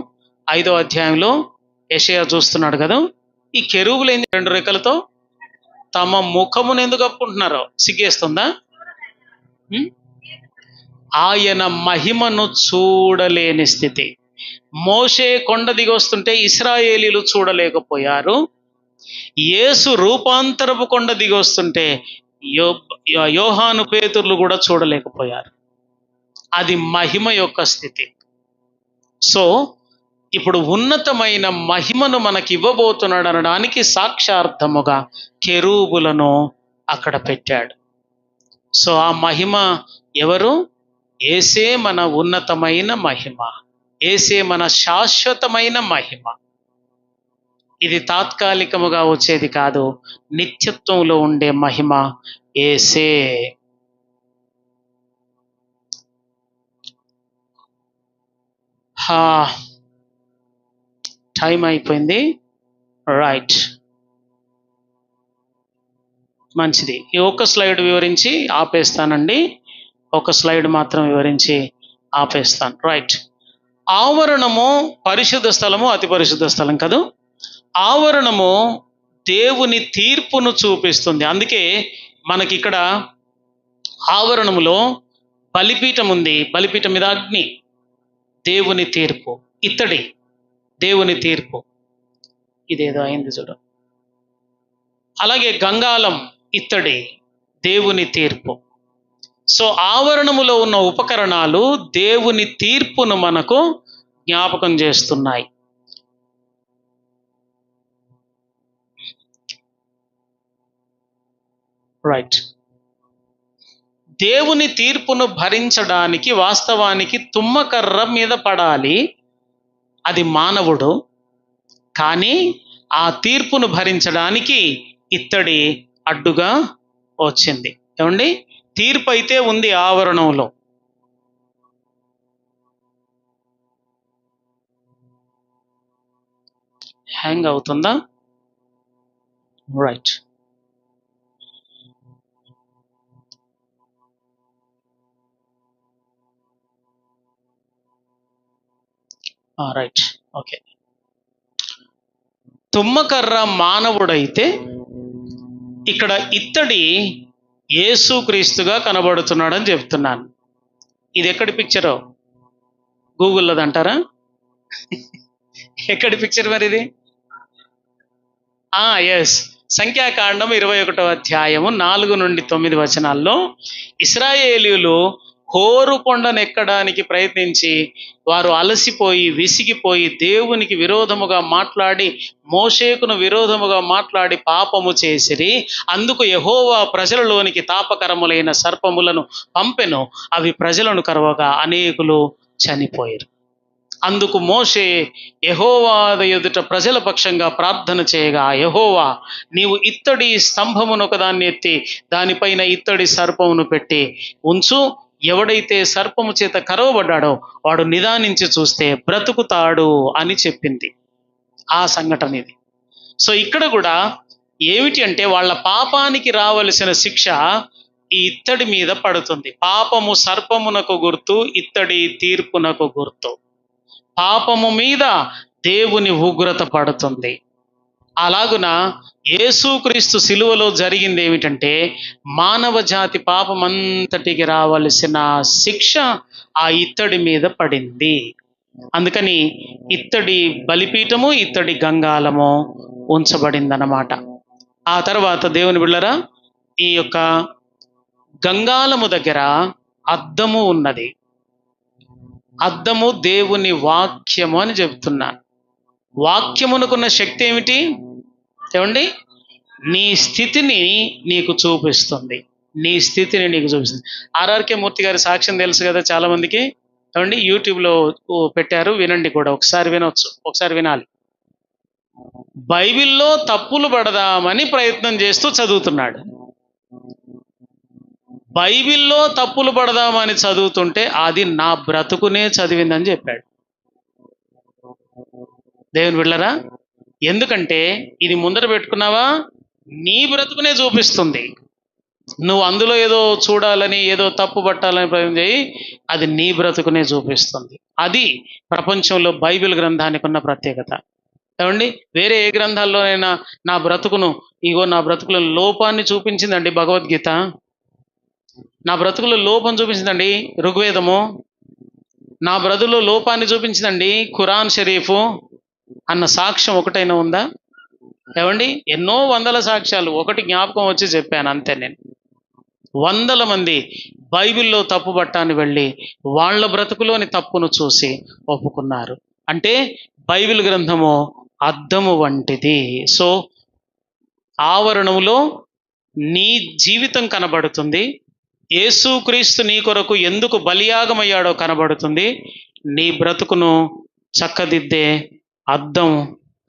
A: 5వ అధ్యాయంలో యెషయా చూస్తున్నాడు కదా, ఈ కెరూబులు ఏంటి? 2 రెక్కలతో తమ ముఖమును ఎందుకు కప్పుకుంటున్నారో సిగ్గేస్తుందా? ఆయన మహిమను చూడలేని స్థితి. మోషే కొండ దిగి వస్తుంటే ఇశ్రాయేలీలు చూడలేకపోయారు. యేసు రూపాంతరపు కొండ దిగి వస్తుంటే యోహాను, పేతురులు కూడా చూడలేకపోయారు. అది మహిమ యొక్క స్థితి. సో ఇప్పుడు ఉన్నతమైన మహిమను మనకి ఇవ్వబోతున్నాడు అనడానికి సాక్షార్థముగా కెరూబులను అక్కడ పెట్టాడు. సో ఆ మహిమ ఎవరు? యేసే మన ఉన్నతమైన మహిమ, యేసే మన శాశ్వతమైన మహిమ. ఇది తాత్కాలికముగా వచ్చేది కాదు, నిత్యత్వంలో ఉండే మహిమ యేసే. టైం అయిపోయింది. రైట్, మంచిది. ఈ ఒక్క స్లైడ్ వివరించి ఆపేస్తానండి. ఒక స్లైడ్ మాత్రం వివరించి ఆపేస్తాను. రైట్, ఆవరణము పరిశుద్ధ స్థలము, అతి పరిశుద్ధ స్థలం కదూ. ఆవరణము దేవుని తీర్పును చూపిస్తుంది. అందుకే మనకి ఇక్కడ ఆవరణములో బలిపీఠం ఉంది. బలిపీఠం మీద అగ్ని, దేవుని తీర్పు. ఇత్తడి, దేవుని తీర్పు. ఇదేదో అయింది చూడు. అలాగే గంగాళం, ఇత్తడి, దేవుని తీర్పు. సో ఆవరణములో ఉన్న ఉపకరణాలు దేవుని తీర్పును మనకు జ్ఞాపకం చేస్తున్నాయి. రైట్, దేవుని తీర్పును భరించడానికి వాస్తవానికి తుమ్మకర్ర మీద పడాలి, అది మానవుడు. కానీ ఆ తీర్పును భరించడానికి ఇత్తడి అడ్డుగా వచ్చింది. ఏమండి, తీర్పు అయితే ఉంది ఆవరణంలో. హ్యాంగ్ అవుతుందా? Right, right, okay. తుమ్మకర్ర మానవుడైతే ఇక్కడ ఇత్తడి యేసుక్రీస్తుగా కనబడుతున్నాడని చెప్తున్నాను. ఇది ఎక్కడి పిక్చరో? గూగుల్లోది అంటారా? ఎక్కడి పిక్చర్ మరి ఇది? ఎస్, సంఖ్యాకాండం 21వ అధ్యాయము 4 నుండి 9 వచనాల్లో ఇశ్రాయేలీయులు హోరు కొండను ఎక్కడానికి ప్రయత్నించి వారు అలసిపోయి విసిగిపోయి దేవునికి విరోధముగా మాట్లాడి మోషేకును విరోధముగా మాట్లాడి పాపము చేసిరి. అందుకు యెహోవా ప్రజలలోనికి తాపకరములైన సర్పములను పంపెను. అవి ప్రజలను కరవగా అనేకులు చనిపోయారు. అందుకు మోషే యెహోవా ఎదుట ప్రజల పక్షంగా ప్రార్థన చేయగా, యెహోవా నీవు ఇత్తడి స్తంభమును ఒకదాన్ని ఎత్తి దానిపైన ఇత్తడి సర్పమును పెట్టి ఉంచు. ఎవడైతే సర్పము చేత కరవబడ్డాడో వాడు నిదానించి చూస్తే బ్రతుకుతాడు అని చెప్పింది. ఆ సంఘటన ఇది. సో ఇక్కడ కూడా ఏమిటి అంటే వాళ్ళ పాపానికి రావలసిన శిక్ష ఈ ఇత్తడి మీద పడుతుంది. పాపము సర్పమునకు గుర్తు, ఇత్తడి తీర్పునకు గుర్తు. పాపము మీద దేవుని ఉగ్రత పడుతుంది. అలాగున యేసుక్రీస్తు శిలువలో జరిగింది ఏమిటంటే, మానవ జాతి పాపమంతటికి రావలసిన శిక్ష ఆ ఇత్తడి మీద పడింది. అందుకని ఇత్తడి బలిపీఠము, ఇత్తడి గంగాలము ఉంచబడిందన్నమాట. ఆ తర్వాత దేవుని బిళ్ళరా, ఈ యొక్క గంగాలము దగ్గర అద్దము ఉన్నది. అద్దము దేవుని వాక్యము అని చెప్తున్నాను. వాక్యమునకున్న శక్తి ఏమిటి ఏమండి? నీ స్థితిని నీకు చూపిస్తుంది. నీ స్థితిని నీకు చూపిస్తుంది. ఆర్ఆర్కే మూర్తి గారి సాక్ష్యం తెలుసు కదా చాలా మందికి. ఏమండి, యూట్యూబ్లో పెట్టారు, వినండి కూడా. ఒకసారి వినొచ్చు, ఒకసారి వినాలి. బైబిల్లో తప్పులు పడదామని ప్రయత్నం చేస్తూ చదువుతున్నాడు. బైబిల్లో తప్పులు పడదామని చదువుతుంటే అది నా బ్రతుకునే చదివిందని చెప్పాడు. దేవుని బిడ్డలారా, ఎందుకంటే ఇది ముందర పెట్టుకున్నావా, నీ బ్రతుకునే చూపిస్తుంది. నువ్వు అందులో ఏదో చూడాలని, ఏదో తప్పు పట్టాలని ప్రయత్నం చేయి, అది నీ బ్రతుకునే చూపిస్తుంది. అది ప్రపంచంలో బైబిల్ గ్రంథానికి ఉన్న ప్రత్యేకత. ఏమండి, వేరే ఏ గ్రంథాల్లోనైనా నా బ్రతుకును, ఇగో నా బ్రతుకుల లోపాన్ని చూపించిందండి భగవద్గీత, నా బ్రతుకుల లోపం చూపించిందండి ఋగ్వేదము, నా బ్రతుకులో లోపాన్ని చూపించిందండి ఖురాన్ షరీఫు అన్న సాక్ష్యం ఒకటైనా ఉందా? ఏమండి, ఎన్నో వందల సాక్ష్యాలు, ఒకటి జ్ఞాపకం వచ్చి చెప్పాను అంతే. నేను వందల మంది బైబిల్లో తప్పు పట్టాన్ని వెళ్ళి వాళ్ళ బ్రతుకులోని తప్పును చూసి ఒప్పుకున్నారు. అంటే బైబిల్ గ్రంథము అద్దము వంటిది. సో ఆవరణములో నీ జీవితం కనబడుతుంది. యేసుక్రీస్తు నీ కొరకు ఎందుకు బలియాగమయ్యాడో కనబడుతుంది. నీ బ్రతుకును చక్కదిద్దే అద్దం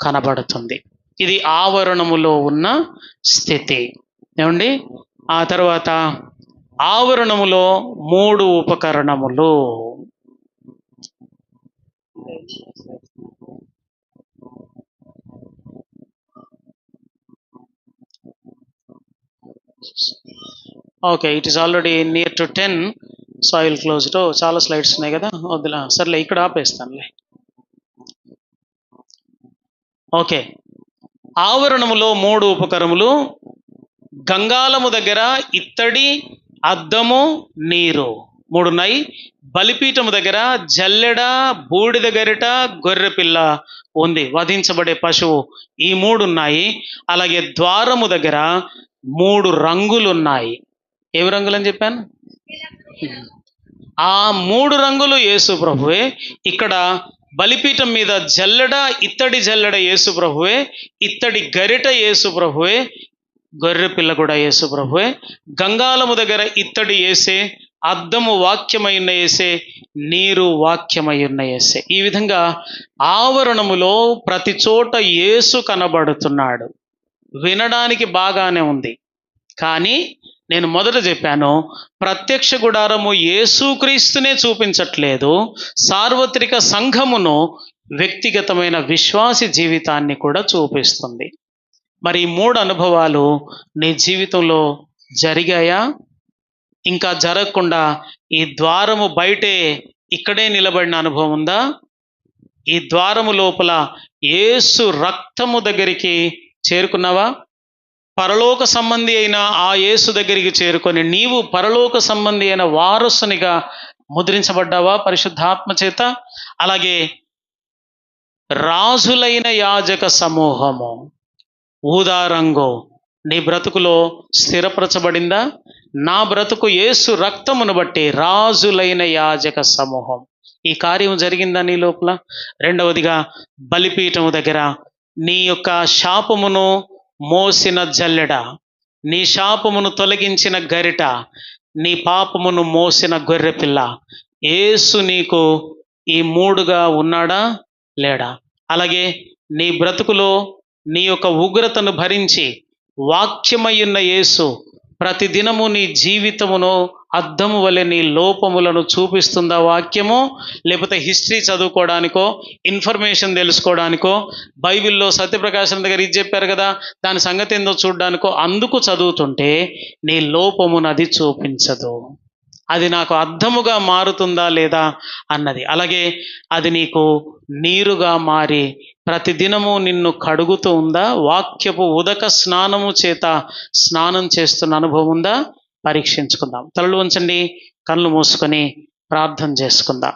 A: కనబడుతుంది. ఇది ఆవరణములో ఉన్న స్థితి. ఏమండి, ఆ తర్వాత ఆవరణములో 3 ఉపకరణములు. Okay, it is already near to 10, so I will close it. చాలా స్లైడ్స్ ఉన్నాయి కదా, వద్దులా, సర్లే ఇక్కడ ఆపేస్తానులే. ఓకే, ఆవరణములో 3 ఉపకరణములు. గంగాలము దగ్గర ఇత్తడి, అద్దము, నీరు 3 ఉన్నాయి. బలిపీఠము దగ్గర జల్లెడ, బూడిద గరిట, గొర్రెపిల్ల ఉంది, వధించబడే పశువు. ఈ 3 ఉన్నాయి. అలాగే ద్వారము దగ్గర 3 రంగులు ఉన్నాయి. ఏవి రంగులు అని చెప్పాను? ఆ 3 రంగులు యేసు ప్రభువే. ఇక్కడ బలిపీఠం మీద జల్లెడ, ఇత్తడి జల్లెడ యేసు ప్రభువే, ఇత్తడి గరిట యేసు ప్రభువే, గొర్రెపిల్ల కూడా యేసు ప్రభువే. గంగాలము దగ్గర ఇత్తడి యేసే, అద్దము వాక్యమై ఉన్న యేసే, నీరు వాక్యమై ఉన్న యేసే. ఈ విధంగా ఆవరణములో ప్రతి చోట యేసు కనబడుతున్నాడు. వినడానికి బాగానే ఉంది, కానీ నేను మొదట చెప్పాను, ప్రత్యక్ష గుడారము యేసుక్రీస్తునే చూపించట్లేదు, సార్వత్రిక సంఘమును, వ్యక్తిగతమైన విశ్వాసి జీవితాన్ని కూడా చూపిస్తుంది. మరి ఈ 3 అనుభవాలు నీ జీవితంలో జరిగాయా? ఇంకా జరగకుండా ఈ ద్వారము బయటే ఇక్కడే నిలబడిన అనుభవం ఉందా? ఈ ద్వారము లోపల యేసు రక్తము దగ్గరికి చేరుకున్నావా? పరలోక సంబంధి అయిన ఆ యేసు దగ్గరికి చేరుకొని నీవు పరలోక సంబంధి అయిన వారసునిగా ముద్రించబడ్డావా పరిశుద్ధాత్మ చేత? అలాగే రాజులైన యాజక సమూహము, ఊదారంగు నీ బ్రతుకులో స్థిరపరచబడిందా? నా బ్రతుకు యేసు రక్తమును బట్టి రాజులైన యాజక సమూహం. ఈ కార్యం జరిగిందా నీ లోపల? రెండవదిగా బలిపీఠము దగ్గర నీ యొక్క శాపమును మోసిన జల్లెడ, నీ శాపమును తొలగించిన గరిట, నీ పాపమును మోసిన గొర్రెపిల్ల, యేసు నీకు ఈ 3గా ఉన్నాడా లేడా? అలాగే నీ బ్రతుకులో నీ యొక్క ఉగ్రతను భరించి వాక్యమయ్యున్న యేసు ప్రతిదినము నీ జీవితమును అద్దము వలె నీ లోపములను చూపిస్తుందా వాక్యము? లేకపోతే హిస్టరీ చదువుకోవడానికో, ఇన్ఫర్మేషన్ తెలుసుకోవడానికో, బైబిల్లో సత్యప్రకాశం దగ్గర ఇది చెప్పారు కదా దాని సంగతి ఏందో చూడడానికో అందుకు చదువుతుంటే నీ లోపమును అది చూపించదు. అది నాకు అర్థముగా మారుతుందా లేదా అన్నది. అలాగే అది నీకు నీరుగా మారి ప్రతిదినము నిన్ను కడుగుతూ ఉందా? వాక్యపు ఉదక స్నానము చేత స్నానం చేస్తున్న అనుభవం ఉందా? పరీక్షించుకుందాం. తలలు ఉంచండి, కళ్ళు మూసుకొని ప్రార్థన చేసుకుందాం.